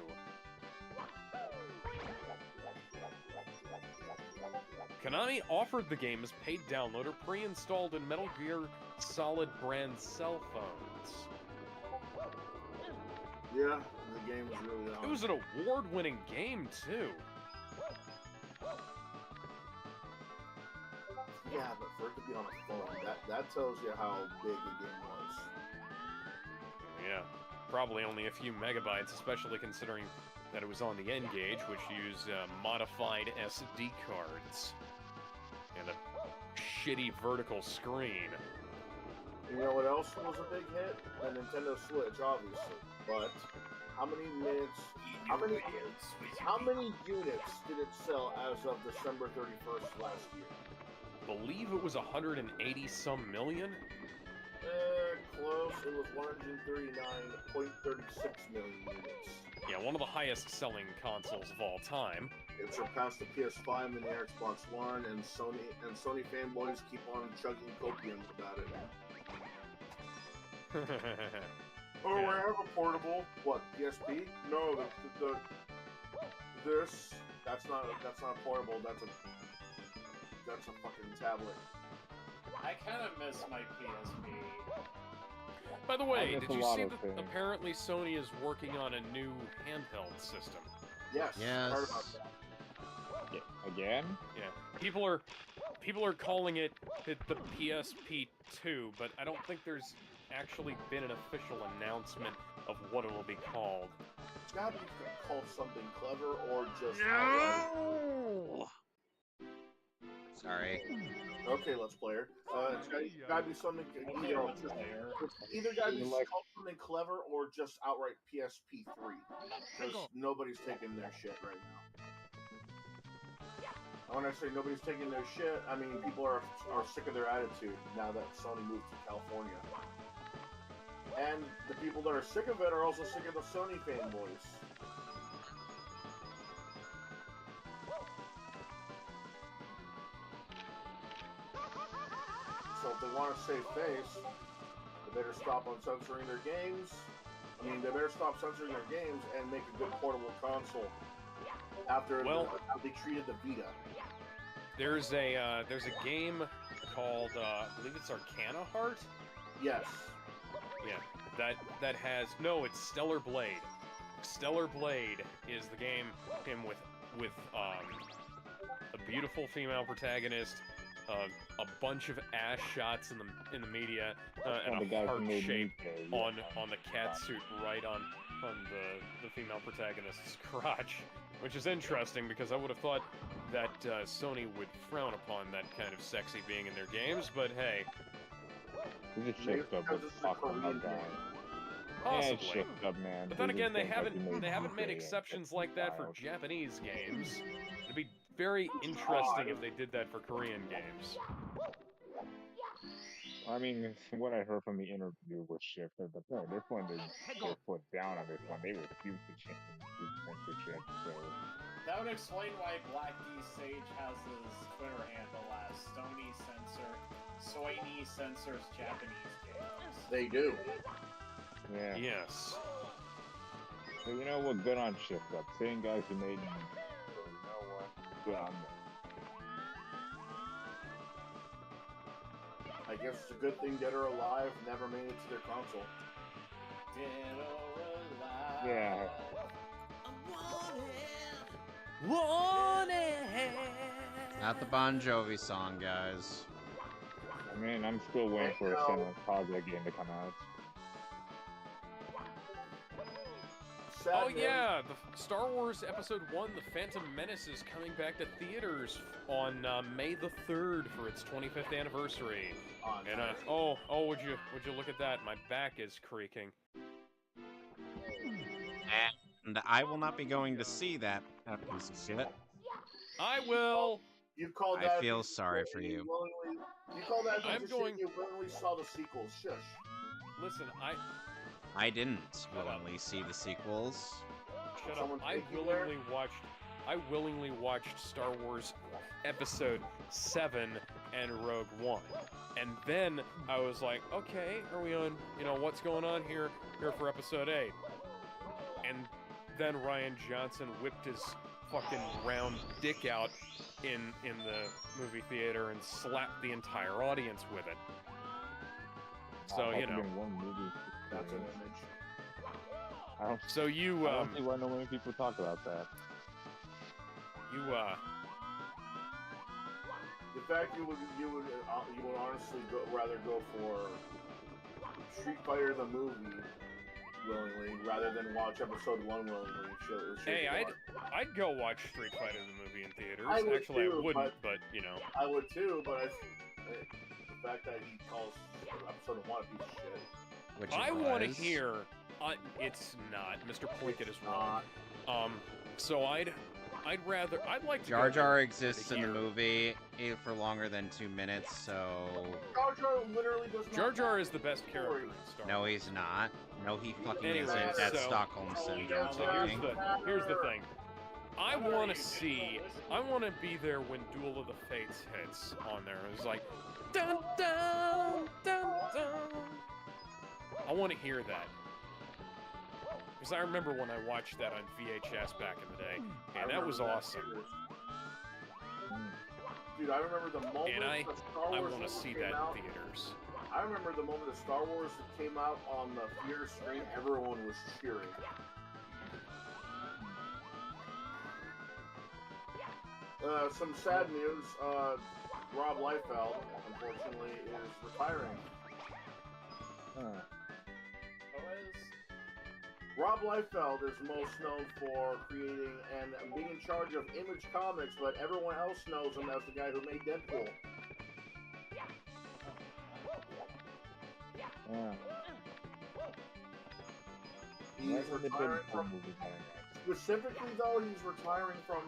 Speaker 3: Konami offered the game as paid downloader pre-installed in Metal Gear Solid brand cell phones.
Speaker 2: Yeah, the game was really on.
Speaker 3: It was an award-winning game, too.
Speaker 2: Yeah, but for it to be on a phone, that tells you how big the game was.
Speaker 3: Yeah, probably only a few megabytes, especially considering that it was on the N-Gage, which used modified SD cards. And a shitty vertical screen.
Speaker 2: You know what else was a big hit? The Nintendo Switch, obviously. But how many units did it sell as of December 31st last year?
Speaker 3: Believe it was 180-some million?
Speaker 2: Close. It was 139.36 million units.
Speaker 3: Yeah, one of the highest-selling consoles of all time.
Speaker 2: It surpassed the PS5 and the Xbox One, and Sony fanboys keep on chugging copium about it. Oh,
Speaker 3: Yeah.
Speaker 2: I have a portable. What, PSP? No, that's not a portable. That's a fucking tablet.
Speaker 4: I kind of miss my PSP.
Speaker 3: By the way,
Speaker 5: I
Speaker 3: did
Speaker 5: miss a
Speaker 3: you
Speaker 5: lot
Speaker 3: see
Speaker 5: of
Speaker 3: that
Speaker 5: things.
Speaker 3: apparently Sony is working on a new handheld system?
Speaker 2: Yes.
Speaker 1: Yes.
Speaker 2: Heard about that.
Speaker 5: Again?
Speaker 3: Yeah, people are calling it the PSP2, but I don't think there's actually been an official announcement of what it will be called.
Speaker 2: It's gotta be called something clever or just.
Speaker 1: No! Sorry.
Speaker 2: Okay, Let's Player. It's gotta be something.
Speaker 4: Okay, let's player.
Speaker 2: Either gotta be
Speaker 5: Like-
Speaker 2: called something clever or just outright PSP3. Because nobody's taking their shit right now. When I say nobody's taking their shit, I mean people are sick of their attitude now that Sony moved to California. And the people that are sick of it are also sick of the Sony fanboys. So if they want to save face, they better stop on censoring their games. I mean, they better stop censoring their games and make a good portable console. After how they treated the Vita.
Speaker 3: There's a game called I believe it's Arcana Heart.
Speaker 2: Yes.
Speaker 3: Yeah, that has it's Stellar Blade. Stellar Blade is the game with a beautiful female protagonist, a bunch of ass shots in the media, and a heart shape on the cat suit right on the female protagonist's crotch, which is interesting because I would have thought that Sony would frown upon that kind of sexy being in their games, but hey,
Speaker 5: Is it shipped up with fucking that guy? Yeah, it's
Speaker 3: possibly.
Speaker 5: shipped up, man.
Speaker 3: But then again, they
Speaker 5: Just think
Speaker 3: haven't
Speaker 5: like
Speaker 3: made
Speaker 5: GTA and
Speaker 3: exceptions
Speaker 5: it's
Speaker 3: like that for
Speaker 5: wild.
Speaker 3: Japanese games. It'd be very interesting if they did that for Korean games.
Speaker 5: I mean, from what I heard from the interview with Shift, that they're putting their foot down on this one. They refuse to change censorship. So
Speaker 4: That would explain why Black D Sage has his Twitter handle as Stony Censor, Soini Censors Japanese Games.
Speaker 2: They do.
Speaker 5: yeah.
Speaker 3: Yes.
Speaker 5: So you know what? Good on Shift Up. Same guys who made. So you know what? Good on them.
Speaker 2: I guess it's a good thing Dead or Alive never made it to their console.
Speaker 4: Dead or alive.
Speaker 5: Yeah.
Speaker 1: Not the Bon Jovi song, guys.
Speaker 5: I mean, I'm still waiting for a Senna Kaga game to come out.
Speaker 2: Sad
Speaker 3: Oh
Speaker 2: news.
Speaker 3: yeah, the Star Wars Episode 1, The Phantom Menace is coming back to theaters on May the 3rd for its 25th anniversary.
Speaker 2: Oh,
Speaker 3: And
Speaker 2: nice.
Speaker 3: would you look at that? My back is creaking.
Speaker 1: And I will not be going to see that piece of shit.
Speaker 3: I will.
Speaker 2: You called
Speaker 1: I
Speaker 2: that.
Speaker 1: feel
Speaker 2: because
Speaker 1: sorry for you.
Speaker 2: You call that
Speaker 3: I'm
Speaker 2: because
Speaker 3: going-
Speaker 2: you willingly saw the sequels. Shush.
Speaker 3: Listen,
Speaker 1: I didn't willingly see the sequels.
Speaker 3: shut up.
Speaker 2: Someone
Speaker 3: I
Speaker 2: take you there?
Speaker 3: willingly watched Star Wars Episode 7 and Rogue One. And then I was like, okay, are we on, what's going on here for Episode 8? And then Rian Johnson whipped his fucking round dick out in the movie theater and slapped the entire audience with it. So,
Speaker 5: That's been one movie.
Speaker 2: That's an image.
Speaker 5: I don't.
Speaker 3: So you,
Speaker 5: I don't see why no many people talk about that.
Speaker 2: In fact, you would honestly rather go for Street Fighter the movie willingly rather than watch Episode 1 willingly.
Speaker 3: Hey, I'd go watch Street Fighter the movie in theaters.
Speaker 2: I would
Speaker 3: Actually,
Speaker 2: too,
Speaker 3: I wouldn't,
Speaker 2: but-
Speaker 3: but
Speaker 2: I would too, but the fact that he calls Episode 1 a piece of shit.
Speaker 1: Which
Speaker 3: I
Speaker 1: it
Speaker 3: want to
Speaker 1: was.
Speaker 3: hear. It's not. Mr. Plinkett is wrong.
Speaker 2: Not.
Speaker 3: So I'd like to.
Speaker 1: Jar
Speaker 3: go
Speaker 1: Jar
Speaker 3: to
Speaker 1: exists in the
Speaker 3: hear-
Speaker 1: movie for longer than 2 minutes, so...
Speaker 2: Jar Jar literally does not.
Speaker 3: Jar Jar is the best character in Star
Speaker 1: No,
Speaker 3: Wars.
Speaker 1: he's not. No, he fucking
Speaker 3: Anyways,
Speaker 1: isn't. That's
Speaker 3: so-
Speaker 1: Stockholm Syndrome
Speaker 3: So
Speaker 1: talking.
Speaker 3: here's the thing. I want to be there when Duel of the Fates hits on there. It's like, dun dun dun dun. I want to hear that. Because I remember when I watched that on VHS back in the day, and that was awesome.
Speaker 2: Dude, I remember the moment
Speaker 3: And I
Speaker 2: the Star Wars
Speaker 3: want to
Speaker 2: logo
Speaker 3: see
Speaker 2: came
Speaker 3: that
Speaker 2: out.
Speaker 3: in theaters.
Speaker 2: I remember the moment the Star Wars came out on the theater screen, everyone was cheering. Some sad news, Rob Liefeld, unfortunately, is retiring.
Speaker 5: Huh.
Speaker 2: Rob Liefeld is most known for creating and being in charge of Image Comics, but everyone else knows him as the guy who made Deadpool.
Speaker 5: Yeah.
Speaker 2: He's
Speaker 5: Why isn't the
Speaker 2: retiring
Speaker 5: Deadpool
Speaker 2: from...
Speaker 5: movie coming out?
Speaker 2: Specifically, though, he's retiring from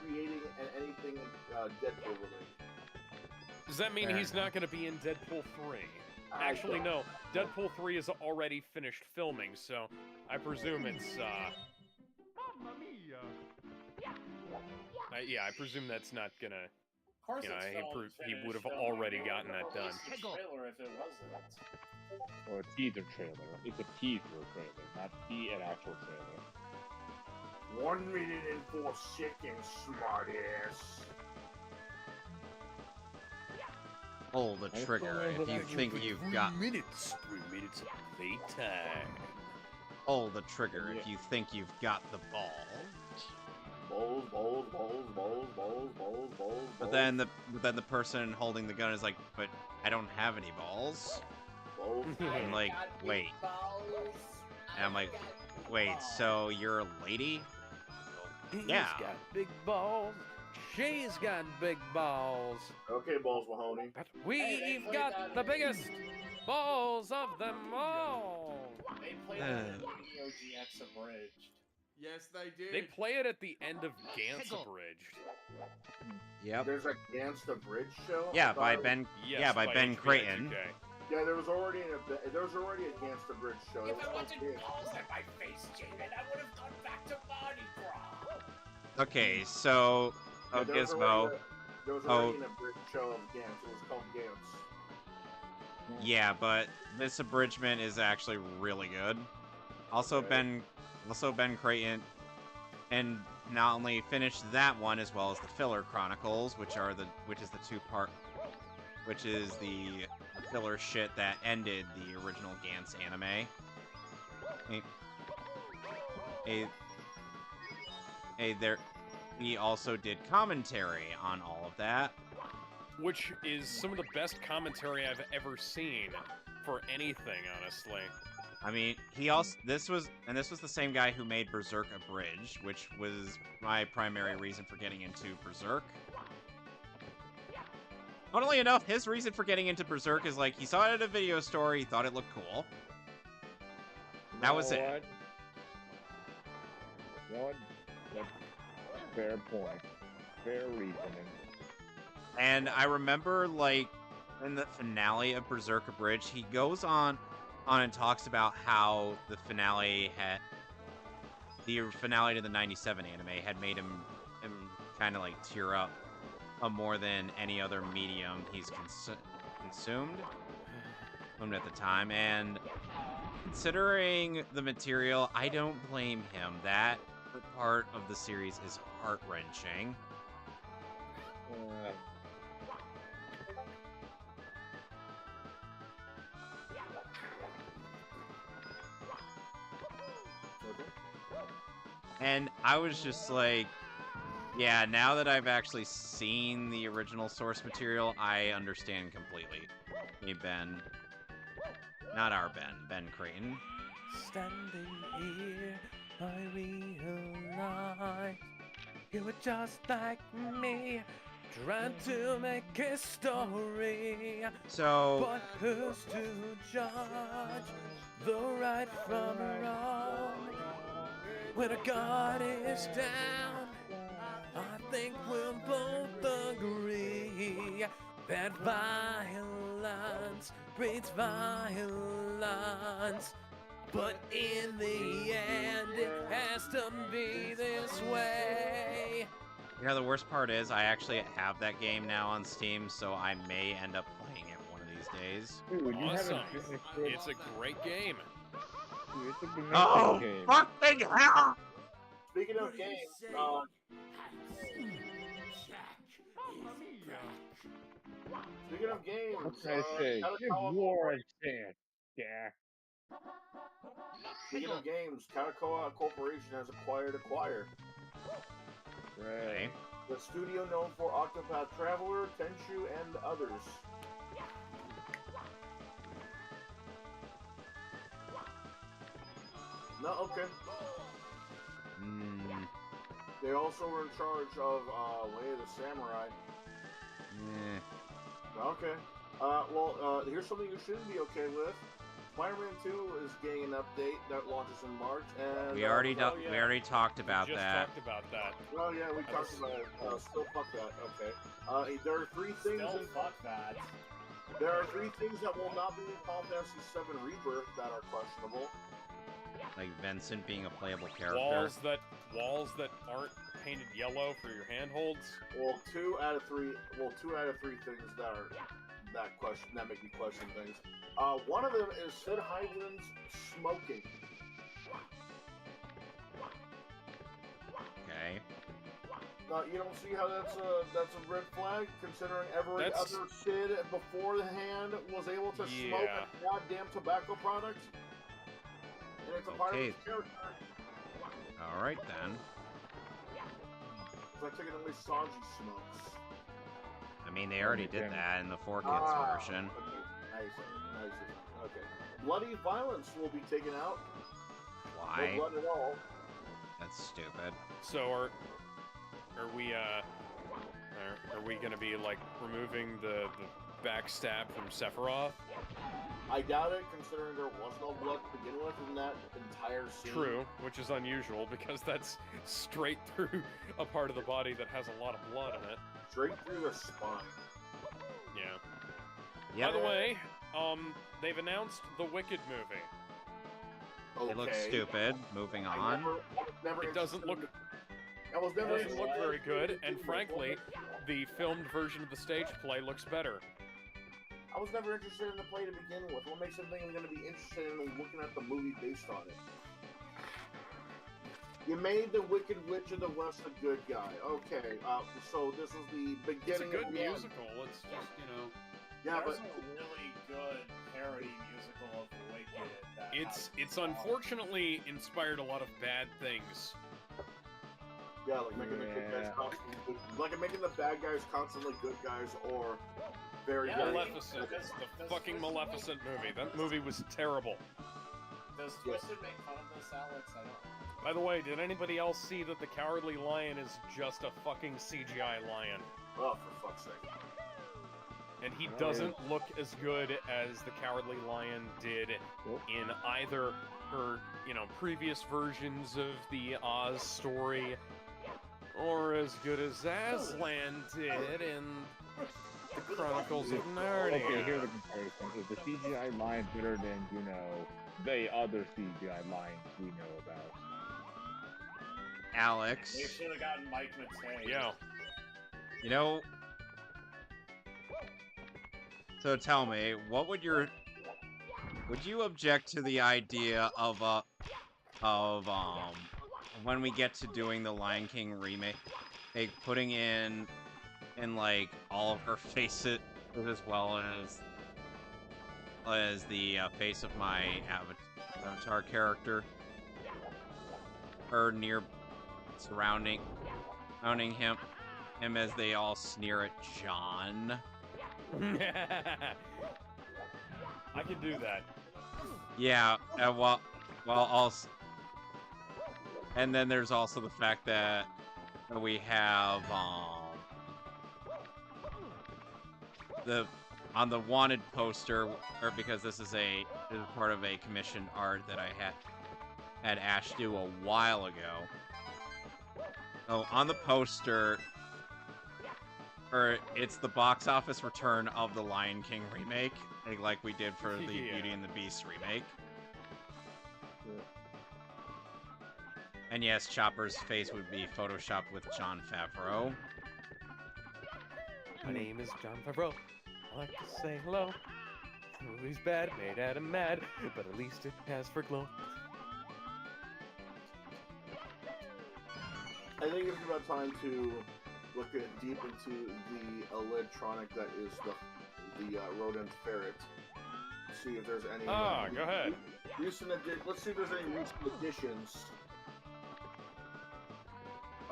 Speaker 2: creating anything Deadpool related.
Speaker 3: Does that mean
Speaker 1: Fair
Speaker 3: he's not going to be in Deadpool 3? Actually, no. Deadpool 3 is already finished filming, so I presume it's, yeah, I presume that's not gonna...
Speaker 4: Of course
Speaker 3: You know,
Speaker 4: it's
Speaker 3: he
Speaker 4: filmed,
Speaker 3: pro- he
Speaker 4: finished,
Speaker 3: would have
Speaker 4: filmed.
Speaker 3: already
Speaker 4: They
Speaker 3: gotten
Speaker 4: wouldn't
Speaker 3: that done.
Speaker 4: release the trailer if it wasn't.
Speaker 5: Or a teaser trailer. It's a teaser trailer, not an actual trailer.
Speaker 2: 1 minute and 4 seconds, smartass.
Speaker 1: Pull the
Speaker 5: I
Speaker 1: trigger
Speaker 5: still
Speaker 1: if you
Speaker 5: know that
Speaker 1: think you've got...
Speaker 3: 3 minutes of playtime.
Speaker 1: Pull the trigger if you think you've got the ball.
Speaker 2: Balls, balls, balls, balls, balls, balls, balls.
Speaker 1: But then the person holding the gun is like, but I don't have any balls.
Speaker 2: balls.
Speaker 1: I'm like, wait. And I'm like, wait, so you're a lady? Yeah.
Speaker 3: He's got big balls. She's got big balls.
Speaker 2: Okay, balls, Mahoney.
Speaker 3: But
Speaker 4: Hey,
Speaker 3: we've
Speaker 4: they
Speaker 3: got
Speaker 4: played
Speaker 3: the
Speaker 4: that-
Speaker 3: biggest balls of them all.
Speaker 4: They played it in Video GX Abridged.
Speaker 6: Yes, they did.
Speaker 3: They play it at the end of Gantz Abridged.
Speaker 1: Yep.
Speaker 2: There's a Gantz the Bridge show.
Speaker 1: Yeah,
Speaker 2: I
Speaker 1: by
Speaker 2: thought-
Speaker 1: Ben.
Speaker 3: Yes,
Speaker 1: Yeah, by Ben
Speaker 3: HBI2K.
Speaker 1: Creighton.
Speaker 2: Yeah, there was already a Gangsta Bridge show.
Speaker 4: If I wasn't balls at my face, Jaden, I would have gone back to Mardi Gras.
Speaker 1: Okay, so
Speaker 2: Yeah, there was already
Speaker 1: Oh.
Speaker 2: a bridge show of Gantz. It was called Gantz.
Speaker 1: Yeah, but this abridgment is actually really good. Also,
Speaker 2: Okay.
Speaker 1: Ben Creighton, and not only finished that one as well as the Filler Chronicles, which is the filler shit that ended the original Gantz anime. He also did commentary on all of that.
Speaker 3: Which is some of the best commentary I've ever seen for anything, honestly.
Speaker 1: I mean, this was the same guy who made Berserk Abridged, which was my primary reason for getting into Berserk. Funnily enough, his reason for getting into Berserk is like, he saw it at a video store, he thought it looked cool. That was it.
Speaker 5: What? Fair point. Fair reasoning.
Speaker 1: And I remember, like, in the finale of Berserk Abridged, he goes on and talks about how the finale to the 97 anime had made him kind of like tear up more than any other medium he's consumed at the time. And considering the material, I don't blame him. That part of the series is heart-wrenching. And I was just like, yeah, now that I've actually seen the original source material, I understand completely. Hey, Ben. Not our Ben, Ben Creighton.
Speaker 8: Standing here, I realize you were just like me, trying to make a story.
Speaker 1: So,
Speaker 8: But who's to judge the right from wrong? When a guard is down, I think we'll both agree that violence breeds violence. But in the end, it has to be this way.
Speaker 1: you know, the worst part is I actually have that game now on Steam, so I may end up playing it one of these days.
Speaker 5: Dude, you
Speaker 3: Awesome.
Speaker 5: haven't finished it.
Speaker 3: It's a great game.
Speaker 5: Dude, it's a great
Speaker 1: Oh,
Speaker 5: game.
Speaker 1: fucking hell!
Speaker 2: Speaking of games, speaking of games,
Speaker 5: What can I say? Give war a chance, Jack.
Speaker 2: Speaking of games, Katakoa Corporation has acquired Acquire,
Speaker 5: Right.
Speaker 2: the studio known for Octopath Traveler, Tenchu, and others. No, okay. They also were in charge of Way of the Samurai. Okay. Here's something you shouldn't be okay with. Spider-Man 2 is getting an update that launches in March, and
Speaker 1: We already
Speaker 3: yeah.
Speaker 1: we already talked about
Speaker 3: Just
Speaker 1: that.
Speaker 3: talked about that.
Speaker 2: Oh yeah, we talked about it. Still fuck that. Okay. There are three things.
Speaker 4: Still fuck that.
Speaker 2: There are three things that will not be in Final Fantasy VII Rebirth that are questionable.
Speaker 1: Like Vincent being a playable character.
Speaker 3: Walls that aren't painted yellow for your handholds.
Speaker 2: Well, two out of three things that make me question things. One of them is Sid Heidman's smoking.
Speaker 1: Okay.
Speaker 2: You don't see how that's a red flag, considering every other Sid beforehand was able to smoke a goddamn tobacco product, and it's a part of his character.
Speaker 1: All right then.
Speaker 2: I took it at least Sanji smokes.
Speaker 1: I mean, they already did that in the 4Kids version.
Speaker 2: Nice. Okay. Bloody violence will be taken out.
Speaker 1: Why?
Speaker 2: No blood at all.
Speaker 1: That's stupid.
Speaker 3: So are we gonna be like removing the backstab from Sephiroth?
Speaker 2: I doubt it, considering there was no blood to begin with in that entire scene.
Speaker 3: True, which is unusual because that's straight through a part of the body that has a lot of blood in it.
Speaker 2: Straight through the spine.
Speaker 3: Yeah.
Speaker 1: Yep.
Speaker 3: By the way, they've announced the Wicked movie.
Speaker 2: Okay.
Speaker 1: It looks stupid. Moving
Speaker 2: I
Speaker 1: on.
Speaker 2: never
Speaker 3: It doesn't look
Speaker 2: I was never
Speaker 3: doesn't look
Speaker 2: interested-
Speaker 3: very good, and frankly, the filmed version of the stage play looks better.
Speaker 2: I was never interested in the play to begin with. What makes them think I'm going to be interested in looking at the movie based on it? You made the Wicked Witch of the West a good guy. Okay, so this is the
Speaker 3: It's a
Speaker 2: beginning
Speaker 3: good
Speaker 2: of the end.
Speaker 3: musical. It's just, you know,
Speaker 2: Yeah,
Speaker 4: There's
Speaker 2: but
Speaker 4: a really good parody musical of Wicked. That
Speaker 3: it's unfortunately inspired a lot of bad things.
Speaker 2: yeah, like making the good guys
Speaker 5: Yeah.
Speaker 2: constantly good, like making the bad guys constantly good guys, or very
Speaker 4: Yeah,
Speaker 2: very.
Speaker 3: Maleficent, the fucking Maleficent movie. That movie was terrible.
Speaker 4: Does Twisted make fun of this, Alex? I don't.
Speaker 3: By the way, did anybody else see that the Cowardly Lion is just a fucking CGI lion?
Speaker 2: Oh, for fuck's sake!
Speaker 3: And he doesn't look as good as the Cowardly Lion did in either her, you know, previous versions of the Oz story, or as good as Aslan did in the Chronicles of Narnia.
Speaker 5: Okay, here's the comparison. Is the CGI lion better than, you know, the other CGI lions we know about?
Speaker 1: Alex,
Speaker 4: They should have gotten Mike Matei.
Speaker 3: Yeah.
Speaker 1: you know. So tell me, what would you object to the idea of when we get to doing the Lion King remake, like putting in like all of her faces as well as the face of my avatar character, or near surrounding him as they all sneer at John.
Speaker 3: I can do that.
Speaker 1: Yeah, well, also, and then there's also the fact that we have on the wanted poster, or because this is part of a commissioned art that I had Ash do a while ago. Oh, on the poster, or it's the box office return of the Lion King remake, like we did for the
Speaker 3: Yeah.
Speaker 1: Beauty and the Beast remake.
Speaker 5: Yeah.
Speaker 1: And yes, Chopper's face would be photoshopped with Jon Favreau.
Speaker 8: My name is Jon Favreau. I like to say hello. The movie's bad, made out of mad, but at least it has for glow.
Speaker 2: I think it's about time to look deep into the electronic that is the rodent ferret. See if there's any.
Speaker 3: Go ahead.
Speaker 2: Let's see if there's any recent additions.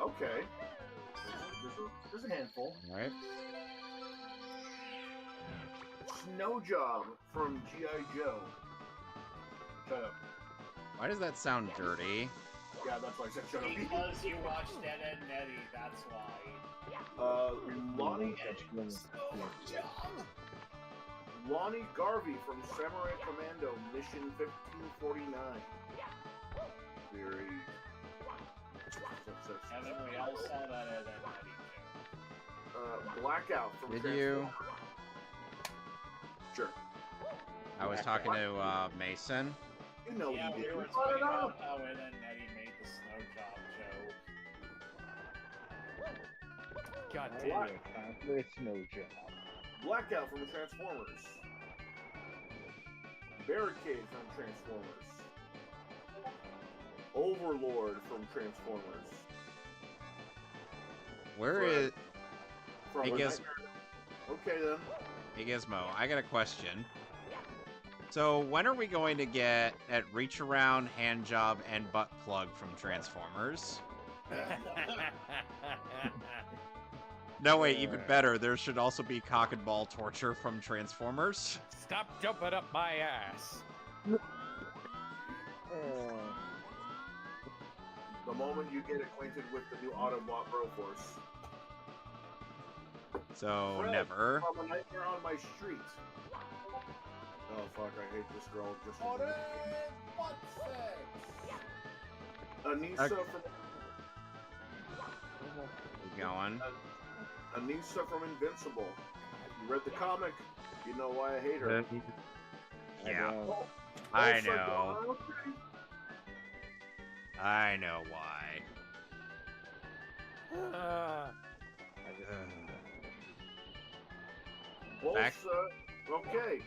Speaker 2: Okay. There's a handful.
Speaker 1: Alright.
Speaker 2: Snow Job from G.I. Joe. Shut up.
Speaker 1: Why does that sound dirty?
Speaker 2: Yeah, that's why I said shut up.
Speaker 4: Because you watched Ed, Ed and Eddie, that's why.
Speaker 2: Lonnie Garvey from Samurai Commando Mission 1549. Very.
Speaker 4: Kevin, we all saw that Ed, Ed and Eddie joke.
Speaker 2: Blackout from
Speaker 1: Did you?
Speaker 2: Sure.
Speaker 1: I was talking to Mason.
Speaker 2: You know
Speaker 4: Yeah,
Speaker 2: you
Speaker 4: we
Speaker 2: did.
Speaker 4: were
Speaker 2: You brought it
Speaker 4: talking
Speaker 2: up.
Speaker 4: about how Ed, Ed and Eddie made the snow job joke.
Speaker 3: God
Speaker 5: Oh,
Speaker 3: damn
Speaker 5: yeah,
Speaker 3: it.
Speaker 5: time for a snow job.
Speaker 2: Blackout from Transformers. Barricade from Transformers. Overlord from Transformers.
Speaker 1: Where is...
Speaker 2: From
Speaker 1: Hey,
Speaker 2: A
Speaker 1: guess-
Speaker 2: Nightmare- Okay then.
Speaker 1: Hey Gizmo, I got a question. So when are we going to get at Reach Around, Hand Job, and Butt Plug from Transformers? No, wait, even better, there should also be Cock and Ball Torture from Transformers.
Speaker 3: Stop jumping up my ass.
Speaker 2: The moment you get acquainted with the new Autobot Broforce.
Speaker 1: So,
Speaker 2: Fred
Speaker 1: never.
Speaker 2: From A Nightmare on My Street. Oh fuck, I hate this girl just a minute.
Speaker 6: Butt sex.
Speaker 2: Anissa
Speaker 1: Okay.
Speaker 2: from
Speaker 1: Keep going.
Speaker 2: Anissa from Invincible. You read the comic, you know why I hate her.
Speaker 1: Yeah,
Speaker 2: Oh,
Speaker 1: I
Speaker 2: also,
Speaker 1: know.
Speaker 2: okay.
Speaker 1: I know why. Back-
Speaker 2: Bolsa, okay.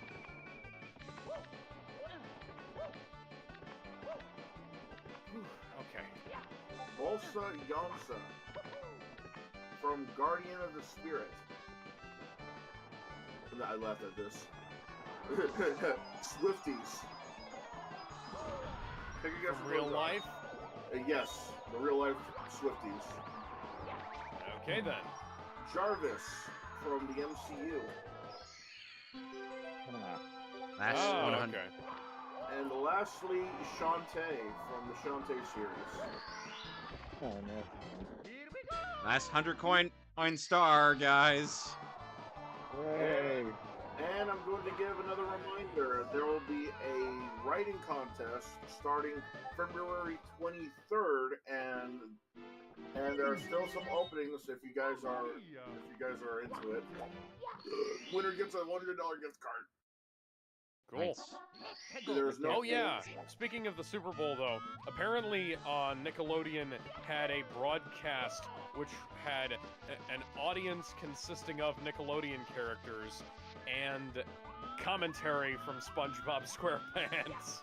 Speaker 3: Okay.
Speaker 2: Bolsa Yonsa from Guardian of the Spirit. No, I laughed at this. Swifties. Take a guess
Speaker 3: From
Speaker 2: what
Speaker 3: real
Speaker 2: those are.
Speaker 3: life?
Speaker 2: Yes, the real life Swifties.
Speaker 3: Okay then.
Speaker 2: Jarvis from the MCU.
Speaker 1: That's
Speaker 3: Oh,
Speaker 1: 100.
Speaker 3: okay.
Speaker 2: And lastly, Shantae from the Shantae series.
Speaker 5: Oh, no.
Speaker 1: Last 100 coin star, guys.
Speaker 5: Hooray!
Speaker 2: And I'm going to give another reminder. There will be a writing contest starting February 23rd, and there are still some openings if you guys are into it. Winner gets a $100 gift card.
Speaker 3: Cool.
Speaker 1: Nice.
Speaker 2: There's no
Speaker 3: Oh yeah. Speaking of the Super Bowl, though, apparently Nickelodeon had a broadcast which had an audience consisting of Nickelodeon characters and commentary from SpongeBob SquarePants.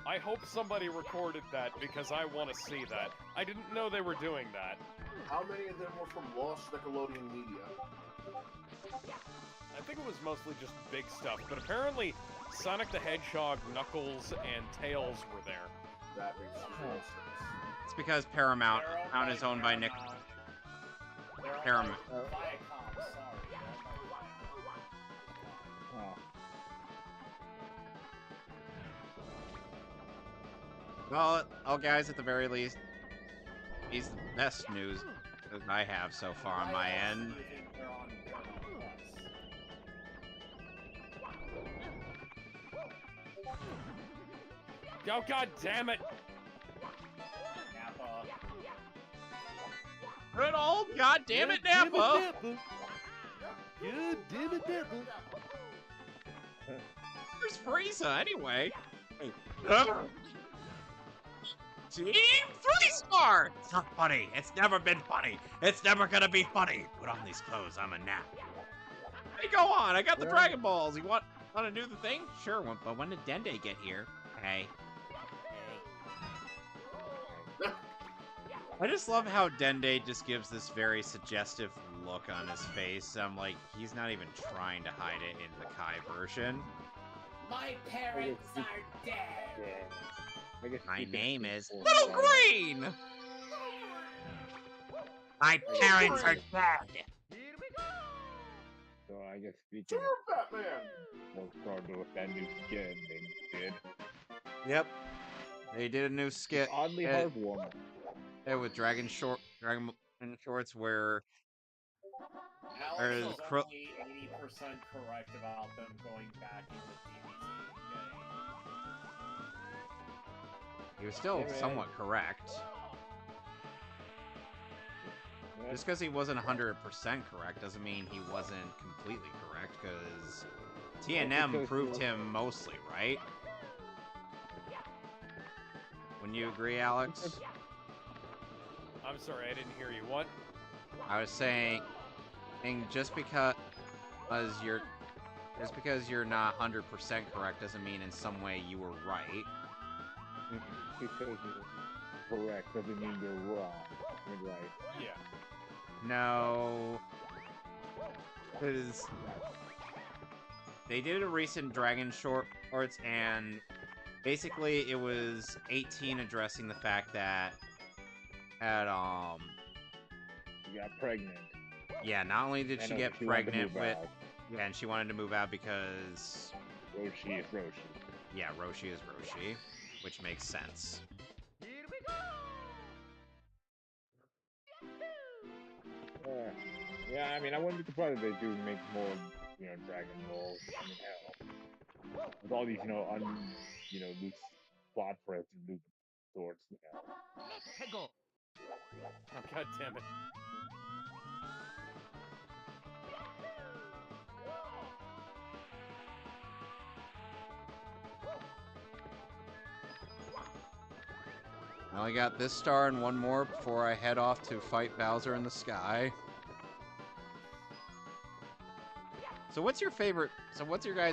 Speaker 3: I hope somebody recorded that because I want to see that. I didn't know they were doing that.
Speaker 2: How many of them were from Lost Nickelodeon Media?
Speaker 3: I think it was mostly just big stuff, but apparently Sonic the Hedgehog, Knuckles, and Tails were there.
Speaker 2: That makes zero sense.
Speaker 1: It's because Paramount is owned by Nick. Paramount.
Speaker 4: Viacom, sorry.
Speaker 1: Well, guys, at the very least, he's the best news that I have so far on my end.
Speaker 3: Oh, god damn it!
Speaker 4: Nappa.
Speaker 1: Good old goddamn it, Nappa!
Speaker 8: God damn it, Nappa.
Speaker 1: Where's Frieza anyway? Team 3-star! It's not funny. It's never been funny. It's never gonna be funny. Put on these clothes. I'm a nap. Hey, go on. I got the Dragon Balls. You want to do the thing? Sure. But when did Dende get here? Hey. I just love how Dende just gives this very suggestive look on his face. I'm like, he's not even trying to hide it in the Kai version.
Speaker 4: My parents are dead.
Speaker 5: Yeah. I guess
Speaker 1: My
Speaker 5: we can
Speaker 1: name
Speaker 5: speak
Speaker 1: is
Speaker 5: for
Speaker 1: Little
Speaker 5: ourselves.
Speaker 1: Green! My parents are dead!
Speaker 5: So I guess we can
Speaker 2: Sure, Batman!
Speaker 5: work harder with that new skin they did.
Speaker 1: Yep. They did a new skit.
Speaker 5: Oddly heartwarming.
Speaker 1: With Dragon Shorts where
Speaker 4: Alex
Speaker 1: Or
Speaker 4: is
Speaker 1: Cro-
Speaker 4: only 80% correct about them going back in the DBZ
Speaker 1: he was still
Speaker 5: Hey, man.
Speaker 1: somewhat correct.
Speaker 5: Yeah.
Speaker 1: Just because he wasn't 100% correct doesn't mean he wasn't completely correct, because TNM
Speaker 5: because
Speaker 1: proved
Speaker 5: you're-
Speaker 1: him mostly right. Wouldn't you agree, Alex?
Speaker 3: I'm sorry, I didn't hear you. What?
Speaker 1: I was saying just because you're not 100% correct doesn't mean in some way you were right.
Speaker 5: Because you're correct doesn't mean you're wrong. You're right.
Speaker 3: Yeah.
Speaker 1: No, because they did a recent Dragon Shorts, and basically it was 18 addressing the fact that
Speaker 5: You got pregnant.
Speaker 1: yeah, not only did she
Speaker 5: And
Speaker 1: get
Speaker 5: she wanted to
Speaker 1: pregnant
Speaker 5: move
Speaker 1: with
Speaker 5: out.
Speaker 1: yeah, and she wanted to move out because
Speaker 5: Roshi is Roshi.
Speaker 1: yeah, Roshi is Roshi, which makes sense.
Speaker 5: Yeah, I mean, I wouldn't be surprised if they do make more, Dragon Balls. I mean, hell, with all these, loose plot threads and loose sorts,
Speaker 3: Oh, god damn it.
Speaker 1: I only got this star and one more before I head off to fight Bowser in the sky. So what's your guys'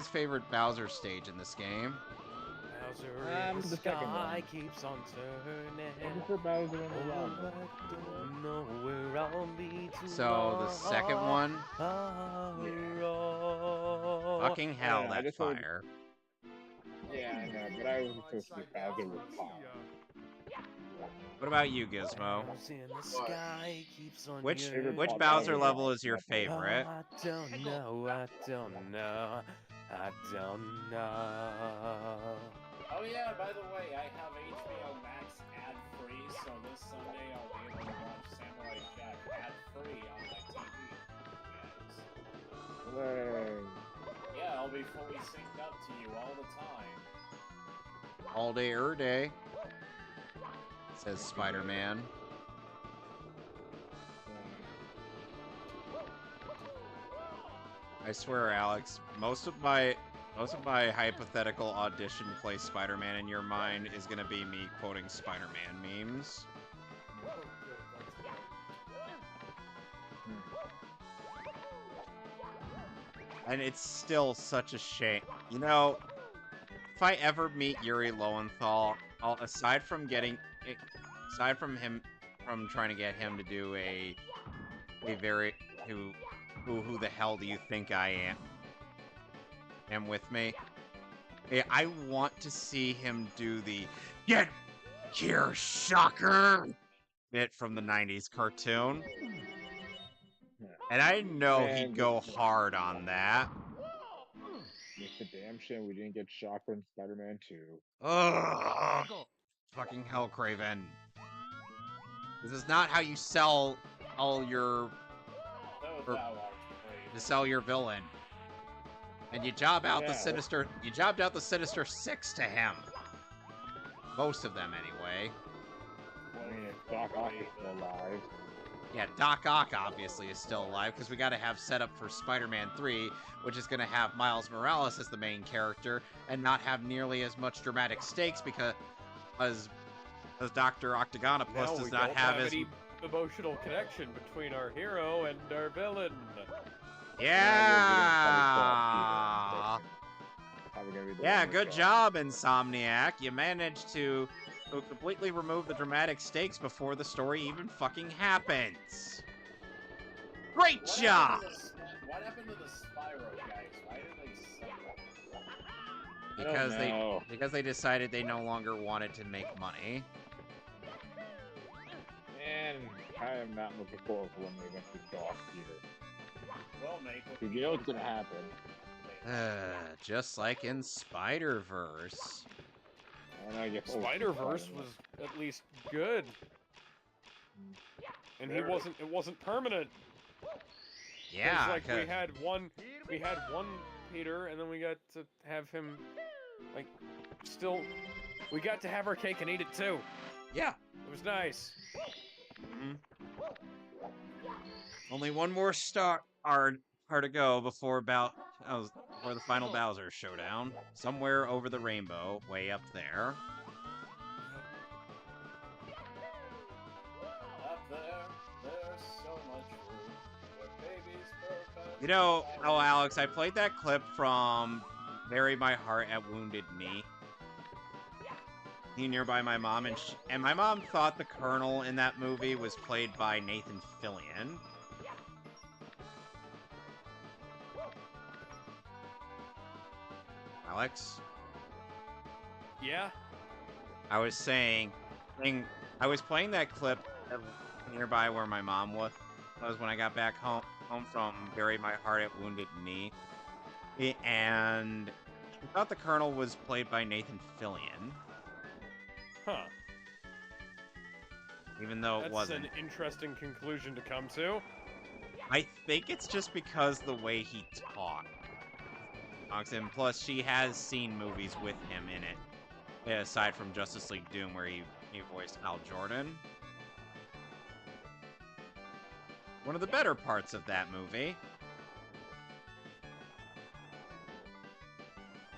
Speaker 1: favorite Bowser stage in this game?
Speaker 3: Bowser in the
Speaker 5: the second
Speaker 3: sky
Speaker 5: one.
Speaker 3: keeps on turning.
Speaker 5: I prefer Bowser in the
Speaker 3: Oh,
Speaker 5: lava.
Speaker 3: I don't know where I'll be
Speaker 1: So the second one?
Speaker 3: tomorrow.
Speaker 1: Fucking hell,
Speaker 5: I
Speaker 1: that
Speaker 5: just heard-
Speaker 1: fire.
Speaker 5: Yeah, I know, but I was supposed to be Bowser with power.
Speaker 1: What about you, Gizmo?
Speaker 3: Bowser in the sky keeps on
Speaker 1: Which
Speaker 3: yearning.
Speaker 1: which
Speaker 5: Bowser
Speaker 1: Bowser
Speaker 5: level
Speaker 1: level is your favorite?
Speaker 3: I don't know, I don't know, I don't know.
Speaker 4: Oh yeah, by the way, I have HBO Max ad-free, so this Sunday I'll be able to watch Samurai Jack ad-free on my TV.
Speaker 5: Hooray.
Speaker 4: Yeah, I'll be fully synced up to you all the time.
Speaker 1: All day, day. Says Spider-Man. I swear, Alex, most of my hypothetical audition play Spider-Man in your mind is gonna be me quoting Spider-Man memes.
Speaker 6: Oh, good. That's good.
Speaker 1: And it's still such a shame. You know, if I ever meet Yuri Lowenthal, aside from trying to get him to do a very who the hell do you think I am with me? I want to see him do the "Get here, shocker" bit from the 90s cartoon. And I know
Speaker 5: Man,
Speaker 1: he'd go hard on that.
Speaker 5: It's a damn shame we didn't get Shocker in Spider-Man 2.
Speaker 1: Ugh. Fucking hell, Craven. This is not how you sell all your
Speaker 4: Though
Speaker 1: Or-
Speaker 4: thou art
Speaker 1: to sell your villain. And you job out
Speaker 5: Yeah.
Speaker 1: the Sinister. You jobbed out the Sinister Six to him. Most of them, anyway.
Speaker 5: I mean, if Doc Ock is still alive.
Speaker 1: Yeah, Doc Ock obviously is still alive because we got to have set up for Spider-Man 3, which is going to have Miles Morales as the main character and not have nearly as much dramatic stakes because as Dr. Octagonopus
Speaker 3: Now
Speaker 1: does
Speaker 3: we
Speaker 1: not
Speaker 3: don't
Speaker 1: have
Speaker 3: have
Speaker 1: as
Speaker 3: any emotional connection between our hero and our villain.
Speaker 1: Yeah.
Speaker 5: Probably gonna be the
Speaker 1: Yeah,
Speaker 5: one with
Speaker 1: good
Speaker 5: Shocker.
Speaker 1: job, Insomniac. You managed to completely remove the dramatic stakes before the story even fucking happens. Great
Speaker 4: What
Speaker 1: job!
Speaker 4: What happened to the Spyro guys? Why did they suck?
Speaker 1: Because they decided they no longer wanted to make money.
Speaker 5: And I am not looking forward to when they went to Dark Theater.
Speaker 4: Well, make
Speaker 5: You know what's gonna happen.
Speaker 1: Just like in Spider-Verse.
Speaker 5: And I guess
Speaker 3: Spider-Verse was at least good. And it wasn't permanent. 'Cause,
Speaker 1: Yeah,
Speaker 3: like we
Speaker 1: 'cause-
Speaker 3: had one Peter, and then we got to have him, like, we got to have our cake and eat it too.
Speaker 1: yeah.
Speaker 3: It was nice.
Speaker 1: Only one more star to go before the final Bowser showdown. Somewhere over the rainbow, way up there.
Speaker 4: Up there, there's so much room for babies perfect.
Speaker 1: You know, Alex, I played that clip from Bury My Heart at Wounded Knee. Nearby my mom, and my mom thought the Colonel in that movie was played by Nathan Fillion. Alex?
Speaker 3: Yeah.
Speaker 1: I was saying, I was playing that clip nearby where my mom was when I got back home from Bury My Heart at Wounded Knee. And I thought the Colonel was played by Nathan Fillion.
Speaker 3: Huh.
Speaker 1: Even though it wasn't.
Speaker 3: That's an interesting conclusion to come to.
Speaker 1: I think it's just because the way he talks. And plus, she has seen movies with him in it. Aside from Justice League Doom, where he voiced Hal Jordan. One of the better parts of that movie.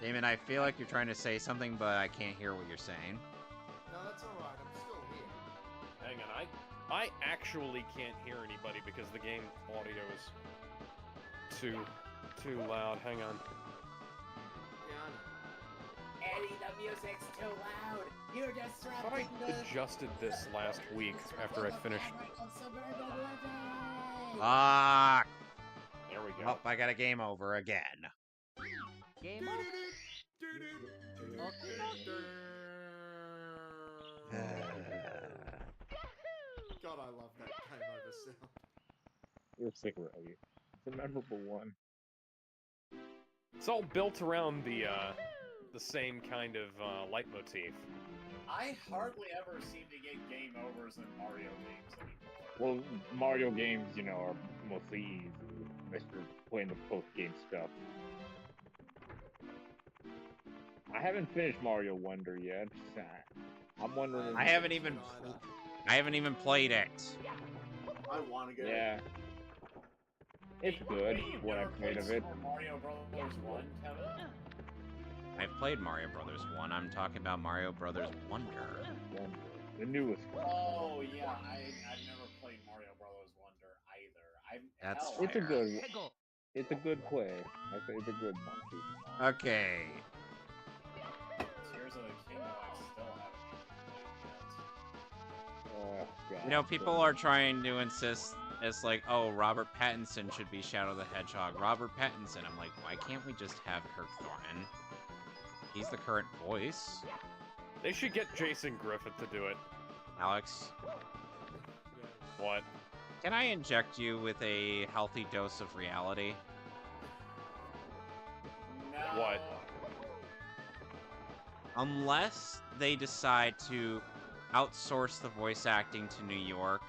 Speaker 1: Damon, I feel like you're trying to say something, but I can't hear what you're saying.
Speaker 6: No, that's alright. I'm still here.
Speaker 3: I actually can't hear anybody because the game audio is too loud. Hang on.
Speaker 4: Eddie, the music's too loud. You're
Speaker 3: I
Speaker 4: disrupting
Speaker 3: adjusted this last week after I finished.
Speaker 1: Fuck!
Speaker 3: There we go.
Speaker 1: Oh, I got a game over again.
Speaker 8: Game over.
Speaker 6: God, I love that game over sound.
Speaker 5: You're sick, Rogie. It's a memorable one.
Speaker 3: It's all built around the same kind of leitmotif.
Speaker 4: I hardly ever seem to get game overs in Mario games anymore.
Speaker 5: Well, Mario games, you know, are mostly easy, unless you're playing the post-game stuff. I haven't finished Mario Wonder yet. I'm wondering.
Speaker 1: I haven't even played it.
Speaker 2: I want to get it.
Speaker 5: Yeah. It's good,
Speaker 4: You've
Speaker 5: what
Speaker 4: never
Speaker 5: I've played of
Speaker 4: Super
Speaker 5: it.
Speaker 4: Mario Brothers 1, Kevin?
Speaker 1: I've played Mario Brothers 1. I'm talking about Mario Brothers Wonder.
Speaker 5: The newest one.
Speaker 4: Oh, yeah, I've never played Mario Brothers Wonder either.
Speaker 1: That's
Speaker 4: hell,
Speaker 5: It's a
Speaker 1: fair.
Speaker 5: good. It's a good play. I say it's a good monkey.
Speaker 1: Okay.
Speaker 4: Tears of the Kingdom, I still haven't played yet.
Speaker 5: God.
Speaker 1: You know, people are trying to insist it's like, oh, Robert Pattinson should be Shadow the Hedgehog. Robert Pattinson. I'm like, why can't we just have Kirk Thornton? He's the current voice.
Speaker 3: They should get Jason Griffith to do it.
Speaker 1: Alex,
Speaker 3: What?
Speaker 1: can I inject you with a healthy dose of reality?
Speaker 4: No.
Speaker 3: What?
Speaker 1: Unless they decide to outsource the voice acting to New York,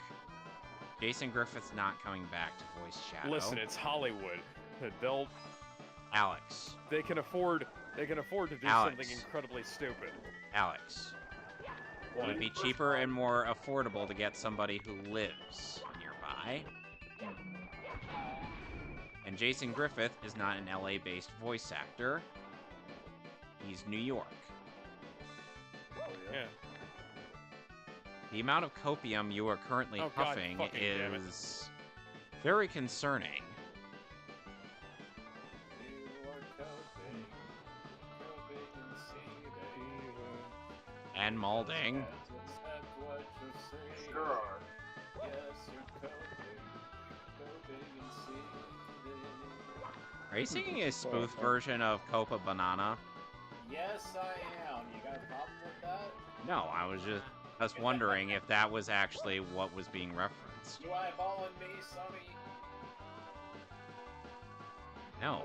Speaker 1: Jason Griffith's not coming back to voice Shadow.
Speaker 3: Listen, it's Hollywood.
Speaker 1: Alex.
Speaker 3: They can afford to do
Speaker 1: Alex.
Speaker 3: something incredibly stupid.
Speaker 1: Alex. It would be cheaper and more affordable to get somebody who lives nearby. And Jason Griffith is not an LA-based voice actor. He's New York.
Speaker 3: Yeah.
Speaker 1: The amount of copium you are currently
Speaker 3: Oh, God
Speaker 1: puffing
Speaker 3: fucking damn it.
Speaker 1: is very concerning.
Speaker 4: You are coping and seething.
Speaker 1: And Malding.
Speaker 4: Accept what you're saying.
Speaker 2: Sure are.
Speaker 4: Yes, you're coping and seething.
Speaker 1: Are you singing a spoof version of Copa Banana?
Speaker 4: Yes, I am. You got a problem with that?
Speaker 1: No, I was just wondering if that was actually what was being referenced.
Speaker 4: You eyeballing me, Sonny?
Speaker 1: No.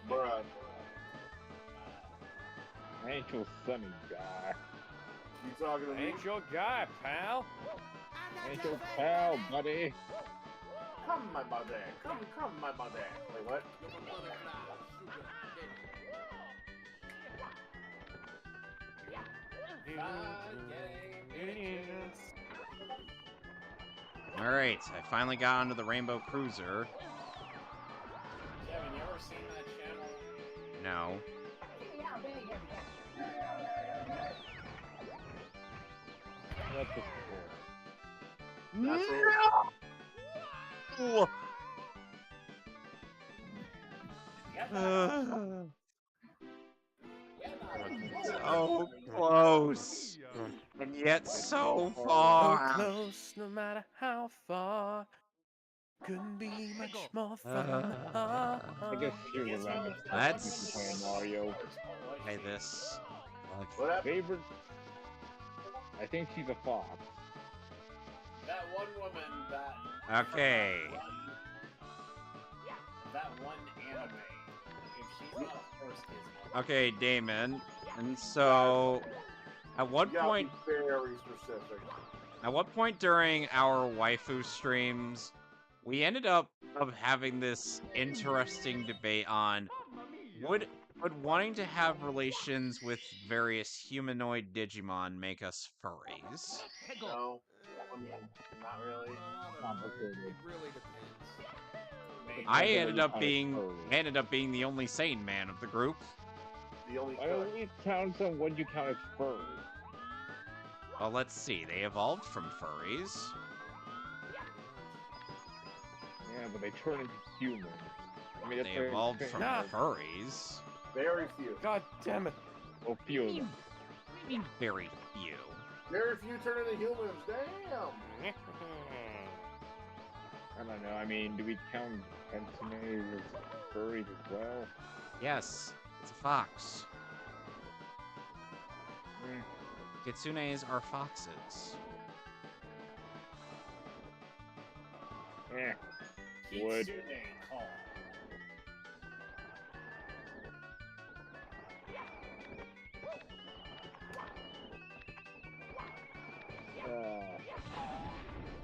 Speaker 2: Bruh.
Speaker 5: I ain't your sunny guy.
Speaker 2: You talking to me?
Speaker 3: Ain't your guy, pal.
Speaker 5: Ain't your pal, buddy.
Speaker 2: Come, my buddy. Come, my buddy. Wait, what?
Speaker 1: Alright, I finally got onto the Rainbow Cruiser.
Speaker 4: Kevin, you ever seen that channel?
Speaker 1: No.
Speaker 5: That's the
Speaker 1: No! So close. And yet so
Speaker 8: So
Speaker 1: far.
Speaker 8: close, no matter how far. Couldn't be much more from the heart.
Speaker 5: I guess here's a random
Speaker 1: Let's
Speaker 5: playing Mario.
Speaker 1: play this.
Speaker 2: What happened?
Speaker 5: Favorite? I think she's a fox.
Speaker 4: That one woman that.
Speaker 1: Okay.
Speaker 4: That one anime. If she's not first, is
Speaker 1: Okay, Damon. And so, at what
Speaker 2: You gotta
Speaker 1: point?
Speaker 2: be very specific.
Speaker 1: At what point during our waifu streams, we ended up having this interesting debate on would wanting to have relations with various humanoid Digimon make us furries?
Speaker 2: No, I mean, not really.
Speaker 6: It really depends.
Speaker 1: I
Speaker 5: Depends on
Speaker 1: ended
Speaker 5: what
Speaker 1: up
Speaker 5: you
Speaker 1: being
Speaker 5: count as furry.
Speaker 1: the only sane man of the group.
Speaker 2: The only
Speaker 5: Why don't we count on what you count as furry?
Speaker 1: Well, let's see. They evolved from furries.
Speaker 5: Yeah, but they turn into humans. I mean, that's
Speaker 1: They
Speaker 5: very
Speaker 1: evolved
Speaker 5: fair.
Speaker 1: from
Speaker 3: Ah.
Speaker 1: furries.
Speaker 2: Very few.
Speaker 3: God damn it.
Speaker 5: Well, few of them.
Speaker 1: Very few.
Speaker 2: Very few turn into humans. Damn.
Speaker 5: I don't know. I mean, do we count Pensimes as furries as well?
Speaker 1: Yes, it's a fox.
Speaker 5: Mm.
Speaker 1: Kitsunes are foxes.
Speaker 5: Eh. Would.
Speaker 4: Kitsune call.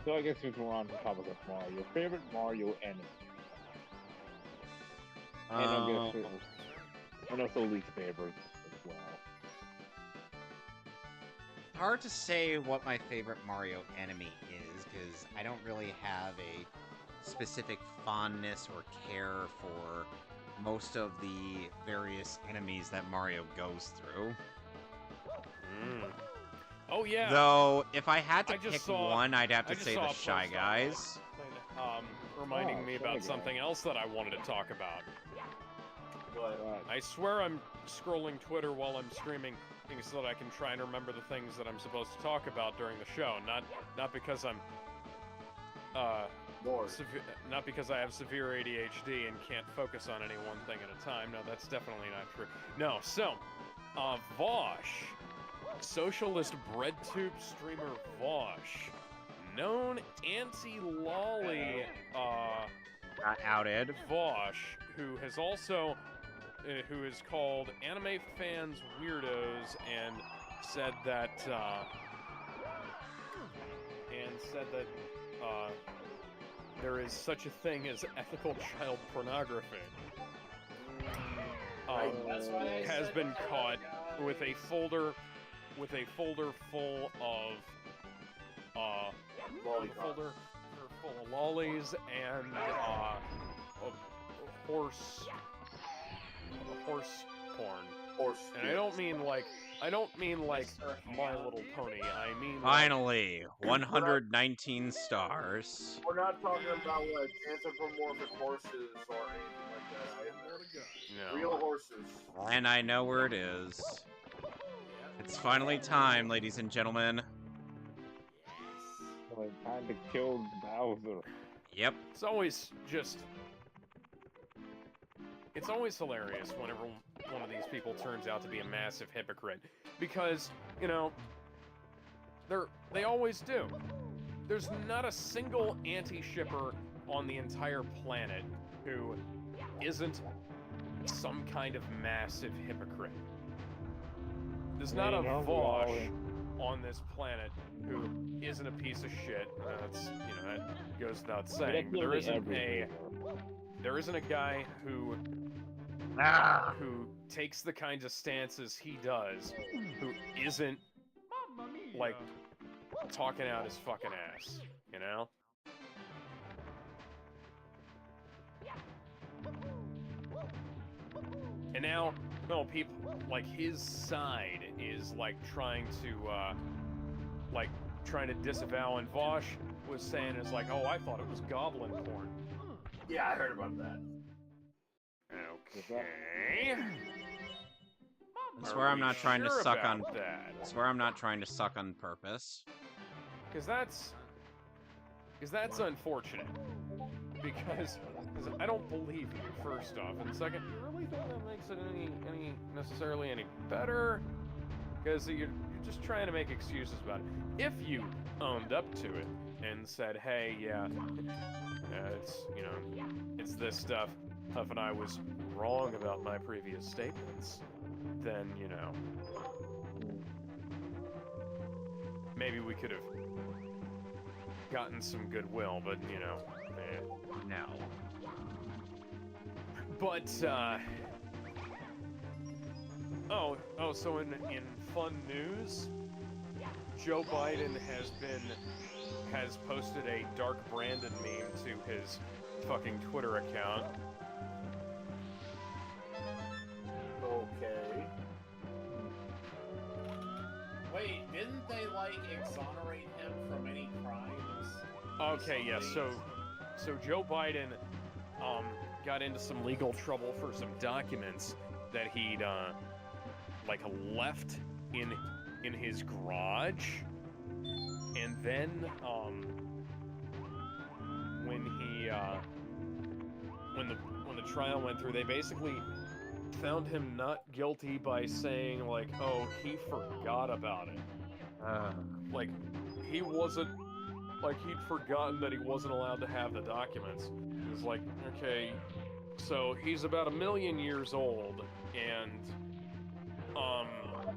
Speaker 5: So I guess since we're on the topic of Mario, favorite Mario enemy, and also least favorite as well.
Speaker 1: Hard to say what my favorite Mario enemy is, because I don't really have a specific fondness or care for most of the various enemies that Mario goes through.
Speaker 3: Oh yeah.
Speaker 1: Though, if I had to
Speaker 3: I just
Speaker 1: pick
Speaker 3: saw-
Speaker 1: one, I'd have
Speaker 3: I
Speaker 1: to
Speaker 3: just
Speaker 1: say
Speaker 3: saw
Speaker 1: the
Speaker 3: a
Speaker 1: Shy
Speaker 3: post
Speaker 1: Guys.
Speaker 3: Reminding
Speaker 5: Oh,
Speaker 3: me
Speaker 5: Shy
Speaker 3: about
Speaker 5: Guy.
Speaker 3: something else that I wanted to talk about.
Speaker 2: But
Speaker 3: I swear I'm scrolling Twitter while I'm streaming things so that I can try and remember the things that I'm supposed to talk about during the show. Not because I'm
Speaker 2: Lord.
Speaker 3: not because I have severe ADHD and can't focus on any one thing at a time. No, that's definitely not true. No, so Vosh, socialist breadtube streamer Vosh, known anti-lolly
Speaker 1: Got outed.
Speaker 3: Vosh, who has also who is called anime fans weirdos and said that there is such a thing as ethical child pornography.
Speaker 4: That's why I
Speaker 3: Has
Speaker 4: said
Speaker 3: been
Speaker 4: that,
Speaker 3: caught
Speaker 4: guys.
Speaker 3: with a folder full of
Speaker 2: Lollipop.
Speaker 3: full of lollies and horse porn.
Speaker 2: Horse.
Speaker 3: And I don't mean like My Little Pony. I mean like,
Speaker 1: Finally, 119 stars.
Speaker 2: We're not talking about like anthropomorphic horses or anything like that.
Speaker 3: no.
Speaker 2: Real horses.
Speaker 1: And I know where it is. It's finally time, ladies and gentlemen.
Speaker 5: So time to kill Bowser.
Speaker 1: Yep.
Speaker 3: It's always hilarious whenever one of these people turns out to be a massive hypocrite, because they always do. There's not a single anti-shipper on the entire planet who isn't some kind of massive hypocrite. There's not a Vosh on this planet who isn't a piece of shit. That's that goes without saying. But there isn't a guy who takes the kinds of stances he does, who isn't like talking out his fucking ass, And now, people like his side is like trying to disavow, and Vosh was saying is like, oh, I thought it was goblin porn.
Speaker 2: Yeah, I heard about that.
Speaker 3: Okay.
Speaker 1: I swear I'm not trying to
Speaker 3: Sure
Speaker 1: suck
Speaker 3: about
Speaker 1: on.
Speaker 3: that.
Speaker 1: I swear I'm not trying to suck on purpose.
Speaker 3: Because that's unfortunate. Because I don't believe you, first off, and second, you really think that makes it any necessarily any better? Because you're just trying to make excuses about it. If you owned up to it and said, hey, yeah, it's this stuff, Huff and I was wrong about my previous statements, then, maybe we could have gotten some goodwill, but,
Speaker 1: No.
Speaker 3: But, so in fun news, Joe Biden has posted a Dark Brandon meme to his fucking Twitter account.
Speaker 2: Okay.
Speaker 4: Wait, Wait, didn't they like exonerate him from any crimes?
Speaker 3: Okay, yeah.
Speaker 4: recently?
Speaker 3: So Joe Biden got into some legal trouble for some documents that he'd like left in his garage, and then when the trial went through, they basically found him not guilty by saying like, oh, he forgot about it. Like he wasn't, like he'd forgotten that he wasn't allowed to have the documents. It was like, okay, so he's about 1 million years old, and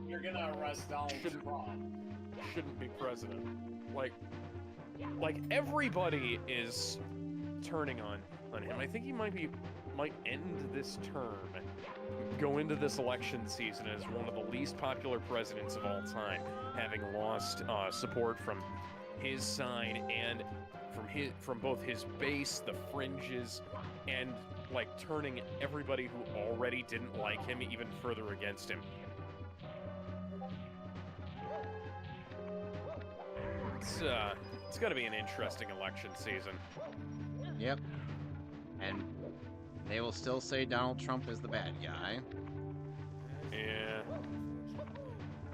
Speaker 4: You're gonna arrest Donald Trump.
Speaker 3: shouldn't be president. Like everybody is turning on him. I think he might end this term, go into this election season as one of the least popular presidents of all time, having lost support from his side and from both his base, the fringes, and like turning everybody who already didn't like him even further against him. It's gonna be an interesting election season.
Speaker 1: Yep. And they will still say Donald Trump is the bad guy.
Speaker 3: Yeah.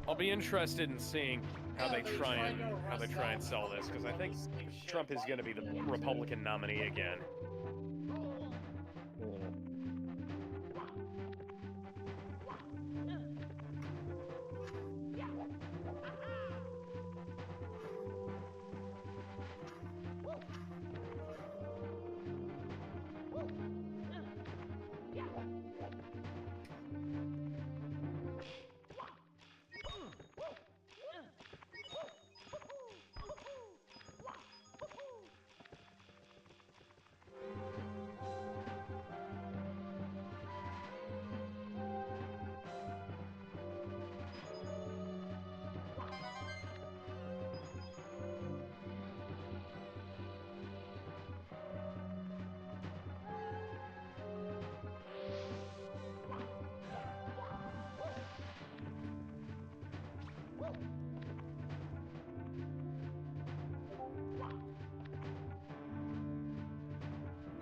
Speaker 3: I'll be interested in seeing how they try and sell this, because I think Trump is going to be the Republican nominee again.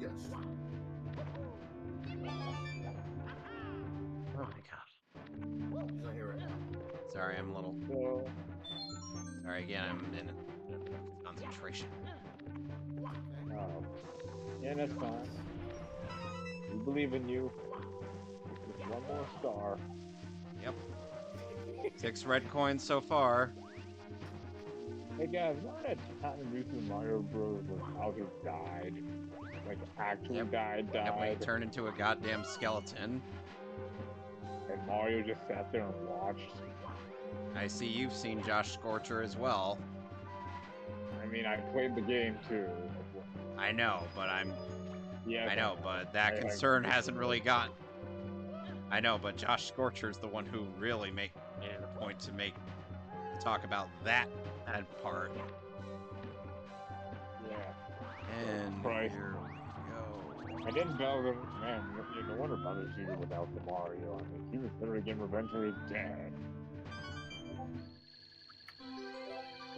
Speaker 2: Yes.
Speaker 1: Oh my god.
Speaker 2: He's not here right now.
Speaker 1: Sorry, I'm a little.
Speaker 5: So,
Speaker 1: Sorry again, I'm in concentration.
Speaker 5: yeah, that's fine. We believe in you. Just one more star.
Speaker 1: Yep. 6 red coins so far.
Speaker 5: Hey guys, remember that time in New Super Mario Bros. When Bowser died? Like, actually
Speaker 1: Yep.
Speaker 5: died?
Speaker 1: Yep, when he turned into a goddamn skeleton.
Speaker 5: And Mario just sat there and watched?
Speaker 1: I see you've seen Josh Scorcher as well.
Speaker 5: I mean, I played the game too.
Speaker 1: I know, but
Speaker 5: Yeah,
Speaker 1: I know, but that concern hasn't really gotten. I know, but Josh Scorcher's the one who really made it a point to talk about that part.
Speaker 5: Yeah.
Speaker 1: And
Speaker 5: Christ.
Speaker 1: here we go.
Speaker 5: And then Bowser, man, no wonder Bowser's Jr. without the Mario. I mean, he was literally getting revenge for his dad.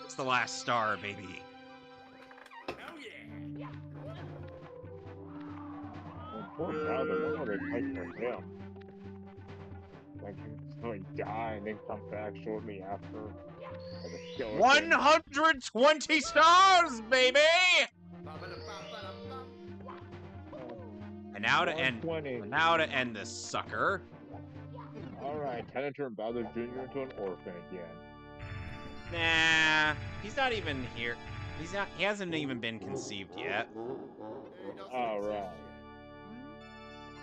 Speaker 1: It's the last star, baby.
Speaker 8: Oh yeah.
Speaker 5: And poor Bowser, what they fight for him? Like, so he died and then come back shortly after. Like a skeleton.
Speaker 1: 120 stars, baby! And now to end.
Speaker 5: 120.
Speaker 1: Now to end this sucker.
Speaker 5: Alright, time to turn Bowser Jr. into an orphan again.
Speaker 1: Nah, he's not even here. He hasn't even been conceived yet.
Speaker 5: Alright.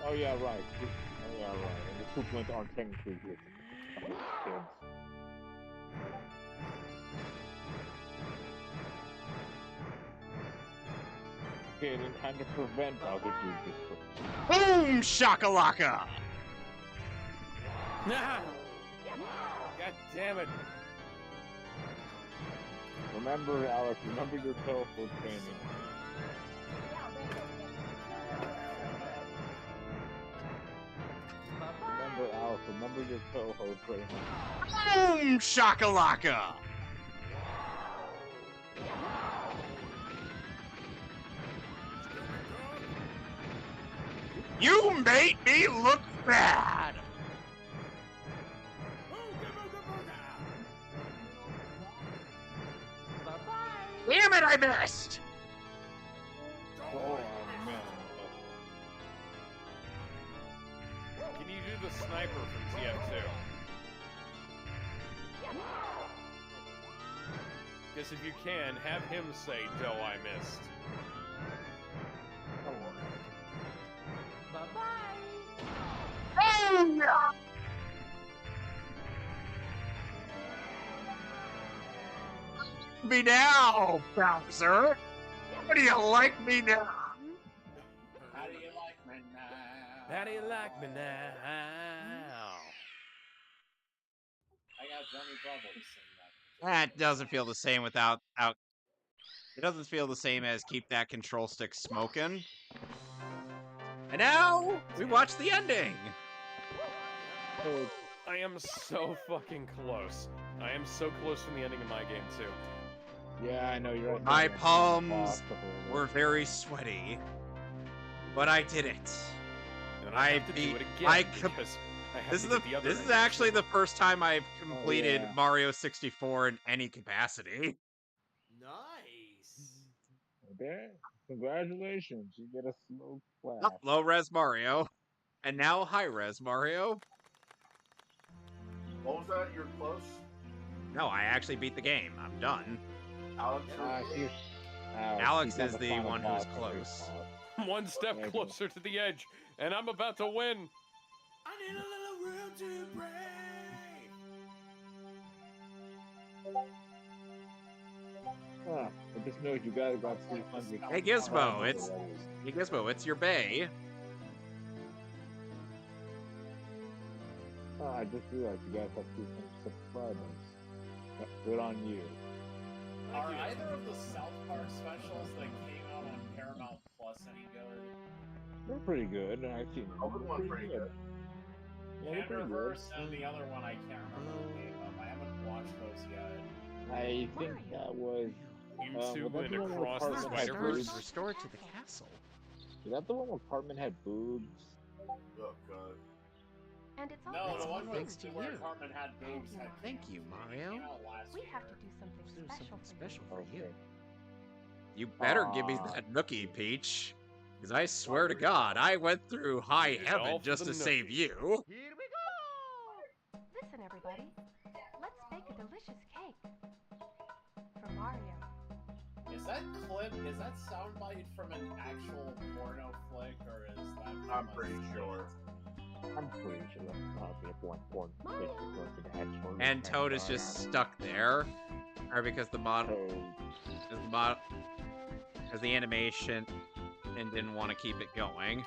Speaker 5: Oh yeah, right. Oh yeah, right. And the Koopalings aren't technically his kids. Okay, then time to prevent Bowser Jr.
Speaker 1: Boom shakalaka!
Speaker 3: God damn it.
Speaker 5: Remember, Alex, remember your teleport training. Remember, Alex, remember your co-host right
Speaker 1: Boom! Shakalaka! You made me look bad! Damn it, I missed!
Speaker 5: now. Oh man.
Speaker 3: Can you do the sniper from TF2? Because if you can, have him say, "Doe, I missed."
Speaker 1: Me now, Bowser! How do you like me now?
Speaker 4: How do you like me now?
Speaker 3: How do you like me now?
Speaker 4: I got Johnny Bubbles sing that.
Speaker 1: That doesn't feel the same without out. It doesn't feel the same as keep that control stick smoking. And now we watch the ending.
Speaker 5: Oh,
Speaker 3: I am so fucking close. I am so close from the ending of my game too.
Speaker 5: yeah, I know you're right.
Speaker 1: My
Speaker 5: there.
Speaker 1: palms were very sweaty, but I did it.
Speaker 3: And
Speaker 1: I
Speaker 3: have to
Speaker 1: beat-
Speaker 3: do it again
Speaker 1: I com-
Speaker 3: because I have
Speaker 1: This
Speaker 3: to
Speaker 1: is
Speaker 3: get the other
Speaker 1: this is
Speaker 3: ending,
Speaker 1: actually
Speaker 3: too.
Speaker 1: the first time I've completed
Speaker 5: yeah.
Speaker 1: Mario 64 in any capacity.
Speaker 6: Nice.
Speaker 5: Okay. Congratulations, you get a slow clap.
Speaker 1: Up low res Mario, and now high res Mario.
Speaker 2: What was that? You're close?
Speaker 1: No, I actually beat the game. I'm done.
Speaker 2: Alex?
Speaker 1: Alex
Speaker 5: he's on
Speaker 1: is the
Speaker 5: final
Speaker 1: one who's
Speaker 5: boss of
Speaker 1: close.
Speaker 5: this boss.
Speaker 3: One step
Speaker 5: Maybe.
Speaker 3: closer to the edge, and I'm about to win.
Speaker 6: I need a little room to breathe.
Speaker 5: But just know you guys got 300.
Speaker 1: Hey Gizmo, hey Gizmo, it's your bay.
Speaker 5: I just realized you guys have 200 subscribers. Good on you.
Speaker 4: Are either of the South Park specials that came out on Paramount Plus any good?
Speaker 5: They're pretty good. I've seen them.
Speaker 2: Open one pretty good.
Speaker 5: Yeah, they're pretty good.
Speaker 4: Panderverse and the other one I can't remember the name of. I haven't watched those yet.
Speaker 5: I think that was.
Speaker 3: YouTube
Speaker 5: well,
Speaker 3: and
Speaker 5: that's the one where
Speaker 3: across the
Speaker 5: Cartman had
Speaker 3: Spider-Verse.
Speaker 5: boobs.
Speaker 1: Restored to the castle.
Speaker 5: Is that the one where Cartman had boobs?
Speaker 2: Oh, God.
Speaker 9: And it's all
Speaker 4: No,
Speaker 1: That's
Speaker 4: the one
Speaker 1: thanks to
Speaker 4: where
Speaker 1: you.
Speaker 4: Cartman had boobs had
Speaker 1: Thank
Speaker 4: cancer.
Speaker 1: you,
Speaker 4: It
Speaker 1: Mario.
Speaker 4: came out last
Speaker 9: We
Speaker 4: year.
Speaker 9: have to do something
Speaker 1: Let's do
Speaker 9: special
Speaker 1: something
Speaker 9: for
Speaker 1: special
Speaker 9: you.
Speaker 1: for you.
Speaker 5: Okay.
Speaker 1: You better give me
Speaker 5: Aw.
Speaker 1: that nookie, Peach. Because I swear to God, I went through high
Speaker 3: Get it all
Speaker 1: heaven
Speaker 3: for
Speaker 1: just
Speaker 3: the
Speaker 1: to save
Speaker 3: nookie.
Speaker 1: you.
Speaker 9: Here we go! Listen, everybody. Let's bake a delicious cake. For Mario.
Speaker 4: Is that soundbite from an actual porno flick, or is that from
Speaker 2: I'm
Speaker 4: a
Speaker 2: pretty
Speaker 4: skit?
Speaker 2: sure.
Speaker 5: I'm pretty sure that's probably a one point. To the hedgehog.
Speaker 1: And Toad is just stuck there. Or because the the animation and didn't want to keep it going.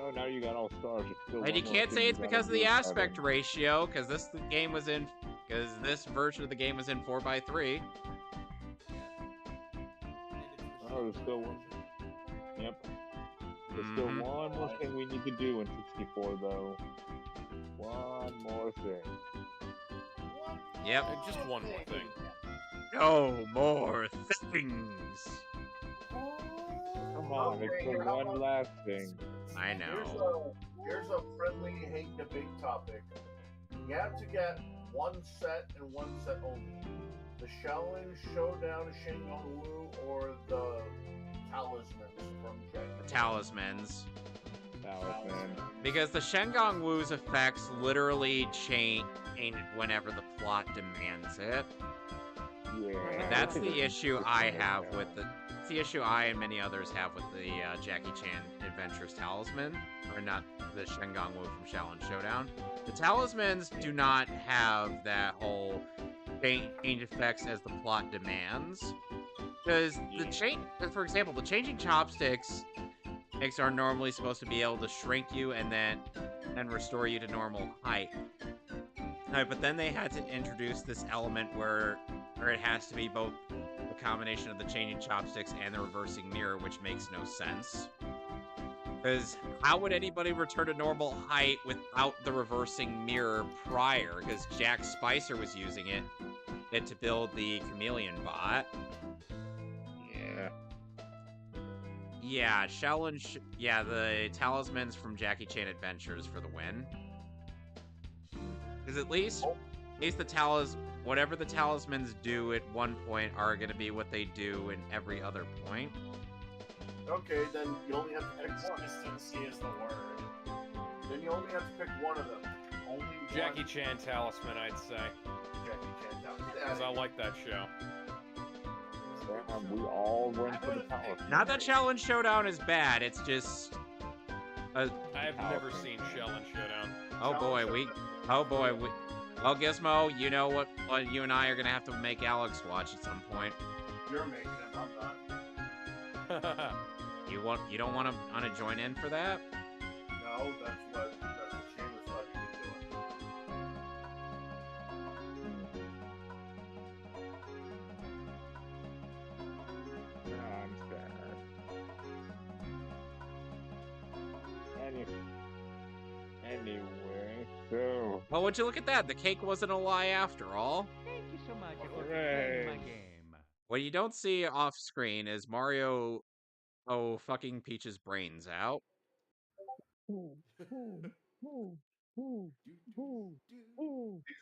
Speaker 5: Oh, now you got all stars. It's still
Speaker 1: And
Speaker 5: one
Speaker 1: you
Speaker 5: more
Speaker 1: can't
Speaker 5: thing
Speaker 1: say
Speaker 5: you
Speaker 1: it's
Speaker 5: gotta
Speaker 1: because of
Speaker 5: do,
Speaker 1: the aspect
Speaker 5: Evan.
Speaker 1: ratio, because this version of the game was in 4:3.
Speaker 5: Oh, there's still one. Yep. There's still
Speaker 1: Mhm.
Speaker 5: one more thing we need to do in 64, though. One more thing.
Speaker 1: Yep.
Speaker 3: And just one more thing.
Speaker 1: No more things.
Speaker 5: Come on, it's
Speaker 2: Okay,
Speaker 5: the
Speaker 2: how
Speaker 5: one
Speaker 2: about
Speaker 5: last thing.
Speaker 1: I know.
Speaker 2: Here's a friendly hate debate topic. You have to get one set and one set only. The Shaolin Showdown Shengon Wu or the Talismans from Jack.
Speaker 1: Talismans.
Speaker 5: Talisman.
Speaker 1: Because the Shengon Wu's effects literally change whenever the plot demands it.
Speaker 5: Yeah.
Speaker 1: And that's the issue I have with the. It's the issue I and many others have with the Jackie Chan Adventures Talisman, or not the Shengon Wu from Shaolin Showdown. The Talismans do not have that whole change effects as the plot demands, because for example, the changing chopsticks are normally supposed to be able to shrink you and then restore you to normal height. But then they had to introduce this element where it has to be both a combination of the changing chopsticks and the reversing mirror, which makes no sense. Because how would anybody return to normal height without the reversing mirror prior? Because Jack Spicer was using it to build the chameleon bot.
Speaker 5: Yeah.
Speaker 1: Yeah, yeah, the talismans from Jackie Chan Adventures for the win. Because at least whatever the talismans do at one point are going to be what they do in every other point.
Speaker 2: Okay, then you only have to pick one.
Speaker 4: Consistency is the word.
Speaker 2: Then you only have to pick one of them. Only
Speaker 3: Jackie
Speaker 2: one
Speaker 3: Chan Talisman, I'd say.
Speaker 2: Jackie Chan
Speaker 3: Because
Speaker 2: talisman.
Speaker 3: I like that show.
Speaker 5: We all went for the power.
Speaker 1: Not that Challenge Showdown is bad, it's just...
Speaker 3: I have never seen Shell and Showdown.
Speaker 1: Oh boy, well, Gizmo, you know what you and I are gonna have to make Alex watch at some point.
Speaker 2: You're making it, I'm not.
Speaker 1: You don't want to join in for that?
Speaker 2: No, that's what Seamus thought you were doing.
Speaker 5: I'm sad. Anyway, so
Speaker 1: Well, would you look at that? The cake wasn't a lie after all.
Speaker 10: Thank you so much for
Speaker 5: Hooray.
Speaker 10: playing my game.
Speaker 1: What you don't see off screen is Mario fucking Peach's brains out.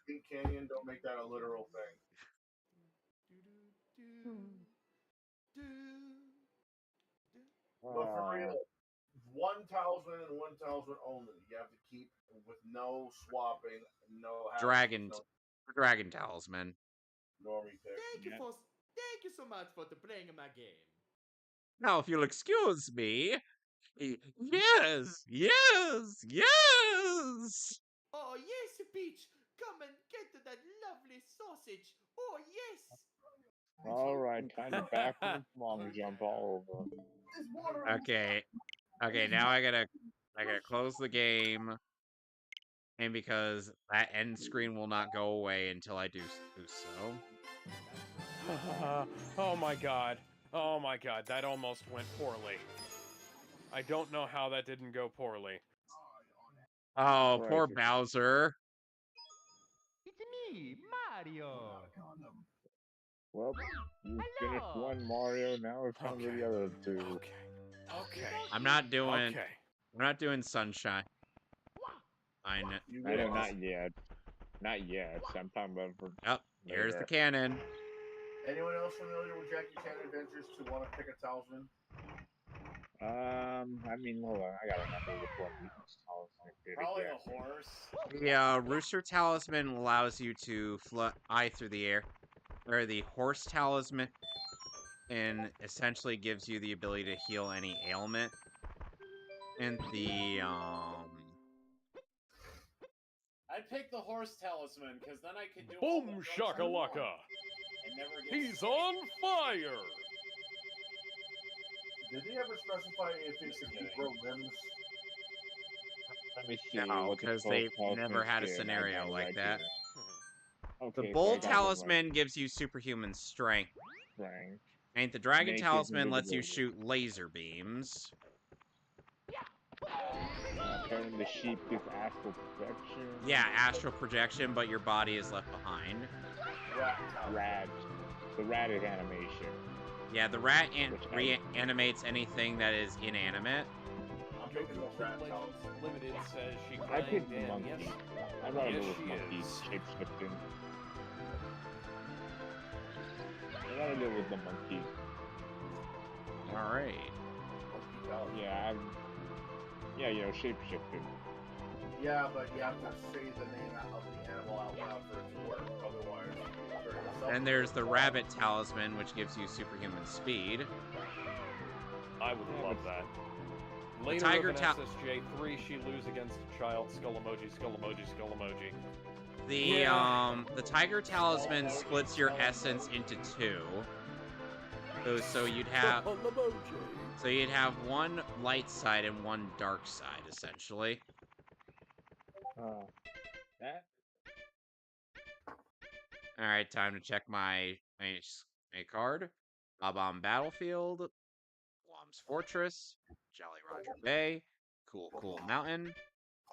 Speaker 2: Sweet Canyon, don't make that a literal thing. But for real, 1,000 and 1,000 only. You have to keep with no swapping, no
Speaker 1: Dragon Talisman.
Speaker 2: normie pick.
Speaker 6: Thank you so much for playing my game.
Speaker 1: Now, if you'll excuse me. Yes!
Speaker 6: Oh yes, Peach, come and get that lovely sausage. Oh yes.
Speaker 5: all right, time to back and long jump all over.
Speaker 1: Okay, now I gotta close the game. And because that end screen will not go away until I do so.
Speaker 3: Oh my god. Oh my god, that almost went poorly. I don't know how that didn't go poorly.
Speaker 1: Oh,
Speaker 5: Right.
Speaker 1: poor Bowser.
Speaker 10: It's me, Mario.
Speaker 5: Well, you finished
Speaker 10: Hello.
Speaker 5: one Mario, now it's time for the other two.
Speaker 3: Okay.
Speaker 1: I'm not doing
Speaker 3: Okay.
Speaker 1: Sunshine. I know.
Speaker 2: You
Speaker 5: I know,
Speaker 2: will.
Speaker 5: not yet. Not yet. I'm talking about for
Speaker 1: Oh, here's the
Speaker 5: later.
Speaker 1: cannon.
Speaker 2: Anyone else familiar with Jackie Chan Adventures to want to pick a talisman?
Speaker 5: I mean, hold on, I gotta remember which one we
Speaker 4: Probably the horse.
Speaker 1: The Rooster Talisman allows you to fly through the air. Or the Horse Talisman and essentially gives you the ability to heal any ailment. And the
Speaker 4: I'd pick the horse talisman, because then I could do
Speaker 3: Boom
Speaker 4: all the drugs I want
Speaker 3: shakalaka!
Speaker 4: and never get
Speaker 3: He's
Speaker 4: sick.
Speaker 3: on fire!
Speaker 2: Did they ever specify if it could grow limbs?
Speaker 5: Let me see.
Speaker 1: no,
Speaker 5: what the
Speaker 1: because they
Speaker 5: talismans
Speaker 1: never had a
Speaker 5: did. I
Speaker 1: scenario
Speaker 5: got it
Speaker 1: like
Speaker 5: right
Speaker 1: that.
Speaker 5: here.
Speaker 1: The
Speaker 5: Okay,
Speaker 1: Bull
Speaker 5: so I got one right.
Speaker 1: Talisman gives you superhuman strength.
Speaker 5: Strength.
Speaker 1: And the Dragon
Speaker 5: Naked
Speaker 1: Talisman lets you
Speaker 5: invisibility.
Speaker 1: shoot laser beams.
Speaker 5: Apparently the sheep gives astral protection.
Speaker 1: Yeah, astral projection, but your body is left behind.
Speaker 5: Rat. The rat is animation.
Speaker 1: Yeah, the rat
Speaker 5: Which
Speaker 1: reanimates anything that is inanimate.
Speaker 2: I'm picking the rat talisman.
Speaker 3: Limited says she
Speaker 5: I
Speaker 3: crying
Speaker 5: picked
Speaker 3: Dan.
Speaker 5: monkey.
Speaker 3: Yes.
Speaker 5: I'd rather
Speaker 3: Yes,
Speaker 5: go with
Speaker 3: she
Speaker 5: monkey
Speaker 3: is.
Speaker 5: shapeshifting. I'd rather go with the monkey.
Speaker 1: Alright.
Speaker 5: Yeah, yeah, you know, shapeshifting.
Speaker 2: Yeah, but you have to say the name of the animal out loud for it to work. Otherwise, it's very
Speaker 1: Then there's the Rabbit Talisman, which gives you superhuman speed.
Speaker 3: I would
Speaker 5: Yeah,
Speaker 3: love
Speaker 5: but-
Speaker 3: that. Later
Speaker 1: Tiger
Speaker 3: of an
Speaker 1: Ta-
Speaker 3: SSJ3, she lose against a child. Skull emoji, skull emoji, skull emoji.
Speaker 1: The Tiger Talisman splits your essence into two. So you'd have one light side and one dark side, essentially.
Speaker 5: That?
Speaker 1: Alright, time to check my card. Bob-omb Battlefield, Guam's Fortress, Jolly Roger Bay, Cool Mountain,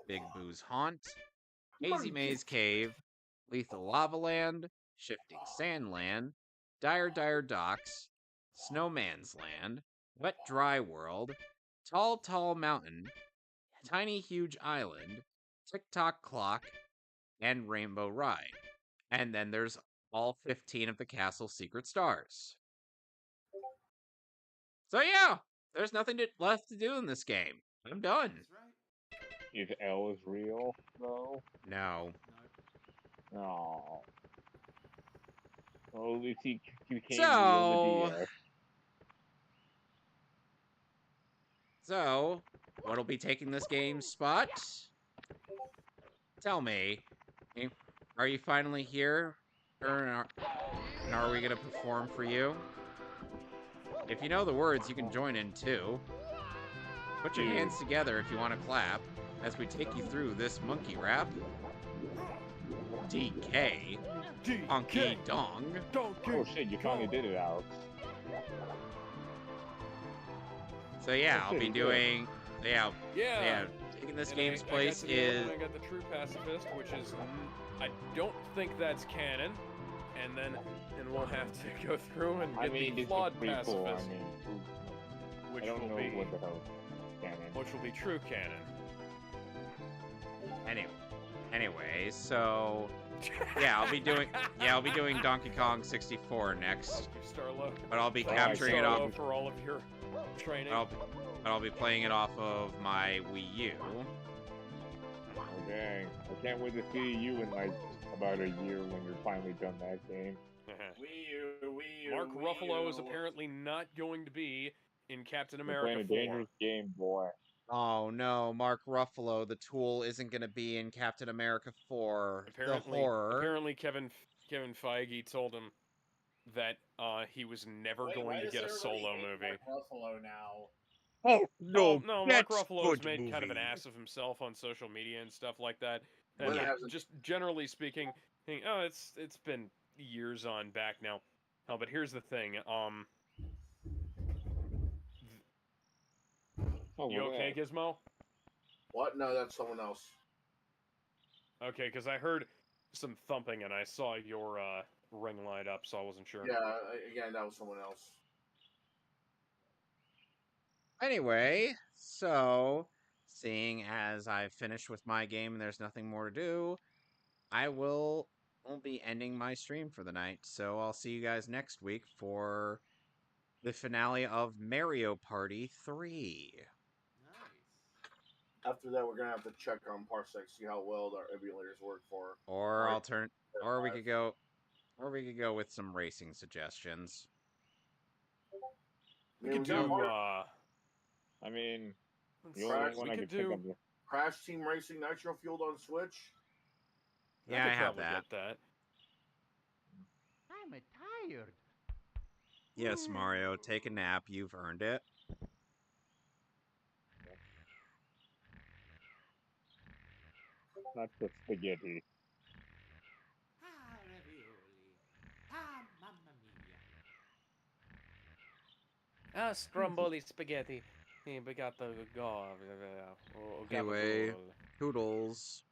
Speaker 1: Big Boo's Haunt, Hazy Maze Cave, Lethal Lava Land, Shifting Sand Land, Dire Docks, Snowman's Land, Wet Dry World, Tall Mountain, Tiny Huge Island, Tick Tock Clock, and Rainbow Ride. And then there's all 15 of the castle's secret stars. So yeah, there's nothing left to do in this game. I'm done.
Speaker 4: That's right.
Speaker 5: Is L is real though?
Speaker 1: No.
Speaker 4: No.
Speaker 5: No. Oh, at least he became real in the DS.
Speaker 1: So, what'll be taking this game's spot? Tell me, are you finally here? And are we gonna perform for you? If you know the words, you can join in too. Put your hands together if you want to clap, as we take you through this monkey rap. DK. Honky Dong.
Speaker 5: Oh shit, you finally did it, Alex.
Speaker 1: So yeah, I'll be doing... Yeah,
Speaker 3: Yeah.
Speaker 1: taking this
Speaker 3: And
Speaker 1: game's
Speaker 3: I
Speaker 1: place
Speaker 3: got to the end
Speaker 1: is...
Speaker 3: when I got the True Pacifist, which is... I don't think that's canon. And we'll have to go through and get the flawed Pacifist. Which
Speaker 5: I don't know
Speaker 3: will be...
Speaker 5: what the hell canon.
Speaker 3: Which will be true canon.
Speaker 1: Anyway, so... Yeah, I'll be doing Donkey Kong 64 next.
Speaker 3: Starlo.
Speaker 1: But I'll be
Speaker 5: Right,
Speaker 1: capturing it off...
Speaker 3: for all of your training.
Speaker 1: But I'll be playing it off of my Wii U.
Speaker 5: Oh dang. I can't wait to see you in like about a year when you're finally done that game.
Speaker 4: Wii U.
Speaker 3: Mark Ruffalo is apparently not going to be in Captain
Speaker 5: You're
Speaker 3: America
Speaker 5: playing a
Speaker 3: 4.
Speaker 5: dangerous game, boy.
Speaker 1: Oh no, Mark Ruffalo, the Tool, isn't going to be in Captain America 4. The horror.
Speaker 3: Apparently Kevin Feige told him that he was never going to get a solo movie.
Speaker 4: Mark Ruffalo now.
Speaker 1: Oh
Speaker 3: no, Mark Ruffalo's made kind of an ass of himself on social media and stuff like that. And just generally speaking, it's been years on back now. Oh, but here's the thing. You okay, Gizmo?
Speaker 2: What? No, that's someone else.
Speaker 3: Okay, because I heard some thumping and I saw your ring light up, so I wasn't sure.
Speaker 2: Yeah, again, that was someone else.
Speaker 1: Anyway, so, seeing as I've finished with my game and there's nothing more to do, I will be ending my stream for the night. So I'll see you guys next week for the finale of Mario Party 3.
Speaker 4: Nice.
Speaker 2: After that, we're gonna have to check on Parsec, see how well our emulators work for.
Speaker 1: Or we could go with some racing suggestions.
Speaker 3: We could do
Speaker 5: I mean, the
Speaker 3: Crash,
Speaker 5: only one I could think of.
Speaker 2: Crash Team Racing Nitro Fueled on Switch.
Speaker 1: Yeah, I have that.
Speaker 3: Get that.
Speaker 10: I'm tired.
Speaker 1: Yes, Mario, take a nap. You've earned it.
Speaker 5: Not the spaghetti.
Speaker 4: Ah, ravioli. Ah, mamma mia.
Speaker 8: Ah, stromboli spaghetti. We got the
Speaker 1: Anyway, toodles.